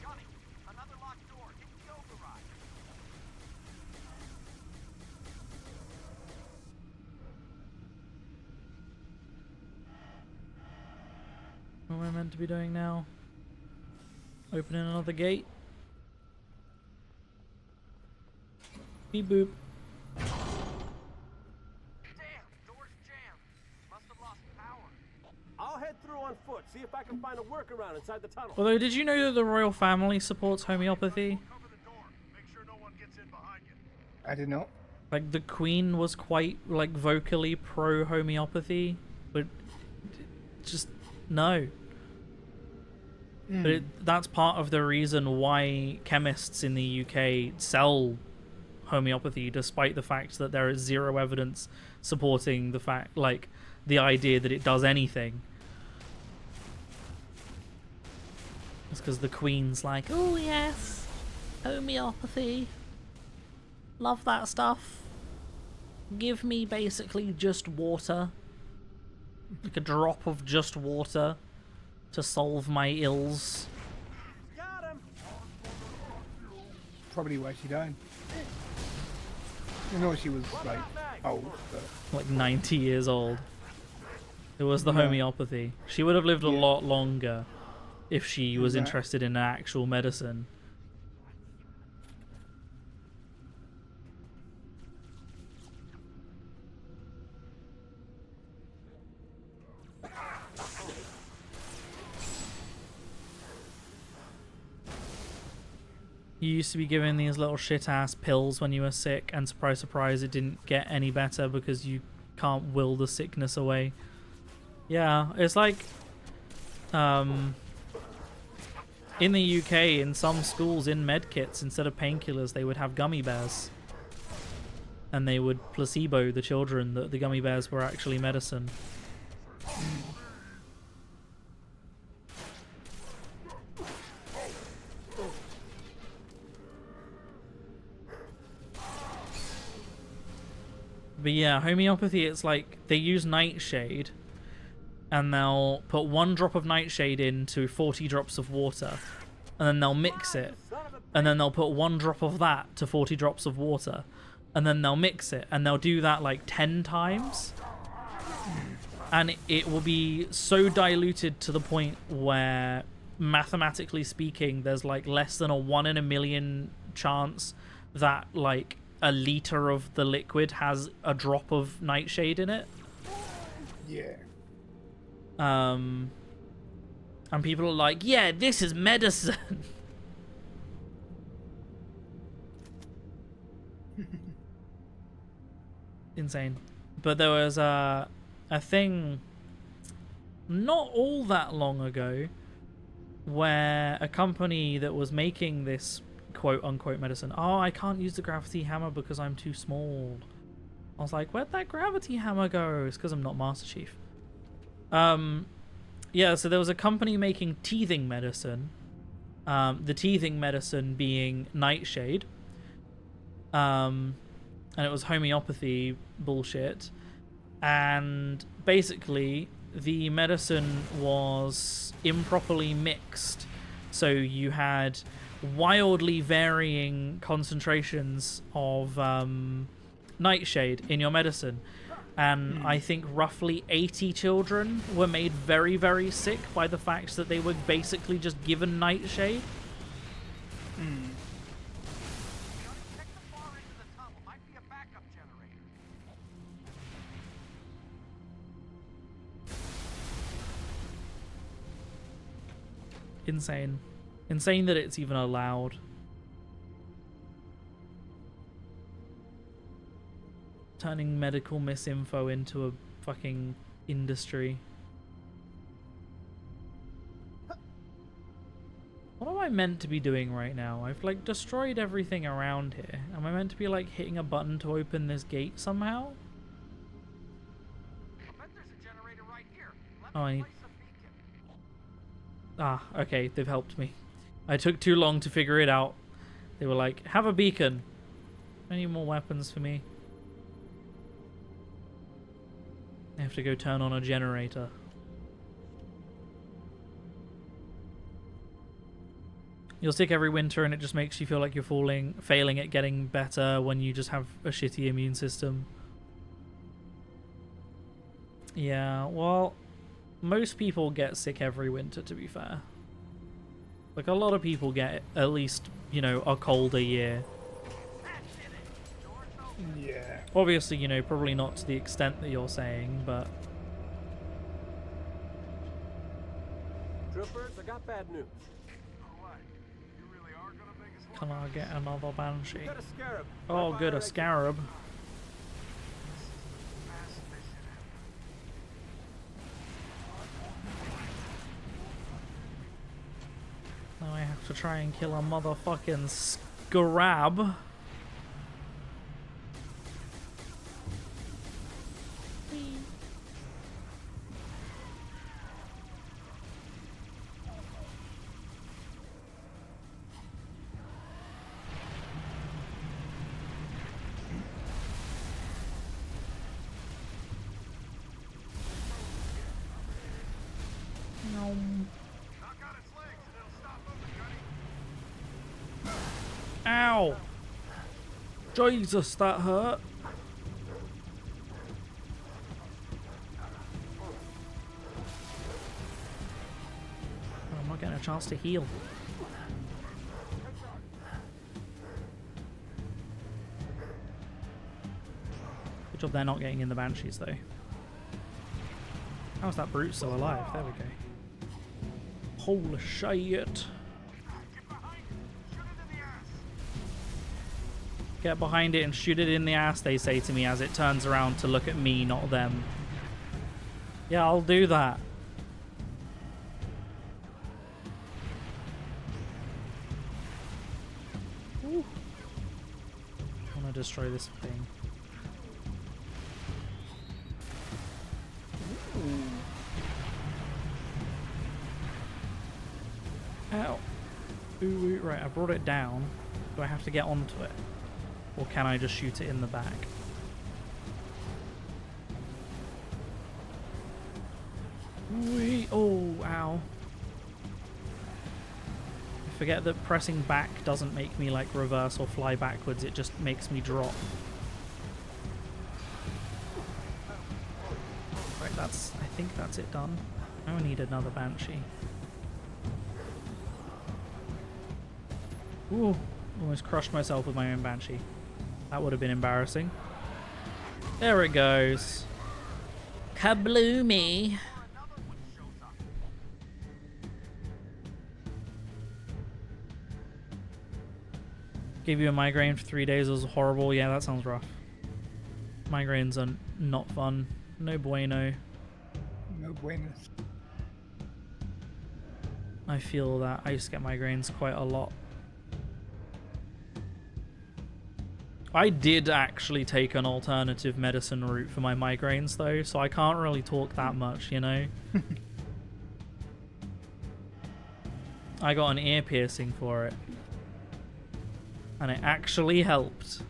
Johnny, another locked door. Hit the override. What am I meant to be doing now? Opening another gate? Beep boop. Damn, door's jammed. Must have lost power. I'll head through on foot, see if I can find a workaround inside the tunnel. Although, did you know that the royal family supports homeopathy? Cover the door. Make sure no one gets in behind you. I did not. Like, the Queen was quite, like, vocally pro-homeopathy, but just, no. But that's part of the reason why chemists in the UK sell homeopathy, despite the fact that there is zero evidence supporting the fact, like, the idea that it does anything. It's because the Queen's like, oh yes, homeopathy. Love that stuff. Give me basically just water. Like a drop of just water to solve my ills. Got him! Probably why she died. I know she was like old, but Like 90 years old. It was the Yeah. homeopathy. She would have lived a Yeah. lot longer if she was Exactly. interested in actual medicine. You used to be given these little shit-ass pills when you were sick, and surprise, surprise, it didn't get any better because you can't will the sickness away. Yeah, it's like... in the UK, in some schools, in medkits, instead of painkillers, they would have gummy bears. And they would placebo the children that the gummy bears were actually medicine. But yeah, homeopathy, it's like they use nightshade and they'll put 1 drop of nightshade into 40 drops of water and then they'll mix it and then they'll put 1 drop of that to 40 drops of water and then they'll mix it and they'll do that like 10 times and it will be so diluted to the point where mathematically speaking there's like less than a 1 in a million chance that like a liter of the liquid has a drop of nightshade in it. yeah. And people are like, yeah, this is medicine. Insane. But there was a thing not all that long ago where a company that was making this quote-unquote medicine, oh, I can't use the gravity hammer because I'm too small. I was like, where'd that gravity hammer go? It's because I'm not Master Chief. Yeah, so there was a company making teething medicine. The teething medicine being nightshade. And it was homeopathy bullshit. And basically, the medicine was improperly mixed. So you had wildly varying concentrations of nightshade in your medicine. And I think roughly 80 children were made very, very sick by the fact that they were basically just given nightshade. Check the far end of the tunnel. Might be a backup generator. Insane. Insane that it's even allowed. Turning medical misinfo into a fucking industry. What am I meant to be doing right now? I've like destroyed everything around here. Am I meant to be like hitting a button to open this gate somehow? I bet there's a generator right here. Oh, I Let me need... place a beacon. Ah, okay, they've helped me. I took too long to figure it out. They were like, have a beacon. Any more weapons for me? I have to go turn on a generator. You're sick every winter and it just makes you feel like you're failing at getting better when you just have a shitty immune system. Yeah, well, most people get sick every winter, to be fair. Like, a lot of people get at least, you know, a cold a year. Yeah. Obviously, you know, probably not to the extent that you're saying, but... Troopers, I got bad news. Can I get another Banshee? Got a scarab. Oh, Right good, by a our scarab. Now I have to try and kill a motherfucking scarab. Ow! Jesus, that hurt. Oh, I'm not getting a chance to heal. Good job they're not getting in the Banshees, though. How's that brute still alive? There we go. Holy shit. Get behind it and shoot it in the ass, they say to me as it turns around to look at me, not them. Yeah, I'll do that. Ooh. I want to destroy this thing. Ow. Ooh, right, I brought it down. Do I have to get onto it? Or can I just shoot it in the back? Wee. Oh, ow. I forget that pressing back doesn't make me like reverse or fly backwards, it just makes me drop. Right, I think that's it done. Now I need another Banshee. Ooh, almost crushed myself with my own Banshee. That would have been embarrassing. There it goes. Kabloomy. Gave you a migraine for 3 days. It was horrible. Yeah, that sounds rough. Migraines are not fun. No bueno. No buenas. I feel that. I used to get migraines quite a lot. I did actually take an alternative medicine route for my migraines though, so I can't really talk that much, you know? I got an ear piercing for it. And it actually helped.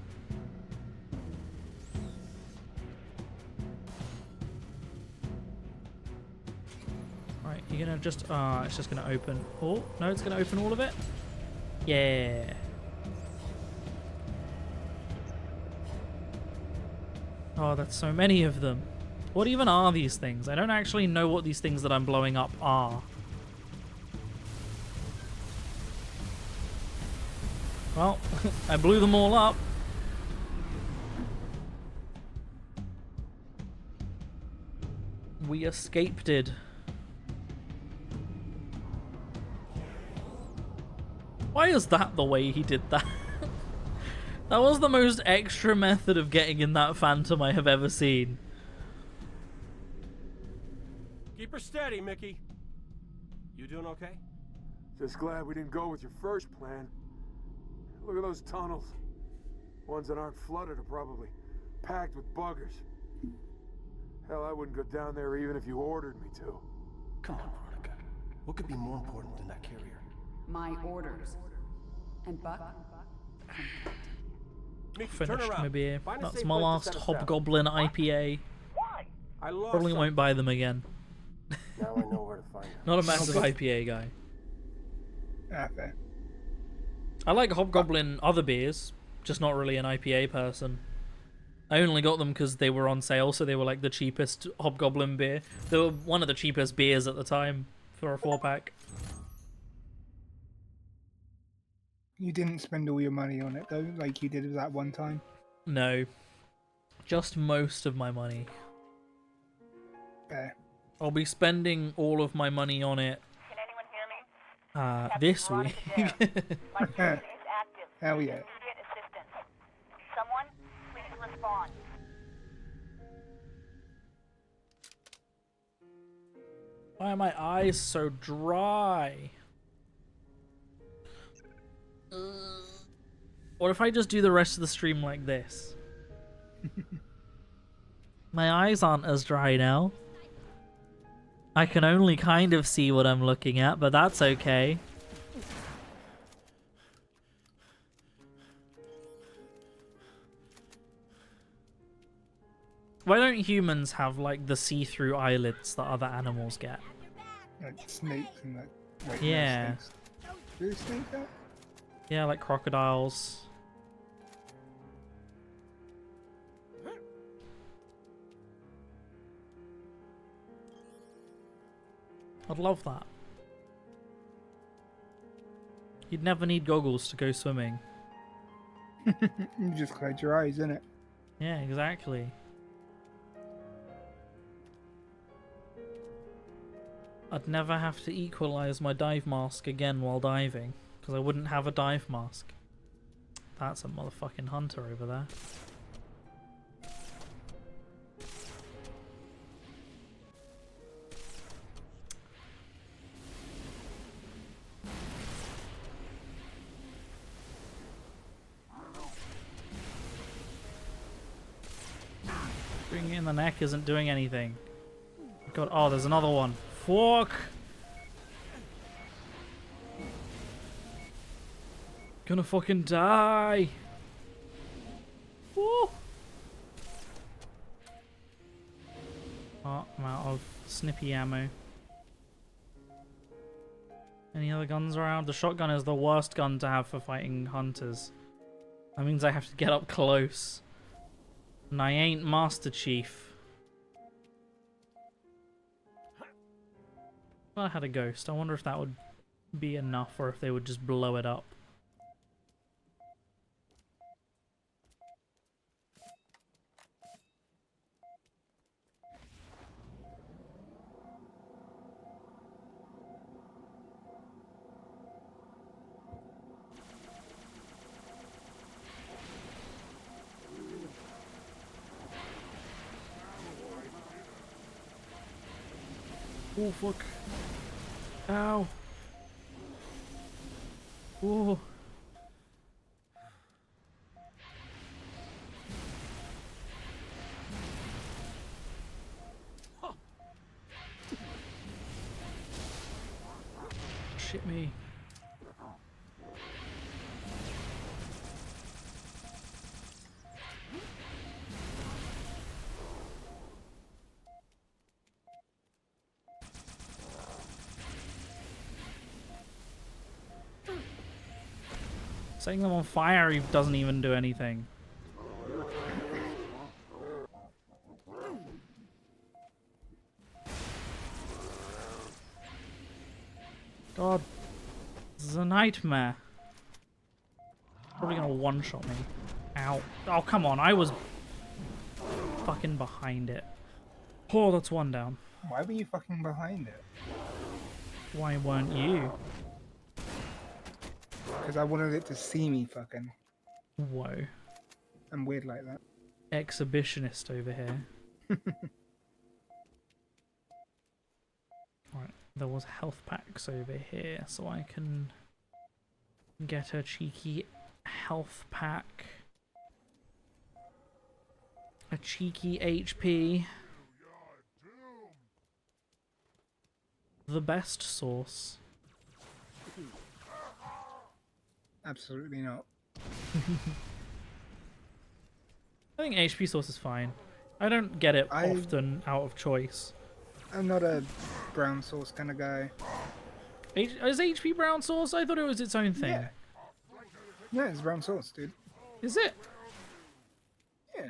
Right, you're gonna just... it's just gonna open... Oh, no, it's gonna open all of it? Yeah. Oh, that's so many of them. What even are these things? I don't actually know what these things that I'm blowing up are. Well, I blew them all up. We escaped it. Why is that the way he did that? That was the most extra method of getting in that Phantom I have ever seen. Keep her steady, Mickey. You doing okay? Just glad we didn't go with your first plan. Look at those tunnels. Ones that aren't flooded are probably packed with buggers. Hell, I wouldn't go down there even if you ordered me to. Come on, Veronica. What could be more important than that carrier? My orders. And Buck? Finished my beer. That's my last Hobgoblin IPA. Probably won't buy them again. Now I know where to find them. Not a massive IPA guy. Okay. I like Hobgoblin other beers, just not really an IPA person. I only got them because they were on sale, so they were like the cheapest Hobgoblin beer. They were one of the cheapest beers at the time for a 4-pack. You didn't spend all your money on it though, like you did that one time. No, just most of my money. Fair. I'll be spending all of my money on it. Can anyone hear me? This week. My station is active. Hell yeah. Immediate assistance. Someone, please respond. Why are my eyes so dry? What if I just do the rest of the stream like this? My eyes aren't as dry now. I can only kind of see what I'm looking at, but that's okay. Why don't humans have like the see-through eyelids that other animals get? Like snakes and that. Like, Yeah. snakes. Do they snake that? Yeah, like crocodiles. I'd love that. You'd never need goggles to go swimming. You just close your eyes, innit? Yeah, exactly. I'd never have to equalize my dive mask again while diving, because I wouldn't have a dive mask. That's a motherfucking hunter over there. Bringing it in the neck isn't doing anything. God, oh, there's another one. Fuck! Gonna fucking die! Woo! Oh, I'm out of snippy ammo. Any other guns around? The shotgun is the worst gun to have for fighting hunters. That means I have to get up close. And I ain't Master Chief. If I had a ghost, I wonder if that would be enough or if they would just blow it up. Oh fuck. Ow. Oh. Shit me. Setting them on fire doesn't even do anything. God, this is a nightmare. Probably gonna one-shot me. Ow. Oh, come on, I was fucking behind it. Oh, that's one down. Why were you fucking behind it? Why weren't you? Because I wanted it to see me fucking. Whoa. I'm weird like that. Exhibitionist over here. Alright, There was health packs over here, so I can get a cheeky health pack. A cheeky HP. The best sauce. Absolutely not. I think HP sauce is fine. I don't get it often out of choice. I'm not a brown sauce kind of guy. Is HP brown sauce? I thought it was its own thing. Yeah. Yeah, it's brown sauce, dude. Is it? Yeah.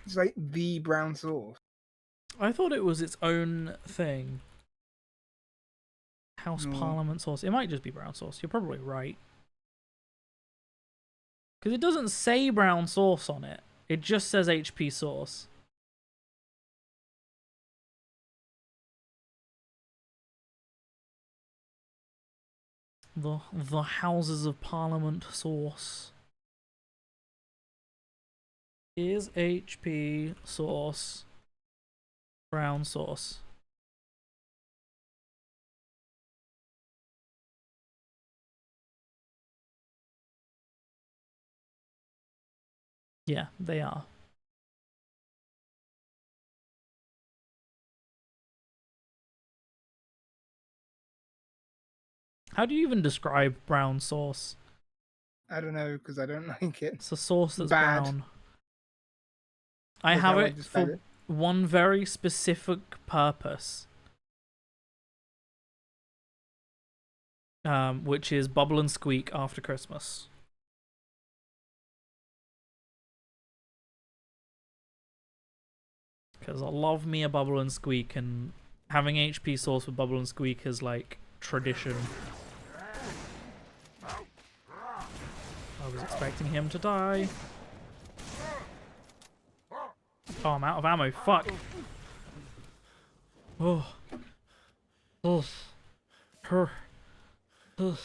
It's like the brown sauce. I thought it was its own thing. House Parliament sauce. It might just be brown sauce. You're probably right. Because it doesn't say brown sauce on it. It just says HP sauce. The Houses of Parliament sauce is HP sauce. Brown sauce. Yeah, they are. How do you even describe brown sauce? I don't know, because I don't like it. It's a sauce that's bad. brown. I have it for it. one very specific purpose. Which is Bubble and Squeak after Christmas. Because I love me a Bubble and Squeak, and having HP sauce with Bubble and Squeak is like tradition. I was expecting him to die. Oh, I'm out of ammo. Fuck. Oh. Ugh. Her. Ugh.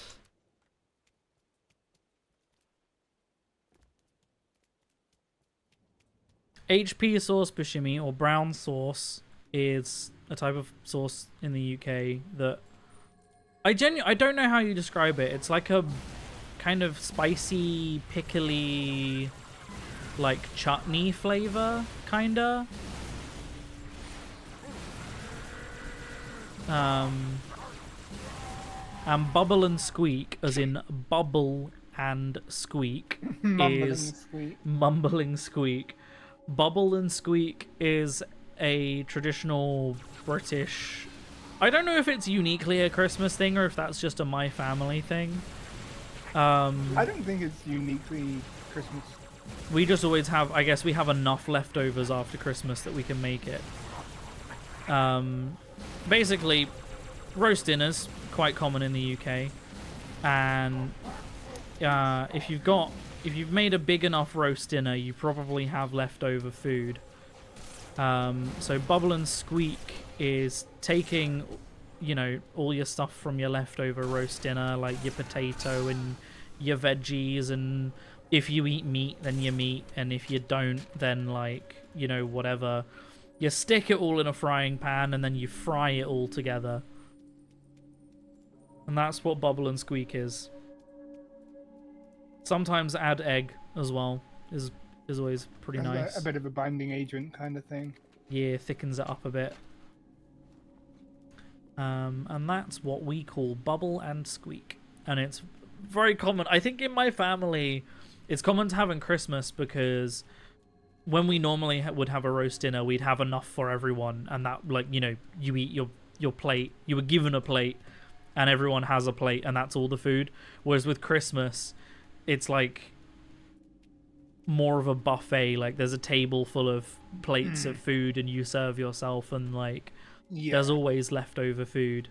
HP sauce bashimi, or brown sauce, is a type of sauce in the UK that I don't know how you describe it. It's like a kind of spicy, pickly, like chutney flavor, kinda. And Bubble and Squeak, as in bubble and squeak, is mumbling squeak. Bubble and Squeak is a traditional British... I don't know if it's uniquely a Christmas thing or if that's just a My Family thing. I don't think it's uniquely Christmas. We just always have... I guess we have enough leftovers after Christmas that we can make it. Basically, roast dinner's quite common in the UK. And if you've made a big enough roast dinner, you probably have leftover food. So Bubble and Squeak is taking, you know, all your stuff from your leftover roast dinner, like your potato and your veggies, and if you eat meat, then your meat, and if you don't, then, like, you know, whatever. You stick it all in a frying pan, and then you fry it all together. And that's what Bubble and Squeak is. Sometimes add egg as well. Is always pretty nice. A bit of a binding agent kind of thing. Yeah, thickens it up a bit. And that's what we call Bubble and Squeak. And it's very common. I think in my family, it's common to have in Christmas because when we normally would have a roast dinner, we'd have enough for everyone. And that, like, you know, you eat your plate. You were given a plate, and everyone has a plate, and that's all the food. Whereas with Christmas, it's like more of a buffet. Like, there's a table full of plates of food, and you serve yourself, and like there's always leftover food.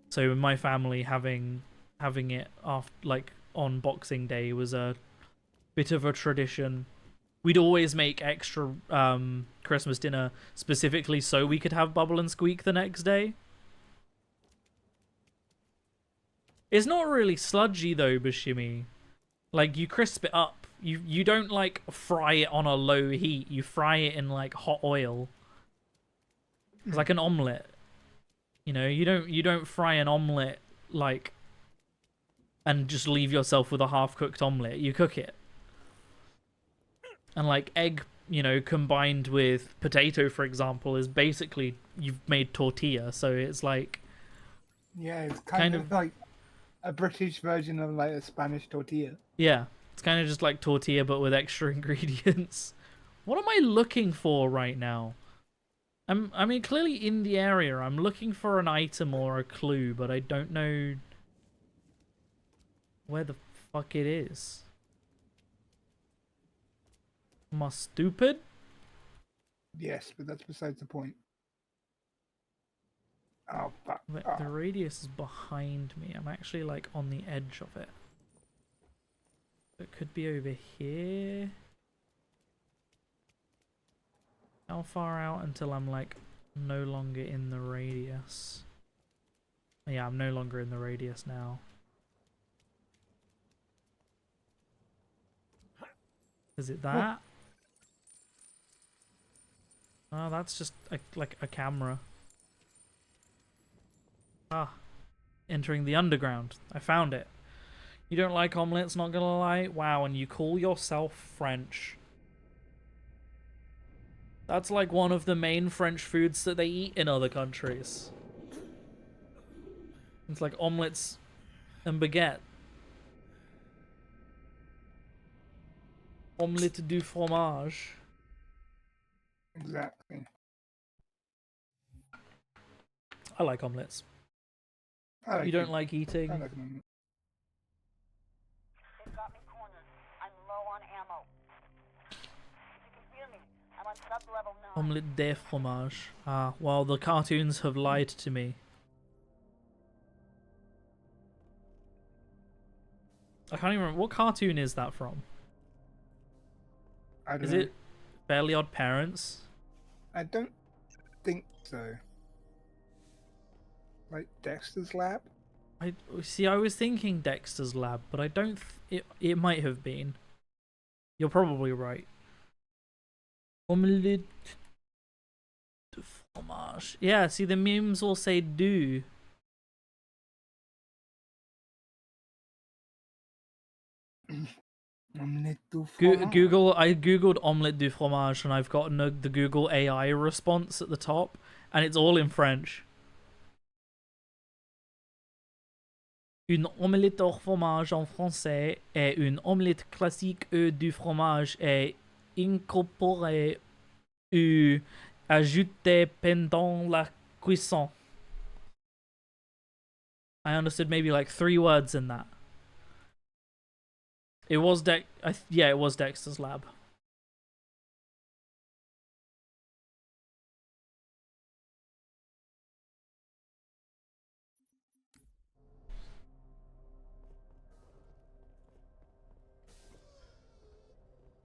So in my family, having it after, like, on Boxing Day was a bit of a tradition. We'd always make extra Christmas dinner specifically so we could have Bubble and Squeak the next day. It's not really sludgy though, Bashimi. Like, you crisp it up. You don't, like, fry it on a low heat. You fry it in, like, hot oil. It's like an omelette. You know, you don't fry an omelet like and just leave yourself with a half-cooked omelet. You cook it. And like egg, you know, combined with potato, for example, is basically you've made tortilla. So it's like, yeah, it's kind of like a British version of like a Spanish tortilla. Yeah, it's kind of just like tortilla but with extra ingredients. What am I looking for right now? I mean, clearly in the area. I'm looking for an item or a clue, but I don't know where the fuck it is. Am I stupid? Yes, but that's besides the point. Oh, fuck. The radius is behind me. I'm actually like on the edge of it. It could be over here. How far out until I'm like no longer in the radius? Yeah, I'm no longer in the radius now. Is it that? Oh, that's just like a camera. Ah, entering the underground. I found it. You don't like omelets, not gonna lie? Wow, and you call yourself French. That's like one of the main French foods that they eat in other countries. It's like omelets and baguette. Omelette du fromage. Exactly. I like omelets. Like you don't like eating? I like them. They've got me cornered. I'm low on ammo. If you can hear me, I'm on sub-level 9. Omelette de fromage. Ah, well, the cartoons have lied to me. I can't even remember. What cartoon is that from? I don't Is know. it Fairly Odd Parents? I don't think so. Like Dexter's Lab? I was thinking Dexter's Lab, but I don't. It might have been. You're probably right. Omelette de fromage. Yeah, see, the memes all say do. Omelette du fromage. Google. I googled omelette du fromage, and I've gotten the Google AI response at the top, and it's all in French. Une omelette au fromage en français est une omelette classique où du fromage est incorporé ou ajouté pendant la cuisson. I understood maybe like 3 words in that. It was yeah, it was Dexter's Lab.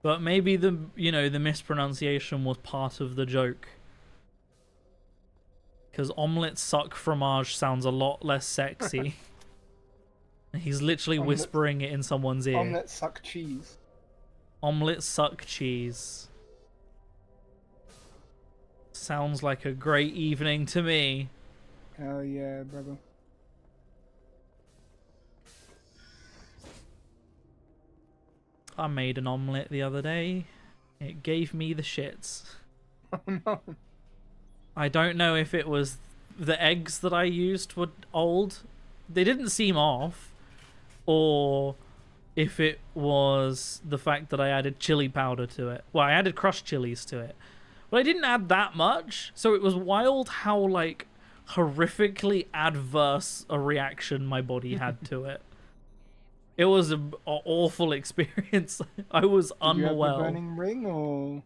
But maybe the mispronunciation was part of the joke. Because omelette suck fromage sounds a lot less sexy. He's literally whispering it in someone's ear. Omelette suck cheese. Omelette suck cheese. Sounds like a great evening to me. Hell yeah, brother. I made an omelette the other day. It gave me the shits. Oh no. I don't know if it was the eggs that I used were old. They didn't seem off. Or if it was the fact that I added chili powder to it. Well, I added crushed chilies to it. But I didn't add that much. So it was wild how, like, horrifically adverse a reaction my body had to it. It was an awful experience. I was unwell. You have the burning ring, or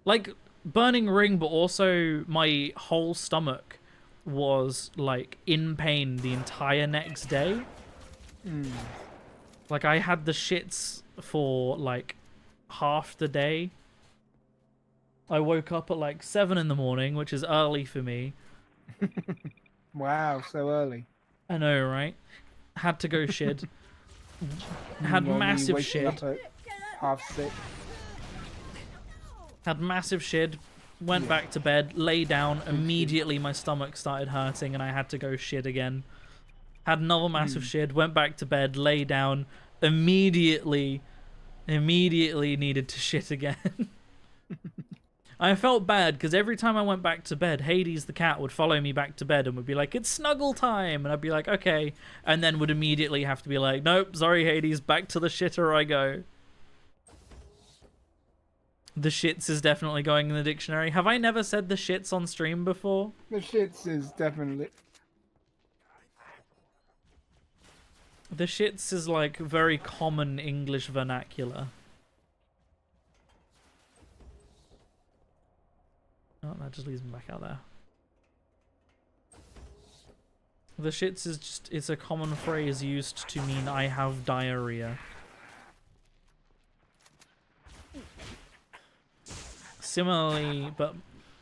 like burning ring, but also my whole stomach was like in pain the entire next day. Like I had the shits for like half the day. I woke up at like 7 in the morning, which is early for me. Wow, so early. I know, right? Had to go shit. Had massive waking shit. up at half 6. Had massive shit. went back to bed, lay down. Immediately, my stomach started hurting, and I had to go shit again. Had another massive shit. Went back to bed, lay down. Immediately needed to shit again. I felt bad because every time I went back to bed, Hades the cat would follow me back to bed and would be like, "It's snuggle time," and I'd be like, "Okay," and then would immediately have to be like, "Nope, sorry, Hades, back to the shitter I go." The shits is definitely going in the dictionary. Have I never said the shits on stream before? The shits is definitely. The shits is like very common English vernacular. Oh, that just leaves me back out there. The shits is just, it's a common phrase used to mean I have diarrhea. Similarly, but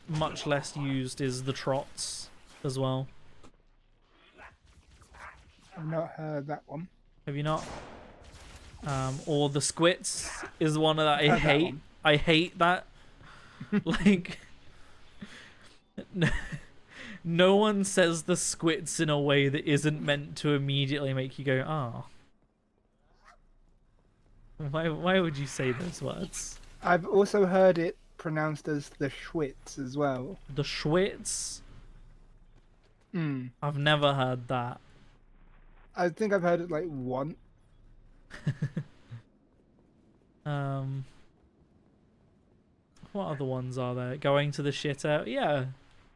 much less used, is the trots as well. I've not heard that one. Have you not? Or the squits is one that I hate. I hate that. Like, no one says the squits in a way that isn't meant to immediately make you go, "Ah." Why would you say those words? I've also heard it pronounced as the Schwitz as well. The Schwitz? Hmm. I've never heard that. I think I've heard it like once. What other ones are there? Going to the shitter? Yeah,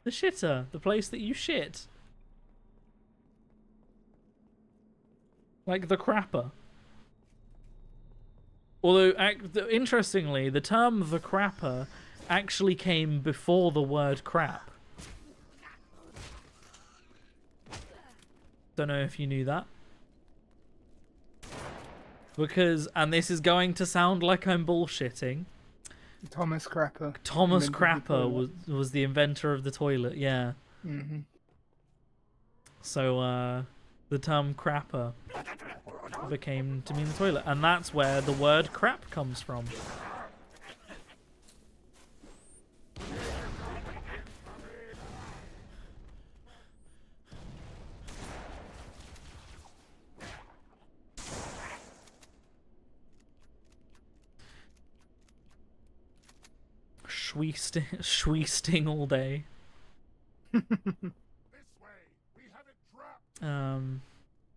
the shitter, the place that you shit. Like the crapper. Although, interestingly, the term the crapper actually came before the word crap. Don't know if you knew that. Because, and this is going to sound like I'm bullshitting. Thomas Crapper. Thomas Crapper was the inventor of the toilet, yeah. Mm-hmm. So, the term crapper became to mean the toilet, and that's where the word crap comes from. Schweesting all day.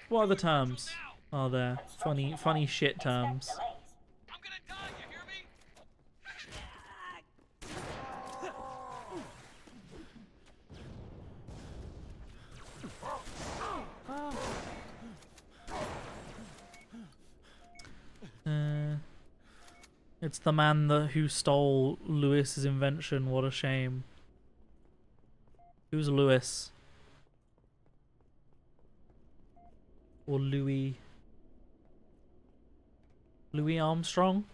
What other terms are there? Funny shit terms. I'm gonna die, you hear me? It's the man who stole Lewis's invention. What a shame. Who's Lewis? Or Louis? Louis Armstrong?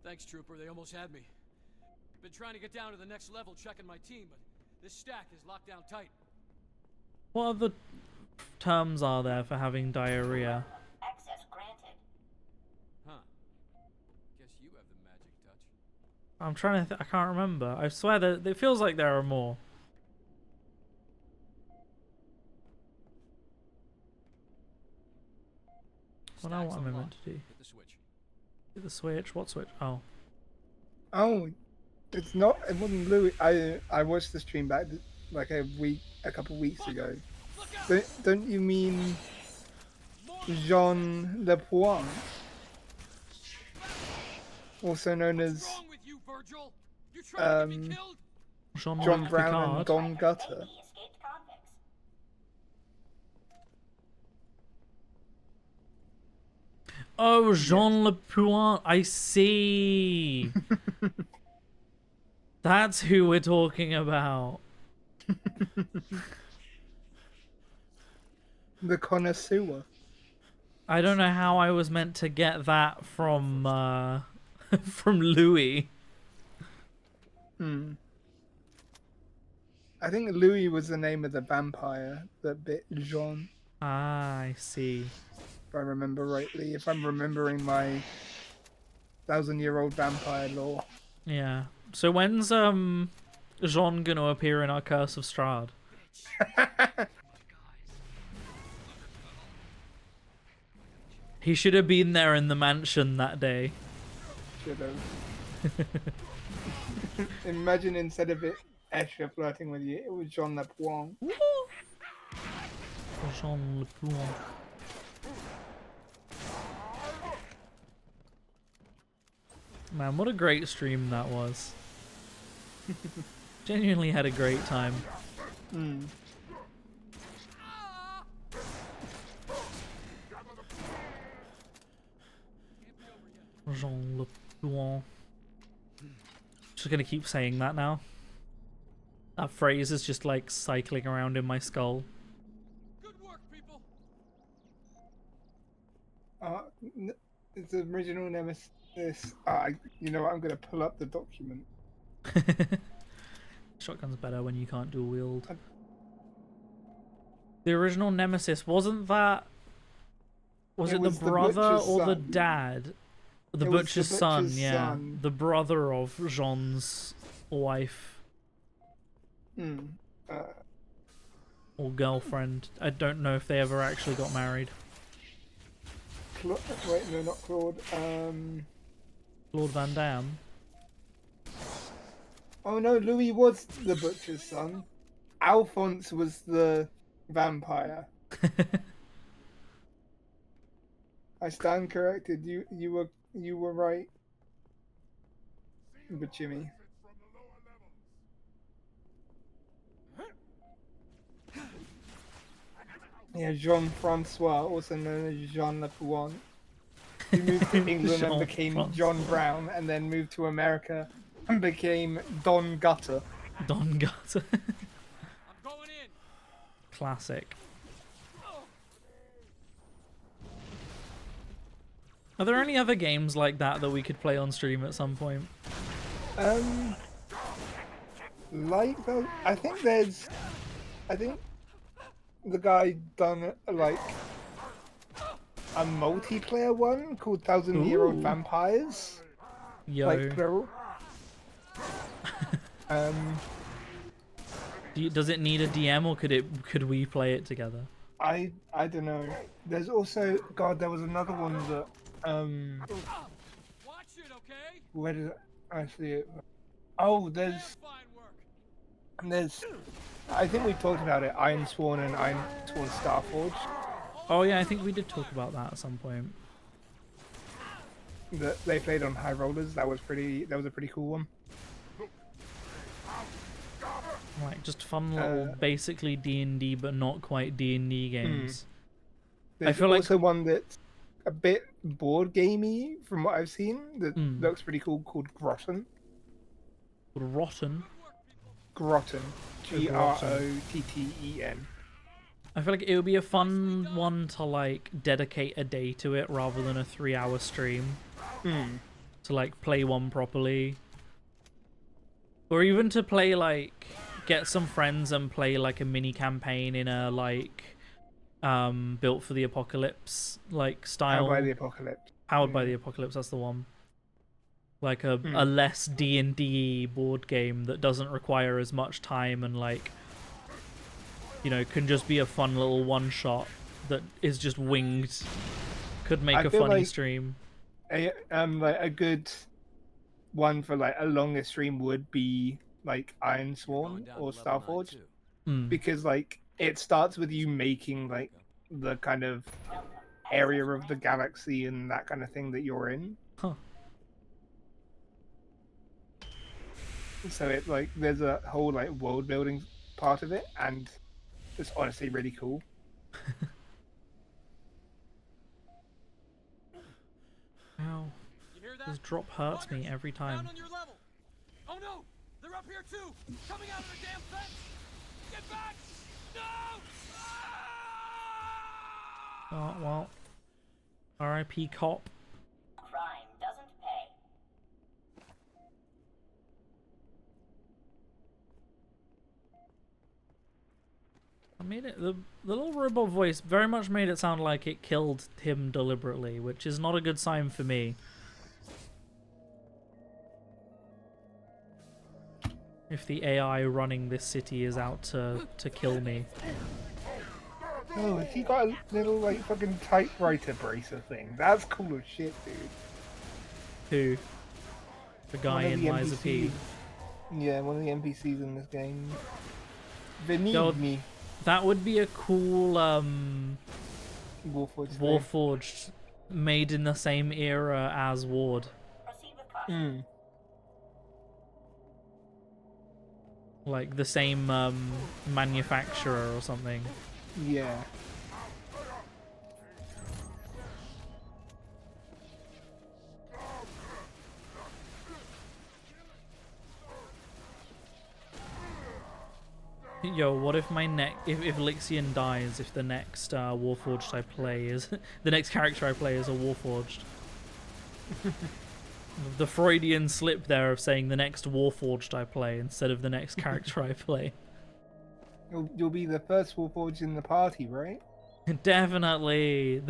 Thanks, Trooper. They almost had me. Been trying to get down to the next level checking my team, but this stack is locked down tight. What other terms are there for having diarrhea? Access granted. Huh. Guess you have the magic touch. I'm trying to I can't remember. I swear that it feels like there are more. Well, now what am I meant to do? Hit the switch. Hit the switch? What switch? Oh. Oh, it's not. It wasn't Louis. I watched the stream back like a couple weeks ago. Don't you mean Jean Le Poin, also known as John Brown and Don Gutter? Oh, Jean Le Poin. I see. That's who we're talking about. The connoisseur. I don't know how I was meant to get that from from Louis. Hmm. I think Louis was the name of the vampire that bit Jean. Ah, I see. If I remember rightly, if I'm remembering my 1,000-year-old vampire lore. Yeah. So when's Jean gonna appear in our Curse of Strahd? He should have been there in the mansion that day. Should have. Imagine instead of it Escher flirting with you, it was Jean Lapointe. Jean Lapointe. Man, what a great stream that was. Genuinely had a great time. Mm. Jean Lapointe. Just gonna keep saying that now. That phrase is just like cycling around in my skull. Good work, people. It's the original Nemesis. You know what? I'm gonna pull up the document. Shotgun's better when you can't dual wield. The original Nemesis, wasn't that... Was it the brother or the dad? The butcher's son, yeah. The brother of Jean's wife. Or girlfriend. I don't know if they ever actually got married. Wait, no, not Claude. Claude Van Damme. Oh no, Louis was the butcher's son. Alphonse was the vampire. I stand corrected. You were right. But Jimmy. Yeah, Jean-Francois, also known as Jean Lapointe. He moved to England and became John Brown, and then moved to America and became Don Gutter. Don Gutter. I'm going in. Classic. Are there any other games like that that we could play on stream at some point? Like those, I think the guy done like a multiplayer one called 1,000-Year-Old Vampires. Yo. Like plural. Does it need a DM or could we play it together? I don't know. There's also there was another one that Watch it, okay? where did I see it? Oh, there's I think we talked about it, Iron Sworn and Iron Sworn Starforged. Oh yeah, I think we did talk about that at some point. That they played on High Rollers. That was a pretty cool one. Like just fun little basically D&D but not quite D&D games. There's I feel like also one that's a bit board gamey from what I've seen that looks pretty cool called Grotten. Grotten. Grotten. Grotten. I feel like it would be a fun one to like dedicate a day to it rather than a 3-hour stream. To like play one properly. Or even to play like get some friends and play like a mini campaign in a like built for the apocalypse like style. Powered by the Apocalypse. Powered by the Apocalypse, that's the one. Like a less D&D board game that doesn't require as much time and like, you know, can just be a fun little one shot that is just winged. Could make a funny stream. Like a good one for like a longer stream would be like Iron Sworn or Starforged, because like it starts with you making like the kind of area of the galaxy and that kind of thing that you're in. So it like there's a whole like world building part of it, and it's honestly really cool. Ow. This drop hurts me every time. Down on your level. Oh no! They're up here too! Coming out of the damn fence! Get back! No! Oh well. R.I.P. Cop. Crime doesn't pay. I made it. The little robot voice very much made it sound like it killed him deliberately, which is not a good sign for me. if the AI running this city is out to kill me. Oh, has he got a little like fucking typewriter bracer thing? That's cool as shit, dude. Who? The guy One of in the Lies of P. NPCs. Yeah, one of the NPCs in this game. They need Yo, me. That would be a cool Warforged. Warforged made in the same era as Ward. Mm. Like the same manufacturer or something. Yeah. Yo, what if my if Lixian dies, if the next Warforged I play is the next character I play is a Warforged? The Freudian slip there of saying the next Warforged I play instead of the next character I play. You'll be the first Warforged in the party, right? Definitely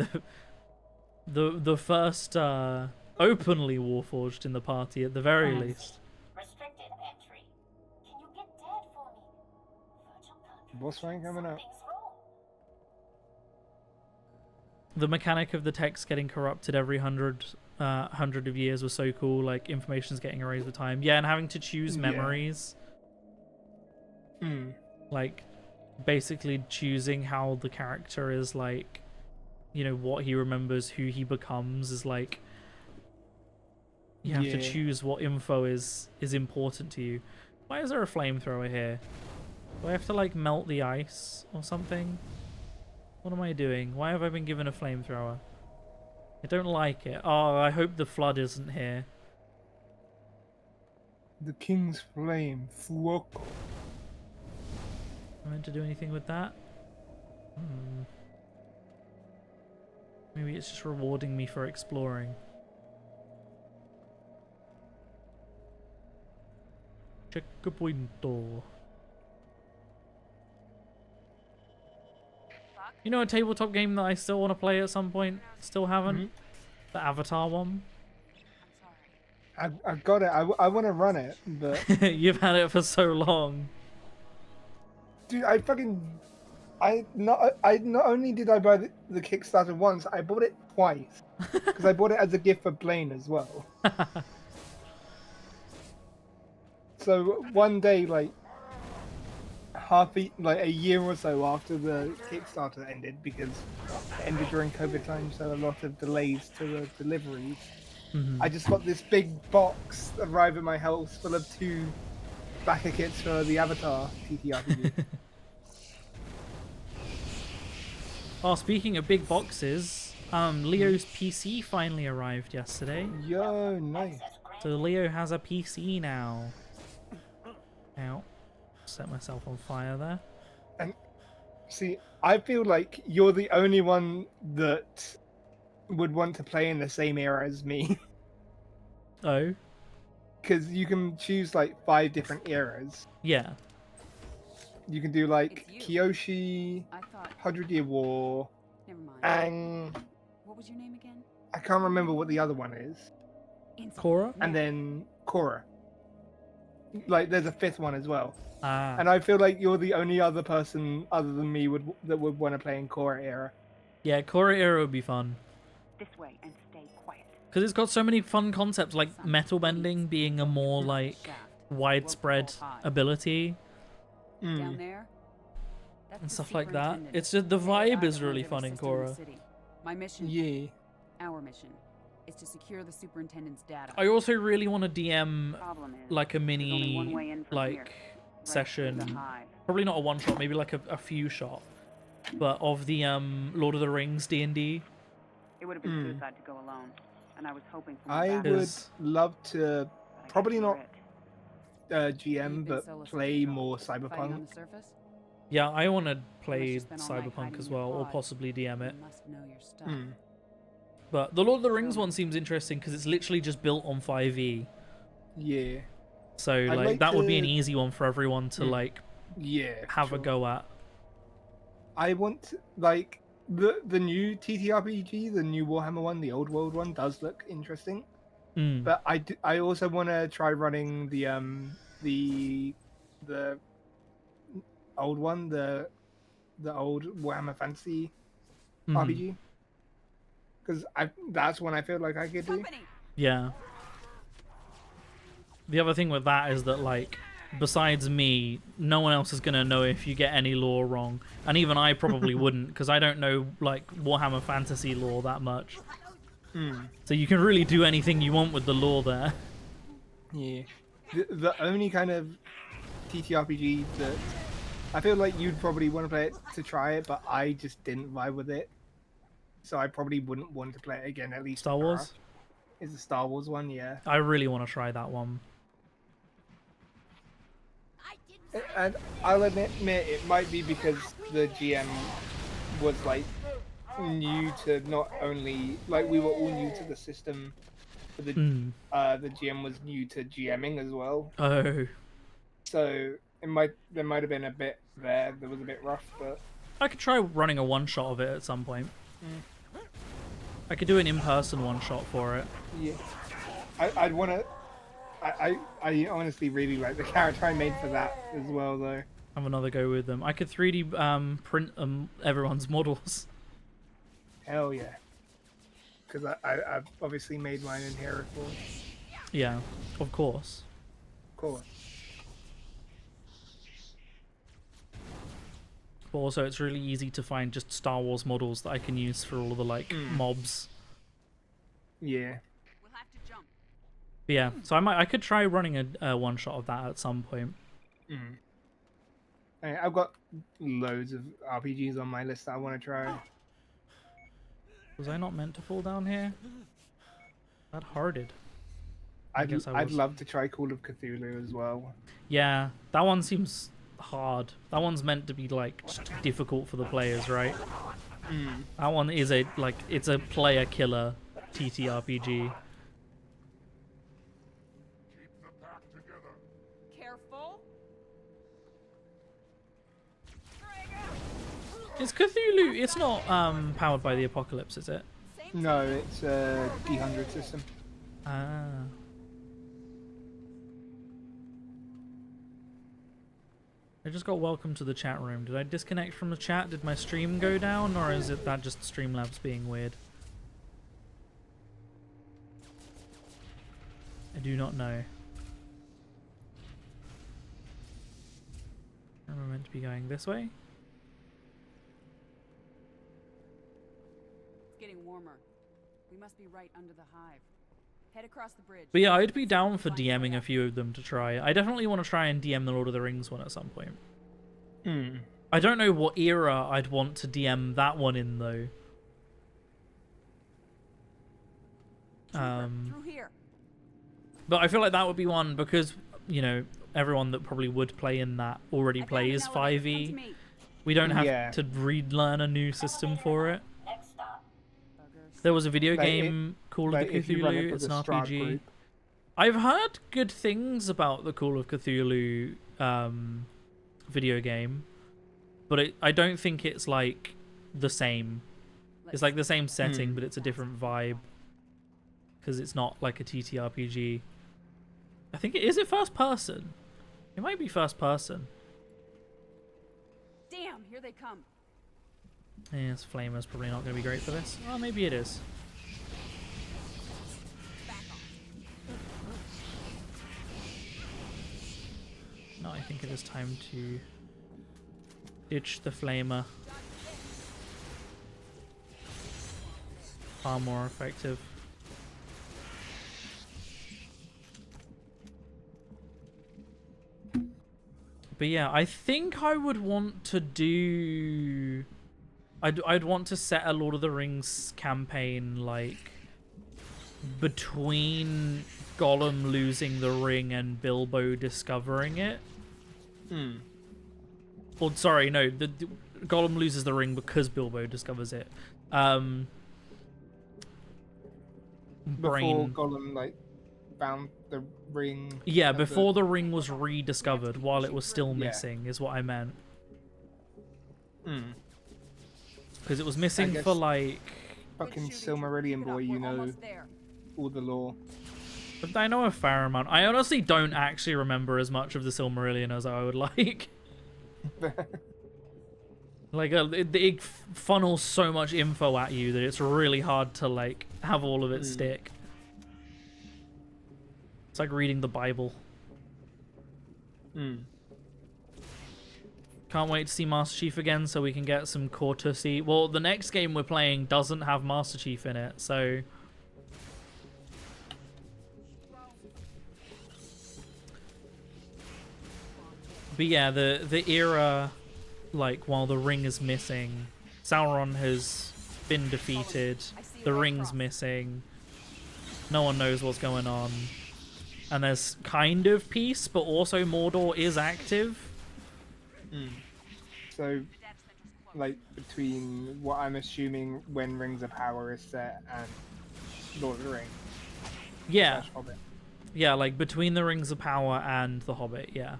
the first openly Warforged in the party at the very least. Restricted entry. Can you get dead for me? Boss rank coming up. The mechanic of the text getting corrupted every 100 of years was so cool. Like, information's getting erased with time. Yeah, and having to choose memories. Like, basically choosing how the character is, like, you know, what he remembers, who he becomes is like, you have to choose what info is important to you. Why is there a flamethrower here? Do I have to, like, melt the ice or something? What am I doing? Why have I been given a flamethrower? I don't like it. Oh, I hope the flood isn't here. The King's Flame. Fuoco. Am I meant to do anything with that? Maybe it's just rewarding me for exploring. Checkpointo. You know a tabletop game that I still want to play at some point? Still haven't? The Avatar one? I got it. I want to run it, but... You've had it for so long. Dude, I not only did I buy the Kickstarter once, I bought it twice. Because I bought it as a gift for Blaine as well. So one day, like a year or so after the Kickstarter ended, because it ended during COVID time, so a lot of delays to the deliveries. I just got this big box arrive at my house full of 2 backer kits for the Avatar TTRPG. Oh, speaking of big boxes, Leo's PC finally arrived yesterday. Yo, nice. So Leo has a PC now. Ow. Set myself on fire there. And see, I feel like you're the only one that would want to play in the same era as me. Oh? Because you can choose like 5 different eras. Yeah. You can do like Kyoshi, 100-Year War, and what was your name again? I can't remember what the other one is. Korra? And then Korra. Like there's a 5th one as well. Ah. And I feel like you're the only other person other than me that would want to play in Korra era. Yeah, Korra era would be fun. This way and stay quiet. Because it's got so many fun concepts, like metal bending being a more like widespread ability. Down there? And stuff like that. It's just the vibe is really fun in Korra. My mission, our mission, is to secure the superintendent's data. I also really want to DM like a mini like session, probably not a one shot, maybe like a few shot, but of the Lord of the Rings D&D. It would have been suicide to go alone, and I was hoping for I would love to, probably not GM, but play more Cyberpunk. Yeah, I want to play Cyberpunk as well, or possibly DM it. But the Lord of the Rings one seems interesting because it's literally just built on 5e. Yeah. So like that would be an easy one for everyone to like have a go at. I want like the new TTRPG, the new Warhammer one, the Old World one does look interesting. But I also want to try running the the old one, the old Warhammer Fantasy RPG, because that's one I feel like I could do. Yeah. The other thing with that is that, like, besides me, no one else is gonna know if you get any lore wrong, and even I probably wouldn't, because I don't know like Warhammer Fantasy lore that much. So you can really do anything you want with the lore there. Yeah. The only kind of TTRPG that I feel like you'd probably want to play it to try it, but I just didn't vibe with it, so I probably wouldn't want to play it again. At least Star Wars is the Star Wars one, yeah. I really want to try that one. And I'll admit it might be because the GM was like new to not only like we were all new to the system, but the GM was new to GMing as well. Oh. So there might have been a bit there that was a bit rough, but I could try running a one-shot of it at some point. I could do an in-person one-shot for it. Yeah. I'd want to... I honestly really like the character I made for that as well, though. Have another go with them. I could 3D print everyone's models. Hell yeah. Because I've obviously made mine in Hereford. Yeah, of course. Of course. But also, it's really easy to find just Star Wars models that I can use for all the, like, mobs. Yeah. But yeah, so I could try running a one-shot of that at some point. I've got loads of RPGs on my list that I want to try. Was I not meant to fall down here? That hearted. I'd love to try Call of Cthulhu as well. Yeah, that one seems hard. That one's meant to be like difficult for the players, right? That one is it's a player killer TTRPG. Careful. Is Cthulhu? It's not powered by the apocalypse, is it? No, it's a D100 system. Ah. I just got welcome to the chat room. Did I disconnect from the chat? Did my stream go down, or is it that just Streamlabs being weird? I do not know. Am I meant to be going this way? It's getting warmer. We must be right under the hive. Head across the bridge. But yeah, I'd be down for DMing a few of them to try. I definitely want to try and DM the Lord of the Rings one at some point. I don't know what era I'd want to DM that one in, though. Through here. But I feel like that would be one because, you know, everyone that probably would play in that already plays 5e. We don't have to relearn a new system for it. There was a video game, Call of Cthulhu. It's an RPG. I've heard good things about the Call of Cthulhu video game, but I don't think it's like the same. It's like the same setting, but it's a different vibe because it's not like a TTRPG. I think is it first person? It might be first person. Damn, here they come. Yeah, this flamer's probably not going to be great for this. Well, maybe it is. No, I think it is time to ditch the flamer. Far more effective. But yeah, I think I would want to do... I'd want to set a Lord of the Rings campaign, like, between Gollum losing the ring and Bilbo discovering it. Or, sorry, no, the Gollum loses the ring because Bilbo discovers it. Before Gollum, like, found the ring. Yeah, before the ring was rediscovered, while it was still missing, is what I meant. Because it was missing for, like... Fucking Silmarillion boy, you know all the lore. But I know a fair amount. I honestly don't actually remember as much of the Silmarillion as I would like. Like, it funnels so much info at you that it's really hard to, like, have all of it stick. It's like reading the Bible. Can't wait to see Master Chief again so we can get some Cortusi. Well, the next game we're playing doesn't have Master Chief in it, so... But yeah, the era, like, while the ring is missing, Sauron has been defeated, the ring's missing, no one knows what's going on, and there's kind of peace, but also Mordor is active. So, like, between what I'm assuming when Rings of Power is set and Lord of the Rings. Yeah. Hobbit. Yeah, like, between the Rings of Power and The Hobbit, yeah.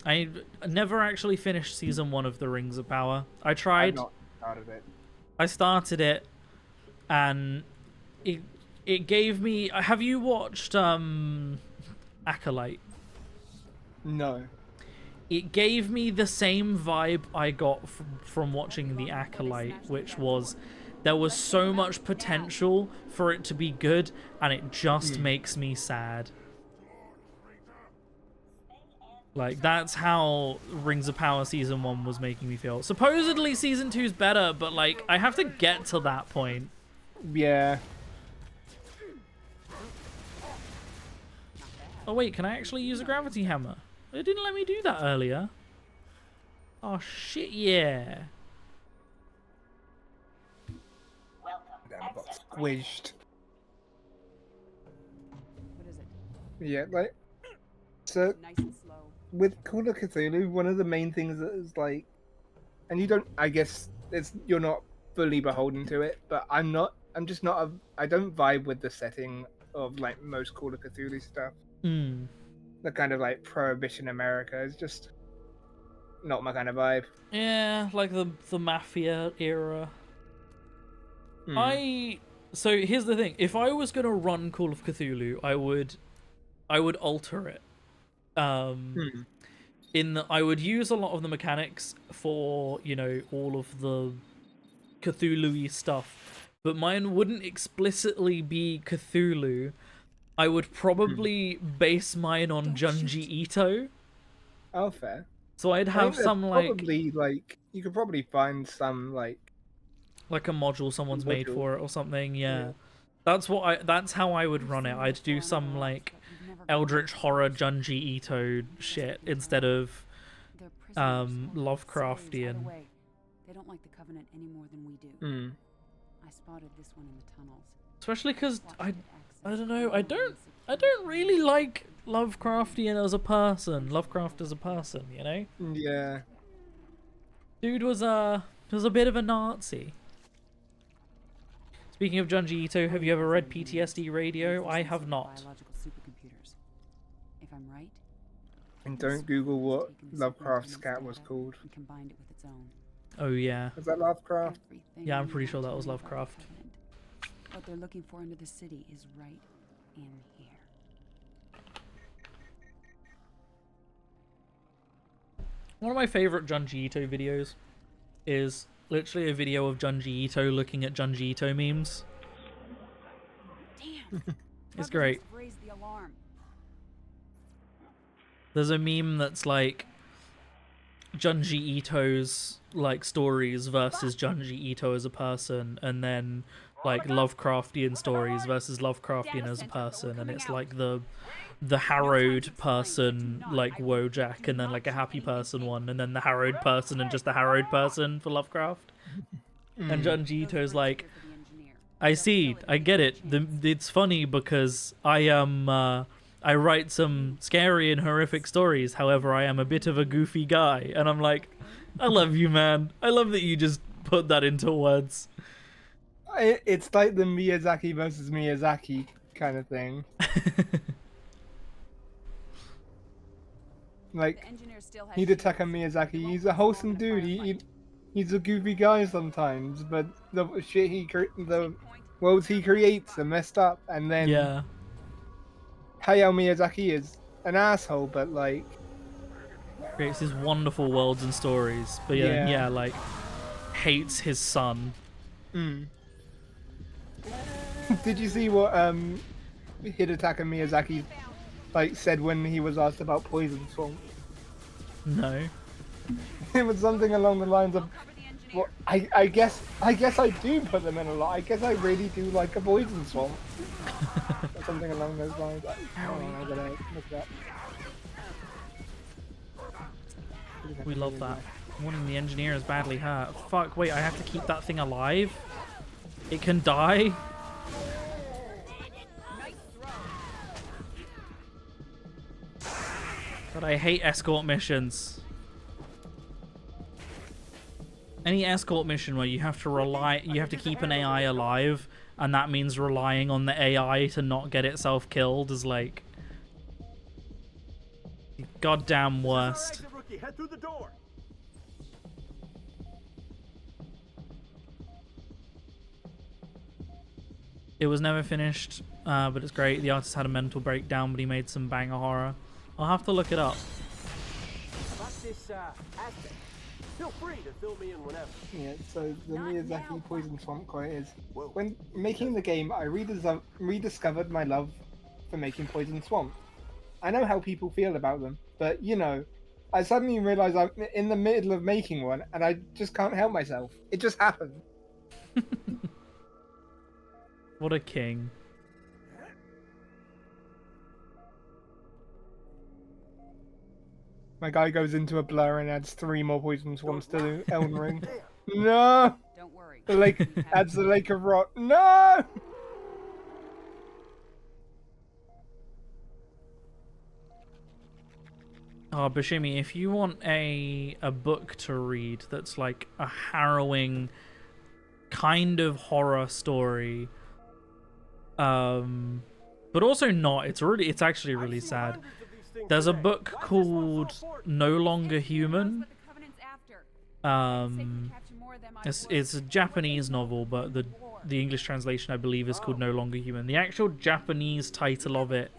I never actually finished season 1 of the Rings of Power. I tried. I've not started it. I started it, and it gave me... Have you watched Acolyte? No. It gave me the same vibe I got from watching The Acolyte, which was there was so much potential for it to be good, and it just makes me sad. Like, that's how Rings of Power Season 1 was making me feel. Supposedly Season 2's better, but, like, I have to get to that point. Yeah. Oh, wait, can I actually use a gravity hammer? It didn't let me do that earlier. Oh, shit, yeah. Damn, I got squished. What is it? Yeah, like... So... Nice and slow. With Call of Cthulhu, one of the main things that is like, and you don't, I guess you're not fully beholden to it, but I'm just not I don't vibe with the setting of like most Call of Cthulhu stuff. The kind of like Prohibition America is just not my kind of vibe. Yeah, like the Mafia era. So here's the thing, if I was gonna run Call of Cthulhu, I would alter it. In that I would use a lot of the mechanics for, you know, all of the Cthulhu-y stuff, but mine wouldn't explicitly be Cthulhu. I would probably base mine on Junji Ito. Oh, fair. So I'd have some probably, like you could probably find some like a module someone's made for it or something. Yeah. That's how I would run it. I'd do some like Eldritch horror Junji Ito shit instead of Lovecraftian. They don't like the Covenant any more than we do. I spotted this one in the tunnels. Especially because I don't know, I don't really like Lovecraftian as a person. Lovecraft as a person, you know? Yeah. Dude was a bit of a Nazi. Speaking of Junji Ito, have you ever read PTSD Radio? I have not. Biological supercomputers. If I'm right. And don't Google what Lovecraft's cat was called. And combined it with its own. Oh yeah. Was that Lovecraft? Yeah, I'm pretty sure that was Lovecraft. What they're looking for into the city is right in here. One of my favorite Junji Ito videos is literally a video of Junji Ito looking at Junji Ito memes. Damn. It's great. Raised the alarm. There's a meme that's like Junji Ito's like stories versus Junji Ito as a person, and then like Lovecraftian stories versus Lovecraftian as a person, and it's like the harrowed person like Wojak, and then like a happy person one, and then the harrowed person and just the harrowed person for Lovecraft. And Junji Ito's like, I see, I get it. It's funny because I write some scary and horrific stories. However, I am a bit of a goofy guy. And I'm like, I love you, man. I love that you just put that into words. It's like the Miyazaki versus Miyazaki kind of thing. Like, Hidetaka Miyazaki, he's a wholesome dude. He's a goofy guy sometimes, but the shit the worlds he creates are messed up, and then Hayao Miyazaki is an asshole, but like creates these wonderful worlds and stories, but yeah, Yeah. like hates his son. Did you see what Hidetaka Miyazaki like said when he was asked about Poison Swamp? No. It was something along the lines of, well, I guess I do put them in a lot. I guess I really do like a Poison Swamp. Or something along those lines. I'm gonna look it up. We love that. Warning, the engineer is badly hurt. Fuck, wait, I have to keep that thing alive? It can die? But I hate escort missions. Any escort mission where you have to keep an AI alive, and that means relying on the AI to not get itself killed is like the goddamn worst. Head through the door. It was never finished, but it's great. The artist had a mental breakdown, but he made some banger horror. I'll have to look it up. About this aspect. Feel free to fill me in whenever. Yeah, so the Miyazaki Poison Swamp quote is, when making the game, I rediscovered my love for making Poison Swamp. I know how people feel about them, but you know, I suddenly realized I'm in the middle of making one, and I just can't help myself. It just happened. What a king. My guy goes into a blur and adds 3 more Poison Swamps to the Elden Ring. No! Don't worry. The lake adds the Lake of Rot. No! Oh, Bashimi, if you want a book to read that's like a harrowing kind of horror story, but also not, it's actually really sad. There's a book called No Longer Human. It's a Japanese novel, but the English translation I believe is called No Longer Human. The actual Japanese title of it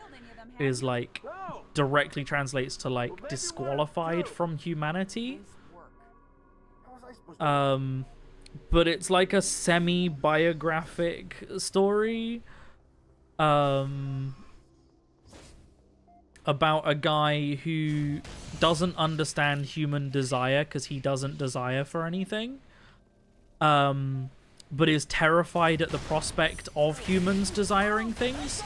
is like directly translates to like disqualified from humanity. But it's like a semi-biographic story about a guy who doesn't understand human desire because he doesn't desire for anything, but is terrified at the prospect of humans desiring things,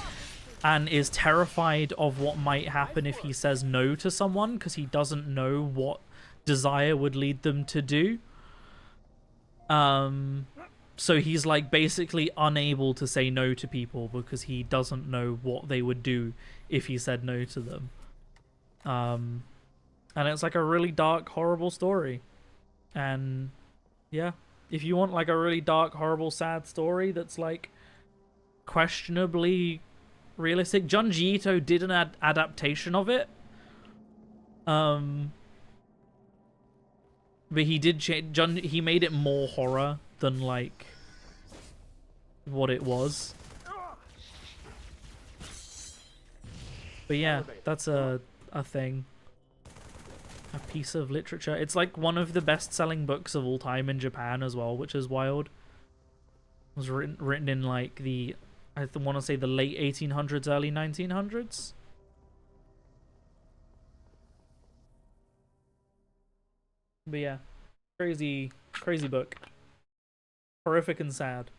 and is terrified of what might happen if he says no to someone because he doesn't know what desire would lead them to do. So he's like basically unable to say no to people because he doesn't know what they would do if he said no to them. And it's like a really dark, horrible story. And yeah, if you want like a really dark, horrible, sad story that's like questionably realistic, Junji Ito did an adaptation of it. But he did he made it more horror than like what it was. But yeah, that's a thing. A piece of literature. It's like one of the best-selling books of all time in Japan as well, which is wild. It was written in like the, I want to say the late 1800s, early 1900s. But yeah, crazy book. Horrific and sad.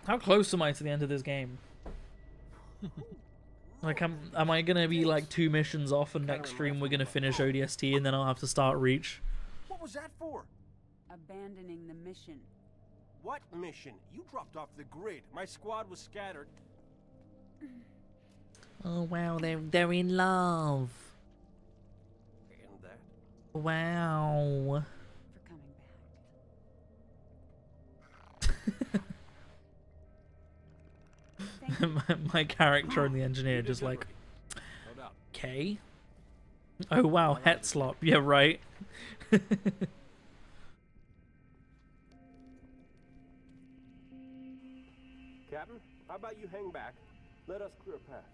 How close am I to the end of this game? Like, am I gonna be like 2 missions off, and next stream we're gonna finish ODST, and then I'll have to start Reach? What was that for? Abandoning the mission. What mission? You dropped off the grid. My squad was scattered. Oh wow, they're in love. And that. Wow. For coming back. my character and the engineer just like, okay. Oh wow, Hetzlop. Yeah, right. about you hang back? Let us clear a path.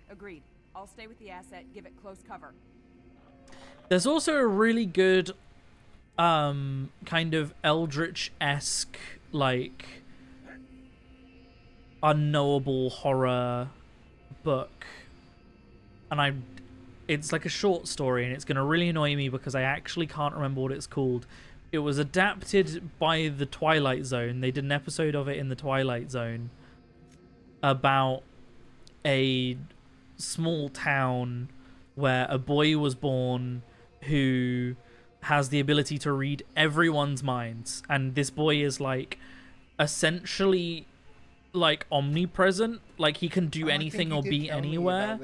Agreed. I'll stay with the asset, give it close cover. There's also a really good kind of Eldritch-esque, like, unknowable horror book, and it's like a short story, and it's going to really annoy me because I actually can't remember what it's called. It was adapted by the Twilight Zone. They did an episode of it in the Twilight Zone about a small town where a boy was born who has the ability to read everyone's minds, and this boy is like essentially like omnipresent, like he can do anything or be anywhere.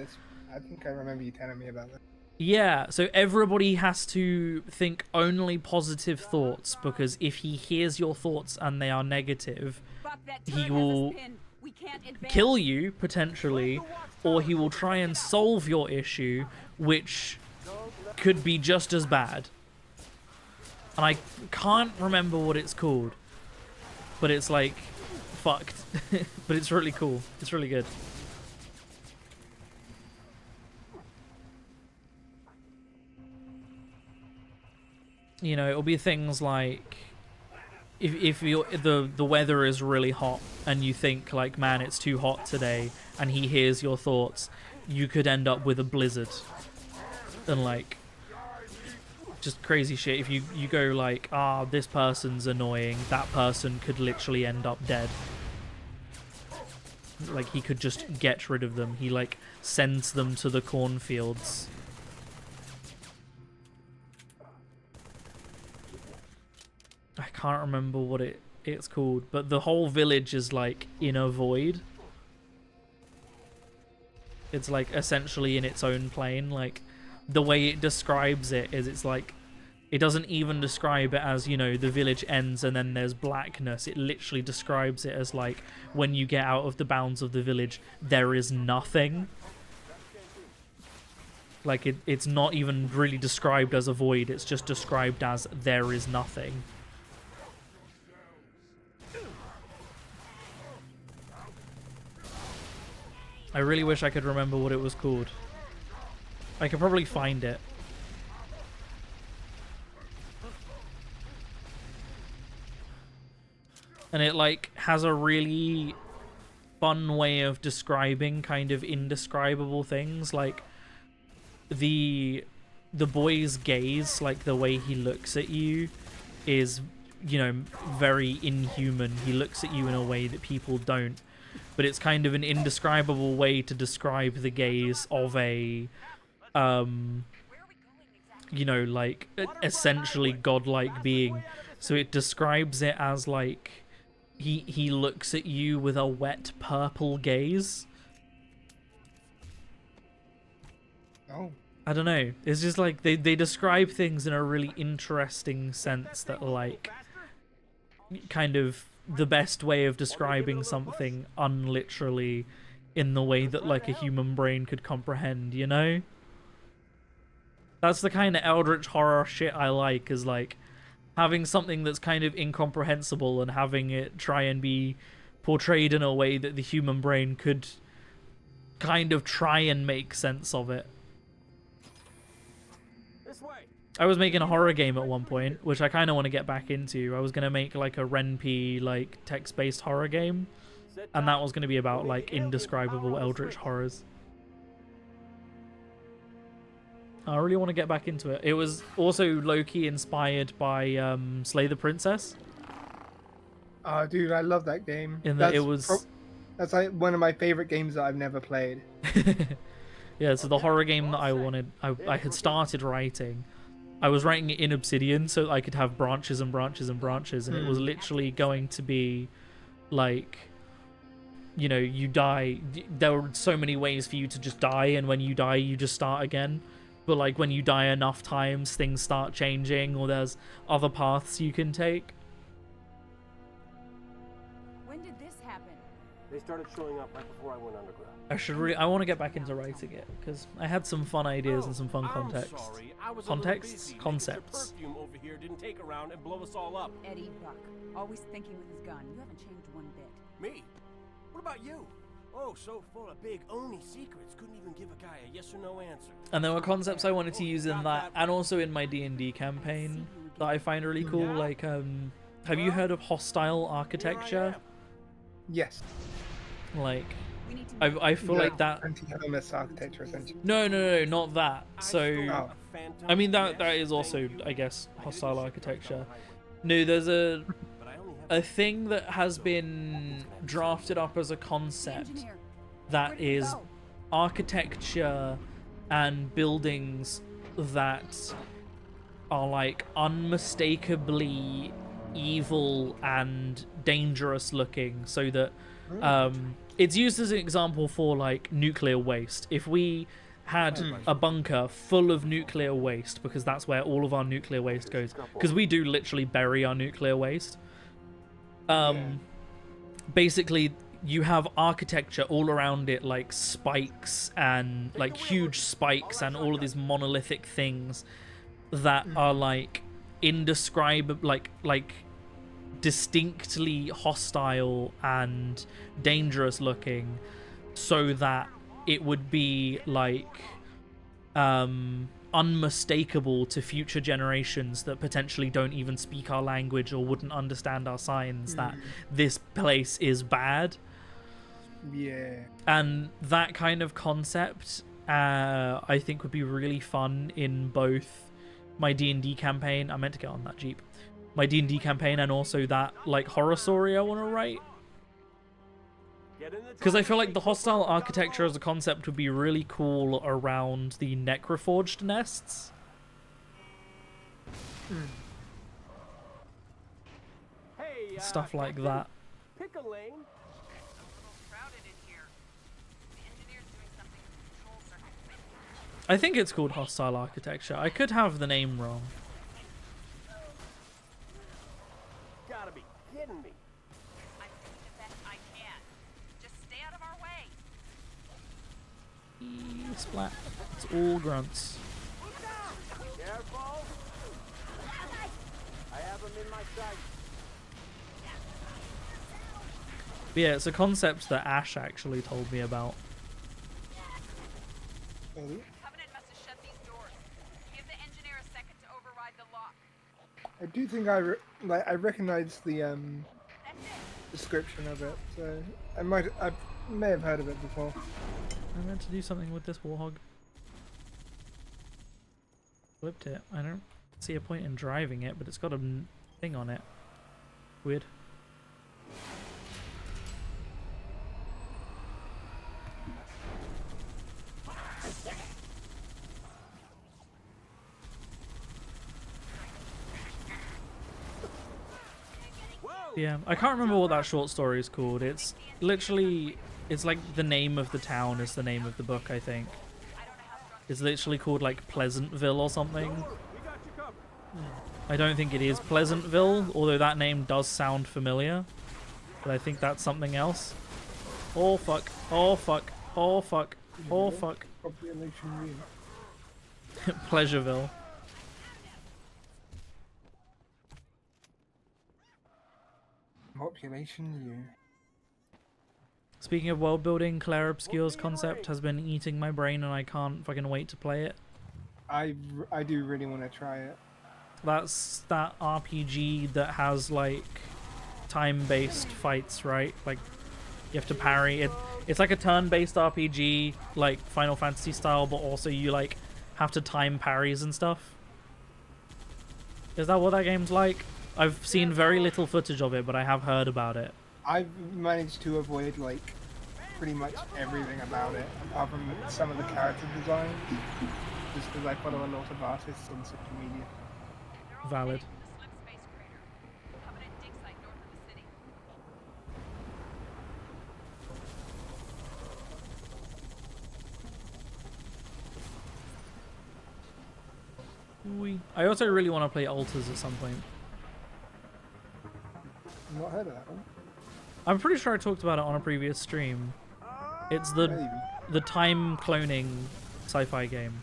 I think I remember you telling me about that. Yeah, so everybody has to think only positive thoughts, because if he hears your thoughts and they are negative, he will kill you, potentially, or he will try and solve your issue, which could be just as bad. And I can't remember what it's called, but it's like fucked. But it's really cool. It's really good. You know, it'll be things like if the weather is really hot and you think like, man, it's too hot today, and he hears your thoughts, you could end up with a blizzard. And like just crazy shit. If you go like, this person's annoying, that person could literally end up dead. Like he could just get rid of them. He like sends them to the cornfields. I can't remember what it's called, but the whole village is like in a void. It's like essentially in its own plane. Like the way it describes it is, it's like, it doesn't even describe it as, you know, the village ends and then there's blackness. It literally describes it as like, when you get out of the bounds of the village, there is nothing. Like it's not even really described as a void, it's just described as there is nothing. I really wish I could remember what it was called. I could probably find it. And it like has a really fun way of describing kind of indescribable things, like the boy's gaze, like the way he looks at you is, you know, very inhuman. He looks at you in a way that people don't. But it's kind of an indescribable way to describe the gaze of a, you know, like, essentially godlike being. So it describes it as, like, he looks at you with a wet purple gaze. Oh. I don't know. It's just, like, they describe things in a really interesting sense that, like, kind of the best way of describing something unliterally in the way that like a human brain could comprehend, you know? That's the kind of eldritch horror shit I like, is like having something that's kind of incomprehensible and having it try and be portrayed in a way that the human brain could kind of try and make sense of it. I was making a horror game at one point, which I kind of want to get back into. I was going to make like a RenP, like text-based horror game, and that was going to be about like indescribable eldritch horrors. I really want to get back into it. It was also low-key inspired by Slay the Princess. Oh, dude, I love that game. In that it was... That's like one of my favorite games that I've never played. Yeah, so the horror game that I wanted, I had started writing. I was writing it in Obsidian so that I could have branches and branches and branches, and it was literally going to be like, you know, you die. There were so many ways for you to just die, and when you die, you just start again. But like when you die enough times, things start changing, or there's other paths you can take. When did this happen? They started showing up right before I went underground. I want to get back into writing it, because I had some fun ideas and some fun concepts. Concepts. Perfume over here didn't take around and blow us all up. Eddie Buck, always thinking with his gun. You haven't changed one bit. Me? What about you? Oh, so full of big Oni secrets, couldn't even give a guy a yes or no answer. And there were concepts I wanted to use in that, and also in my D&D campaign that I find really cool. Like, have you heard of hostile architecture? Yes. Like, I feel like that. Anti-homeless architecture, essentially. No, not that. So, I mean that is also, I guess, hostile architecture. No, there's a thing that has been drafted up as a concept that is architecture and buildings that are like unmistakably evil and dangerous looking, so that it's used as an example for like nuclear waste. If we had a bunker full of nuclear waste, because that's where all of our nuclear waste goes, because we do literally bury our nuclear waste. Basically, you have architecture all around it, like spikes and like huge spikes and all of these monolithic things that are like indescribable, like distinctly hostile and dangerous looking, so that it would be like unmistakable to future generations that potentially don't even speak our language or wouldn't understand our signs that this place is bad. Yeah. And that kind of concept I think would be really fun in both my D&D campaign. I meant to get on that Jeep. My D&D campaign, and also that like horror story I want to write. Because I feel like the hostile architecture as a concept would be really cool around the necroforged nests. Hey, Stuff like that. Pick a lane. I think it's called hostile architecture. I could have the name wrong. Gotta be kidding me. I'm doing the best I can. Just stay out of our way. Splat. It's all grunts. Careful. I have them in my sight. But yeah, it's a concept that Ash actually told me about. Covenant must have shut these doors. Give the engineer a second to override the lock. I do think I recognize the description of it, so I may have heard of it before. I meant to do something with this warhog. Flipped it. I don't see a point in driving it, but it's got a thing on it. Weird. Yeah, I can't remember what that short story is called. It's literally, it's like the name of the town is the name of the book, I think. It's literally called like Pleasantville or something. I don't think it is Pleasantville, although that name does sound familiar. But I think that's something else. Oh fuck, oh fuck, oh fuck, oh fuck. Pleasureville. Population U. Speaking of world building, Claire Obscure's concept has been eating my brain and I can't fucking wait to play it. I do really want to try it. That's that RPG that has like time-based fights, right? Like you have to parry it. It's like a turn-based RPG, like Final Fantasy style, but also you like have to time parries and stuff. Is that what that game's like? I've seen very little footage of it, but I have heard about it. I've managed to avoid like pretty much everything about it, apart from some of the character designs, just because I follow a lot of artists on social media. Valid. I also really want to play Alters at some point. I've not heard of that one. I'm pretty sure I talked about it on a previous stream. It's the time cloning sci-fi game.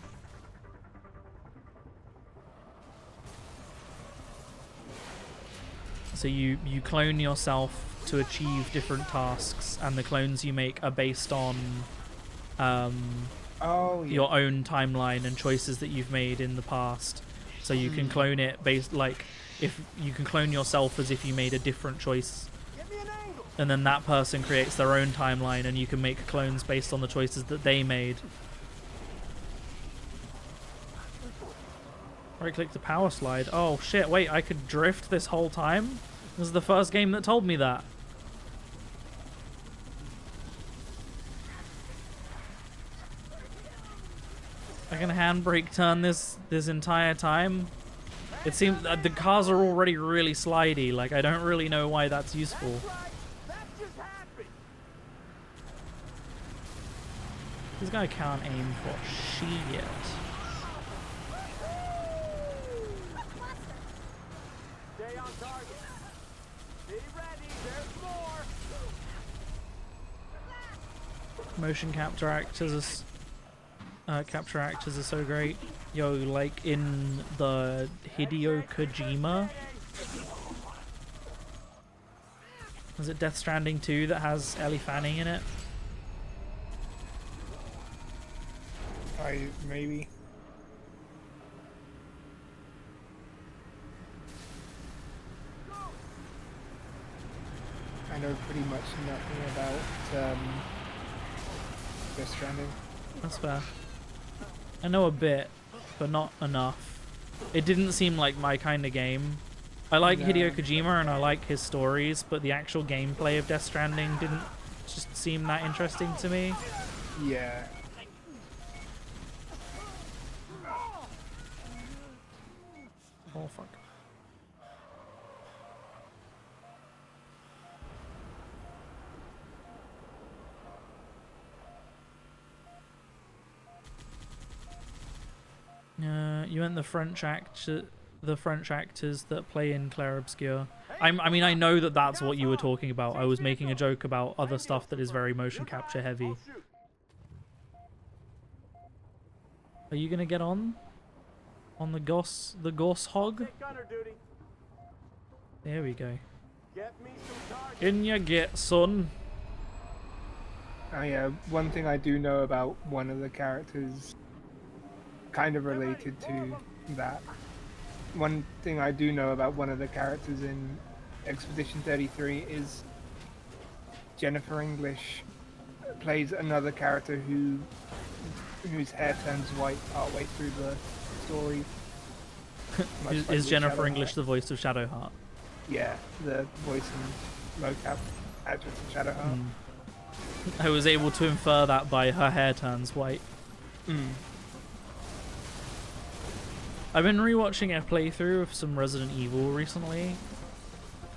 So you clone yourself to achieve different tasks, and the clones you make are based on your own timeline and choices that you've made in the past. So you can clone it based, like, if you can clone yourself as if you made a different choice, and then that person creates their own timeline, and you can make clones based on the choices that they made. Right click to power slide. Oh shit, wait, I could drift this whole time? This is the first game that told me that. I can handbrake turn this entire time. It seems that the cars are already really slidey. Like, I don't really know why that's useful. This guy can't aim for shit. Stay on target. Be ready. There's more. Motion capture actors are so great. Yo, like in the Hideo Kojima, was it Death Stranding 2 that has Ellie Fanning in it? Maybe. I know pretty much nothing about Death Stranding. That's fair. I know a bit, but not enough. It didn't seem like my kind of game. I like Hideo Kojima and I like his stories, but the actual gameplay of Death Stranding didn't just seem that interesting to me. Yeah. Oh fuck. You meant the French actors that play in Clair Obscur. I mean, I know that that's what you were talking about. I was making a joke about other stuff that is very motion capture heavy. Are you gonna get on the Goss hog? There we go. In you get, son. Oh yeah, one thing I do know about one of the characters, kind of related to that. One thing I do know about one of the characters in Expedition 33 is Jennifer English plays another character whose hair turns white partway through the story. Is Jennifer English the voice of Shadowheart? Yeah, the voice and mocap actress of Shadowheart. I was able to infer that by her hair turns white. I've been rewatching a playthrough of some Resident Evil recently.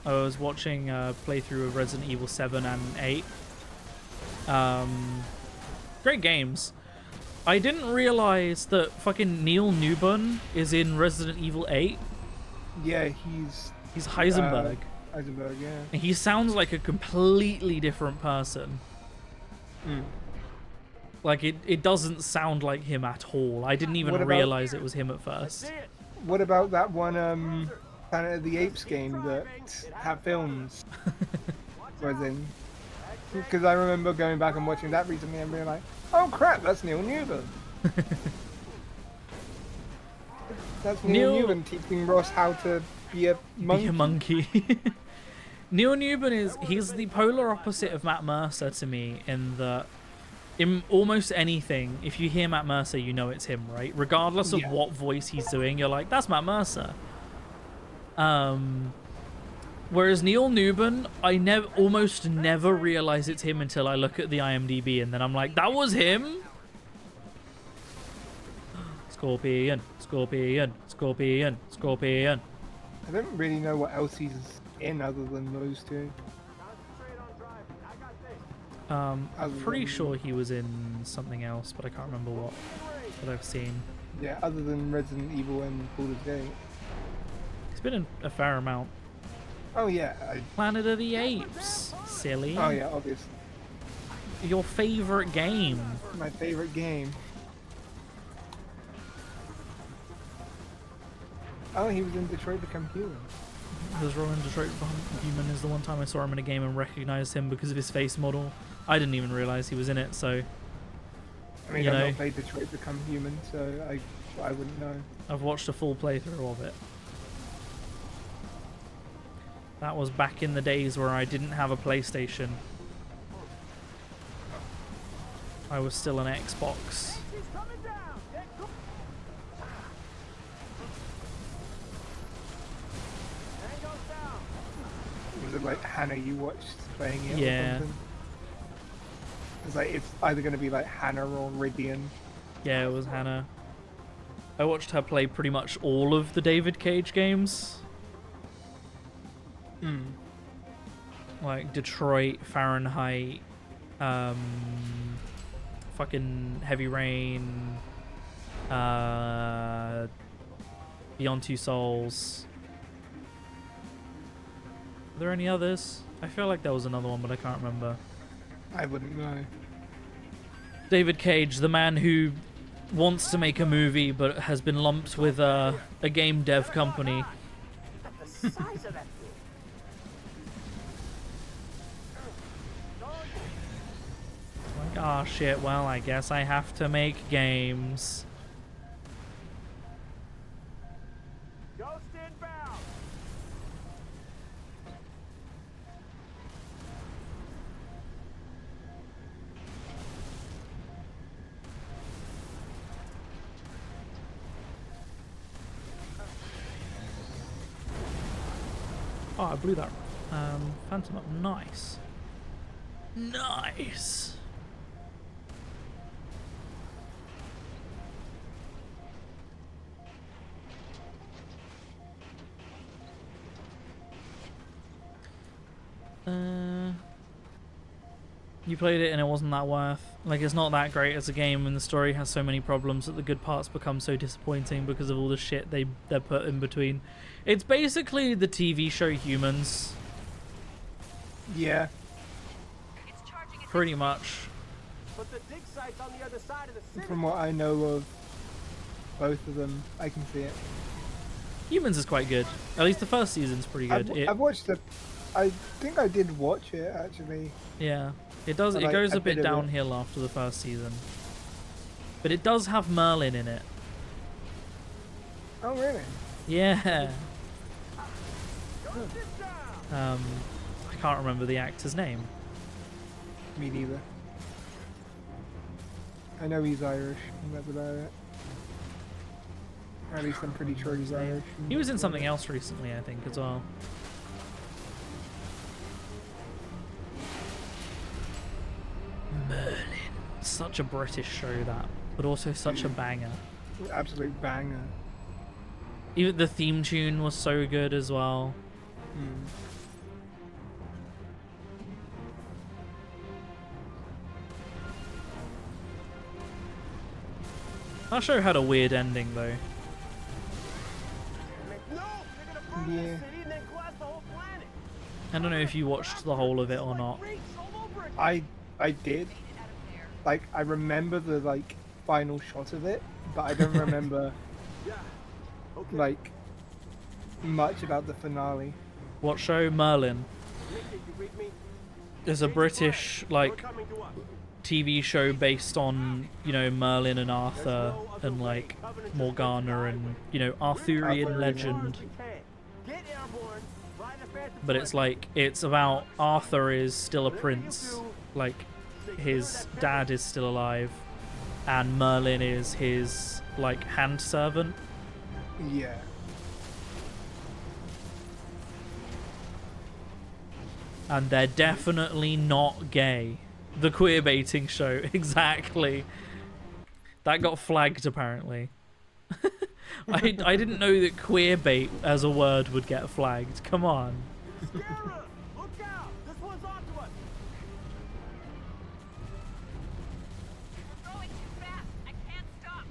I was watching a playthrough of Resident Evil 7 and 8. Great games. I didn't realize that fucking Neil Newbon is in Resident Evil 8. Yeah, he's Heisenberg. Heisenberg, yeah. And he sounds like a completely different person. Like, it doesn't sound like him at all. I didn't even realize it was him at first. What about that one Planet of the Apes game that had films was in? Because I remember going back and watching that recently and being like, oh crap, that's Neil Newbon. That's Neil Newbon teaching Ross how to be a monkey. Be a monkey. Neil Newbon he's the polar opposite of Matt Mercer to me, in that in almost anything, if you hear Matt Mercer, you know it's him, right? Regardless of what voice he's doing, you're like, that's Matt Mercer. Whereas Neil Newbon, I almost never realize it's him until I look at the IMDb, and then I'm like, that was him? Scorpion, Scorpion, Scorpion, Scorpion. I don't really know what else he's in other than those two. I'm pretty sure he was in something else, but I can't remember what that I've seen. Yeah, other than Resident Evil and Baldur's Gate. He's been in a fair amount. Oh yeah. Planet of the Apes. Silly. Oh yeah, obviously. Your favorite game. My favorite game. Oh, he was in Detroit Become Human. His role in Detroit Become Human is the one time I saw him in a game and recognized him because of his face model. I didn't even realize he was in it, so... I mean, I've not played Detroit Become Human, so I wouldn't know. I've watched a full playthrough of it. That was back in the days where I didn't have a PlayStation. I was still an Xbox. Was it like Hannah you watched playing it Yeah. or something? It's like it's either going to be like Hannah or Ridian. Yeah, it was Hannah. I watched her play pretty much all of the David Cage games. Like Detroit, Fahrenheit, fucking Heavy Rain, Beyond Two Souls. Are there any others? I feel like there was another one, but I can't remember. I wouldn't know. David Cage, the man who wants to make a movie but has been lumped with a game dev company. The size of that thing. Like, ah, shit, well, I guess I have to make games. Ghost inbound. Oh, I blew that. Phantom up. Nice. Nice. You played it and it wasn't that worth. Like, it's not that great as a game, and the story has so many problems that the good parts become so disappointing because of all the shit they're put in between. It's basically the TV show Humans. Yeah. Pretty much. But the dig site's on the other side of the city. From what I know of both of them, I can see it. Humans is quite good. At least the first season's pretty good. I've watched the... I think I did watch it, actually. Yeah. It does. But It like, goes a a bit bit of it. downhill after the first season. But it does have Merlin in it. Oh, really? Yeah. I can't remember the actor's name. Me neither. I know he's Irish, and that's about it. Or at least I'm pretty sure he's Irish. He was in something else recently, I think, as well. Merlin. Such a British show, that. But also such a banger. Absolute banger. Even the theme tune was so good as well. That show had a weird ending, though. Yeah. I don't know if you watched the whole of it or not. I did. Like, I remember the, like, final shot of it, but I don't remember, like, much about the finale. What show? Merlin. There's a British, like, TV show based on, you know, Merlin and Arthur and, like, Morgana and, you know, Arthurian legend. But it's like, it's about Arthur is still a prince, like, his dad is still alive, and Merlin is his, like, hand servant. Yeah. And they're definitely not gay. The queer baiting show, exactly. That got flagged, apparently. I didn't know that queer bait as a word would get flagged. Come on. Look out! This one's onto us. We're going too fast. I can't stop.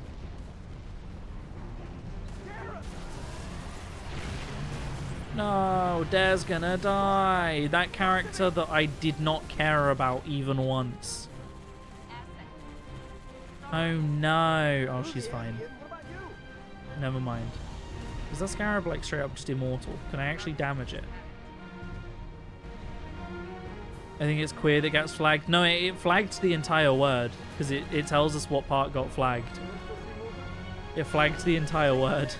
No, Dare's gonna die. That character that I did not care about even once. Oh no. Oh, she's fine. Never mind. Is that scarab like straight up just immortal? Can I actually damage it? I think it's queer that gets flagged. No, it flagged the entire word because it tells us what part got flagged. It flagged the entire word.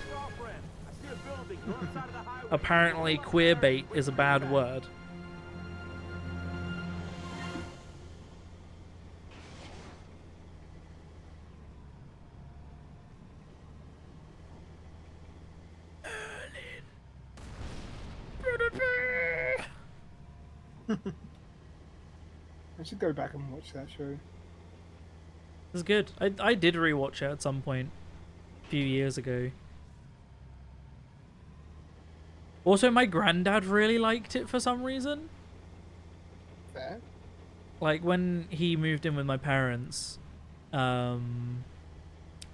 Apparently, queer bait is a bad word. I should go back and watch that show. It's good. I did rewatch it at some point a few years ago. Also, my granddad really liked it for some reason. Fair. Like, when he moved in with my parents,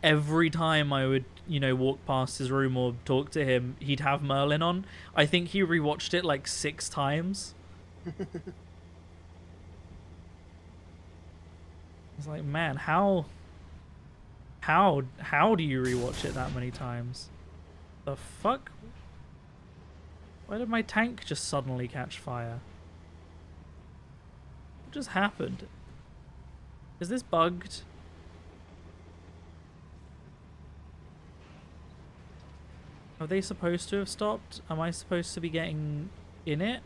every time I would, you know, walk past his room or talk to him, he'd have Merlin on. I think he rewatched it like 6 times. It's like, man, how do you rewatch it that many times? The fuck? Why did my tank just suddenly catch fire? What just happened? Is this bugged? Are they supposed to have stopped? Am I supposed to be getting in it?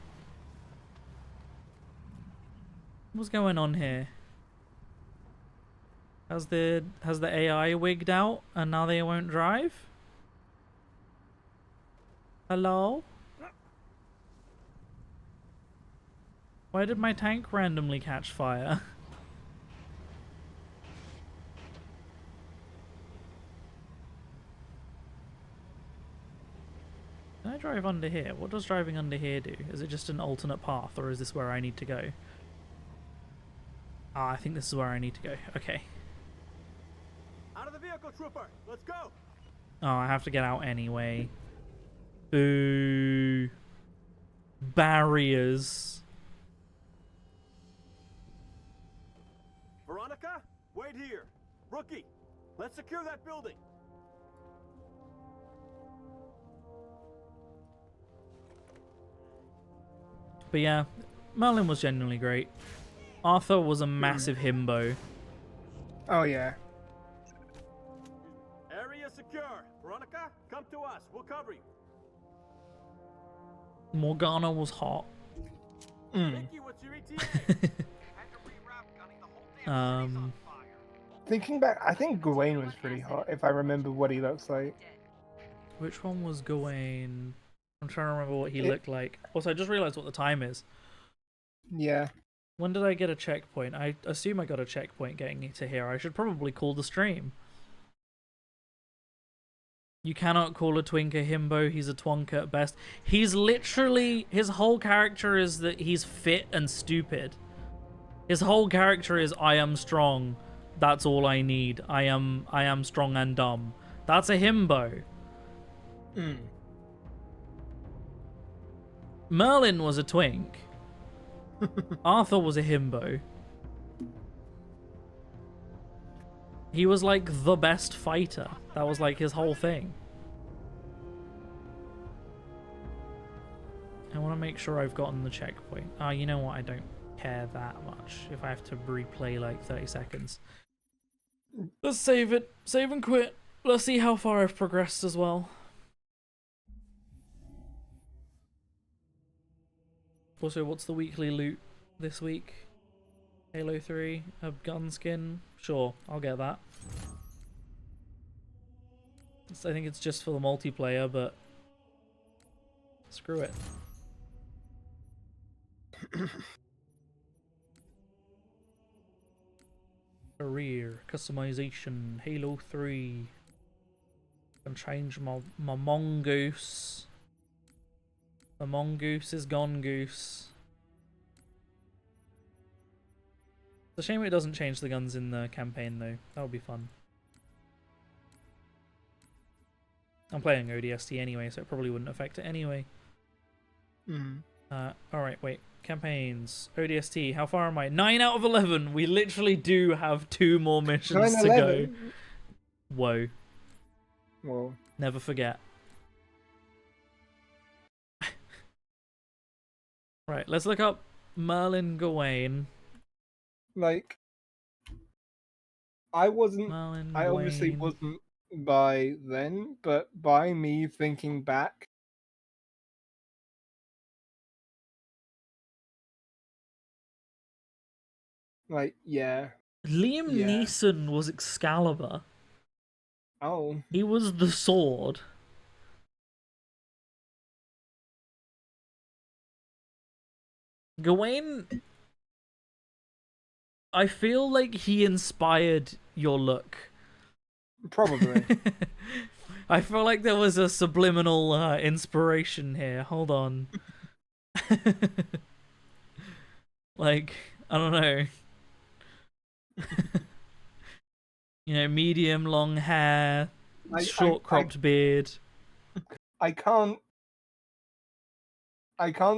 What's going on here? Has the AI wigged out and now they won't drive? Hello? Why did my tank randomly catch fire? Can I drive under here? What does driving under here do? Is it just an alternate path, or is this where I need to go? Ah, I think this is where I need to go. Okay. Out of the vehicle, trooper. Let's go. Oh, I have to get out anyway. Boo. Barriers. Veronica, wait here. Rookie, let's secure that building. But yeah, Merlin was genuinely great. Arthur was a massive himbo. Oh yeah. Area secure. Veronica, come to us. We'll cover you. Morgana was hot. Mickey, what's your ETA? Thinking back, I think Gawain was pretty hot, if I remember what he looks like. Which one was Gawain? I'm trying to remember what he looked like. Also, I just realized what the time is. Yeah. When did I get a checkpoint? I assume I got a checkpoint getting to here. I should probably call the stream. You cannot call a twink a himbo. He's a twonk at best. He's literally... His whole character is that he's fit and stupid. His whole character is, I am strong. That's all I need. I am strong and dumb. That's a himbo. Merlin was a twink. Arthur was a himbo. He was like the best fighter. That was like his whole thing. I want to make sure I've gotten the checkpoint. Ah, you know what? I don't care that much if I have to replay like 30 seconds. Let's save it. Save and quit. Let's see how far I've progressed as well. Also, what's the weekly loot this week? Halo 3, a gun skin? Sure, I'll get that. I think it's just for the multiplayer, but screw it. Career, customization, Halo 3. Can change my mongoose. The mongoose is gone goose. It's a shame it doesn't change the guns in the campaign though. That would be fun. I'm playing ODST anyway, so it probably wouldn't affect it anyway. Alright, wait. Campaigns. ODST. How far am I? 9 out of 11! We literally do have 2 more missions to go. Whoa. Whoa. Never forget. Right, let's look up Merlin Gawain. Like, I Merlin obviously Gawain. wasn't by then, but by me thinking back, like, yeah. Liam Yeah. Neeson was Excalibur. Oh. He was the sword. Gawain, I feel like he inspired your look. Probably. I feel like there was a subliminal inspiration here. Hold on. Like, I don't know. You know, medium long hair, short cropped beard. I can't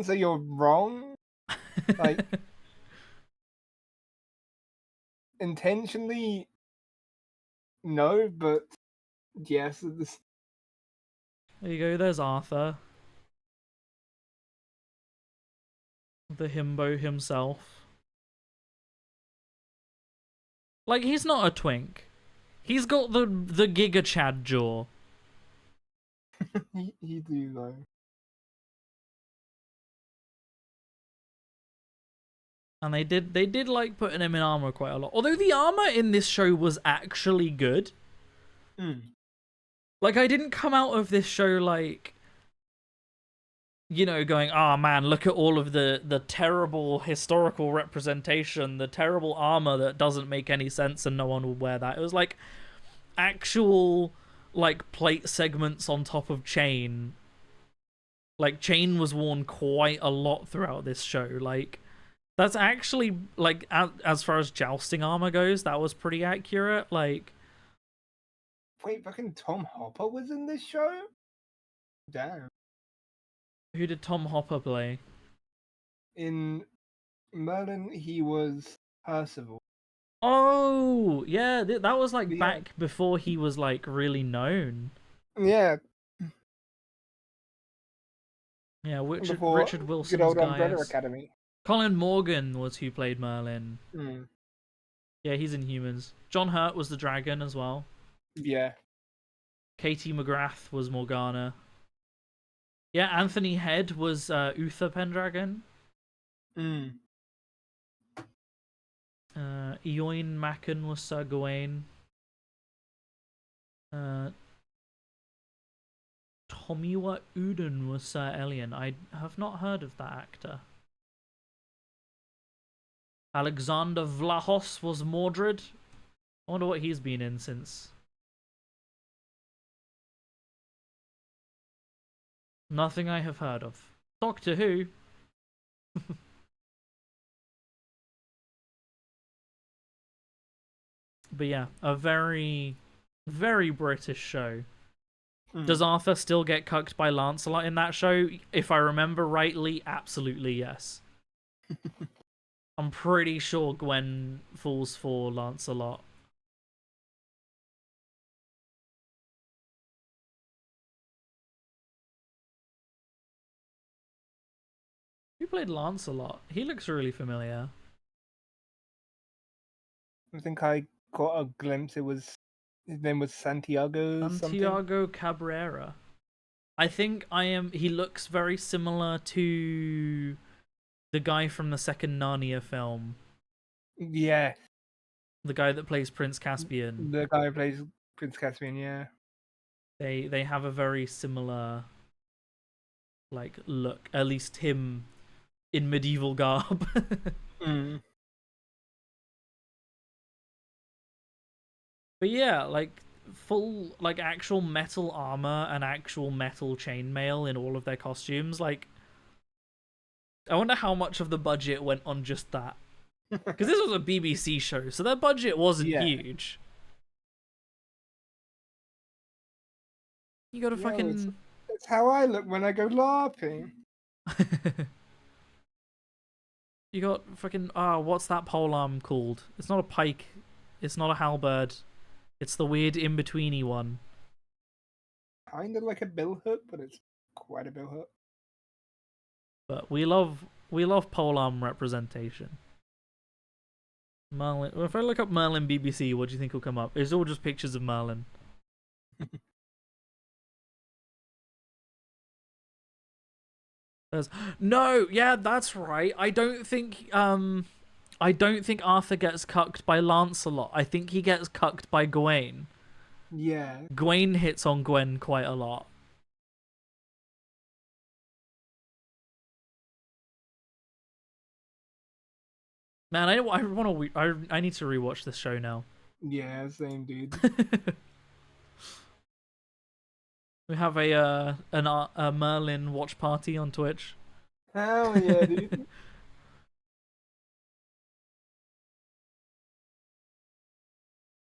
say you're wrong. Like, intentionally, no, but yes. There you go, there's Arthur. The himbo himself. Like, he's not a twink. He's got the Giga Chad jaw. he do though. And they did like putting him in armor quite a lot. Although the armor in this show was actually good. Like, I didn't come out of this show like, you know, going, oh man, look at all of the terrible historical representation, the terrible armor that doesn't make any sense and no one will wear that. It was like actual like plate segments on top of chain. Like, chain was worn quite a lot throughout this show. Like, that's actually, like, as far as jousting armor goes, that was pretty accurate. Like, wait, fucking Tom Hopper was in this show? Damn. Who did Tom Hopper play? In Merlin, he was Percival. Oh, yeah, that was like back before he was like really known. Yeah. Yeah, Richard Good Wilson's old Umbrella Gaius. Academy. Colin Morgan was who played Merlin. Yeah, he's in Humans. John Hurt was the dragon as well. Yeah. Katie McGrath was Morgana. Yeah, Anthony Head was Uther Pendragon. Eoin Macken was Sir Gawain. Tomiwa Uden was Sir Elian. I have not heard of that actor. Alexander Vlahos was Mordred. I wonder what he's been in since. Nothing I have heard of. Doctor Who. But yeah, a very, very British show. Does Arthur still get cucked by Lancelot in that show? If I remember rightly, absolutely yes. I'm pretty sure Gwen falls for Lancelot. Who played Lancelot? He looks really familiar. I think I got a glimpse. His name was Santiago. Santiago Cabrera. I think he looks very similar to the guy from the second Narnia film. Yeah. The guy that plays Prince Caspian. The guy who plays Prince Caspian, yeah. They have a very similar like look, at least him in medieval garb. But yeah, like full like actual metal armor and actual metal chainmail in all of their costumes. Like, I wonder how much of the budget went on just that. Because this was a BBC show, so their budget wasn't huge. You gotta fucking... It's how I look when I go LARPing. You got fucking... what's that polearm called? It's not a pike. It's not a halberd. It's the weird in-betweeny one. Kind of like a billhook, but it's quite a billhook. But we love We love polearm representation. Merlin. If I look up Merlin BBC, what do you think will come up? It's all just pictures of Merlin. No, yeah, that's right. I don't think Arthur gets cucked by Lancelot. I think he gets cucked by Gawain. Yeah. Gawain hits on Gwen quite a lot. Man, I need to rewatch this show now. Yeah, same, dude. We have a Merlin watch party on Twitch. Hell yeah, dude.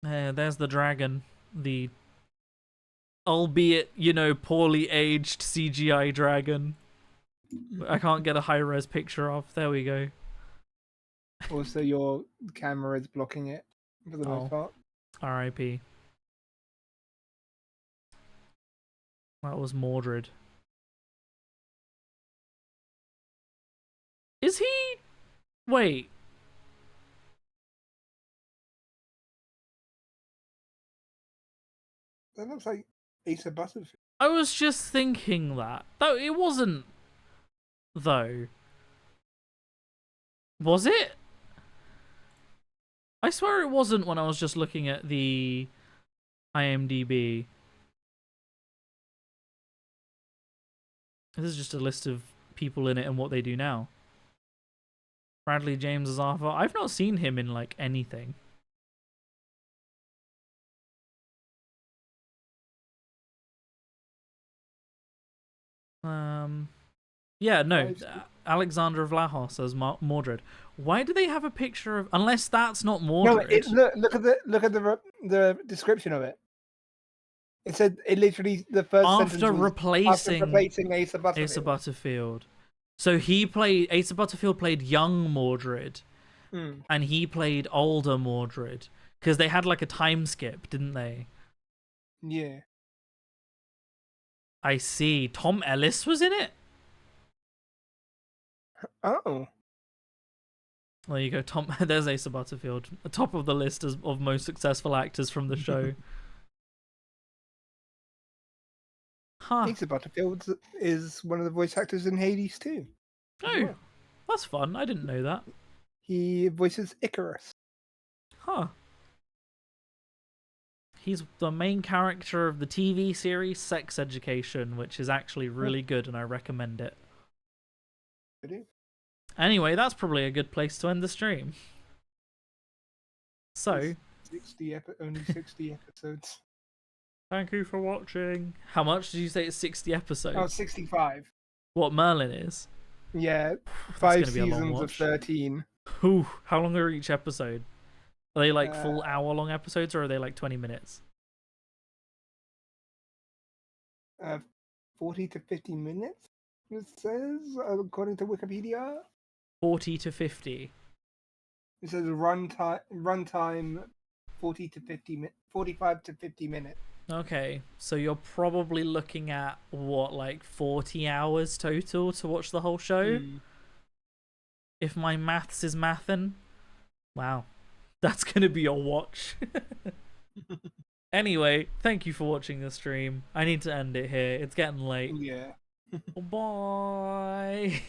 There's the dragon. The albeit, poorly aged CGI dragon. I can't get a high-res picture of. There we go. Also, your camera is blocking it for the most part. R.I.P. That was Mordred. Is he... Wait. That looks like Asa Butterfield. I was just thinking that. Though it wasn't, though. Was it? I swear it wasn't when I was just looking at the IMDb. This is just a list of people in it and what they do now. Bradley James as Arthur. I've not seen him in, like, anything. Yeah, no. Alexander of Lahos as Mordred. Why do they have a picture of... Unless that's not Mordred. No, look at the description of it. It said it literally the first after sentence was, replacing Asa Butterfield. Asa Butterfield. So Asa Butterfield played young Mordred, and he played older Mordred because they had like a time skip, didn't they? Yeah. I see. Tom Ellis was in it. Oh. There you go. There's Asa Butterfield, the top of the list of most successful actors from the show. Asa Butterfield is one of the voice actors in Hades too. Oh, that's fun. I didn't know that. He voices Icarus. Huh. He's the main character of the TV series Sex Education, which is actually really good, and I recommend it. It is. Anyway, that's probably a good place to end the stream. So, only 60 episodes. Thank you for watching. How much did you say it's 60 episodes? Oh, 65. What Merlin is? Yeah, 5 seasons of 13. Ooh, how long are each episode? Are they like full hour-long episodes, or are they like 20 minutes? 40 to 50 minutes, it says, according to Wikipedia. 40 to 50. It says runtime 45 to 50 minutes. Okay, so you're probably looking at, what, like 40 hours total to watch the whole show? If my maths is mathin'. Wow. That's gonna be a watch. Anyway, thank you for watching the stream. I need to end it here. It's getting late. Yeah. Bye.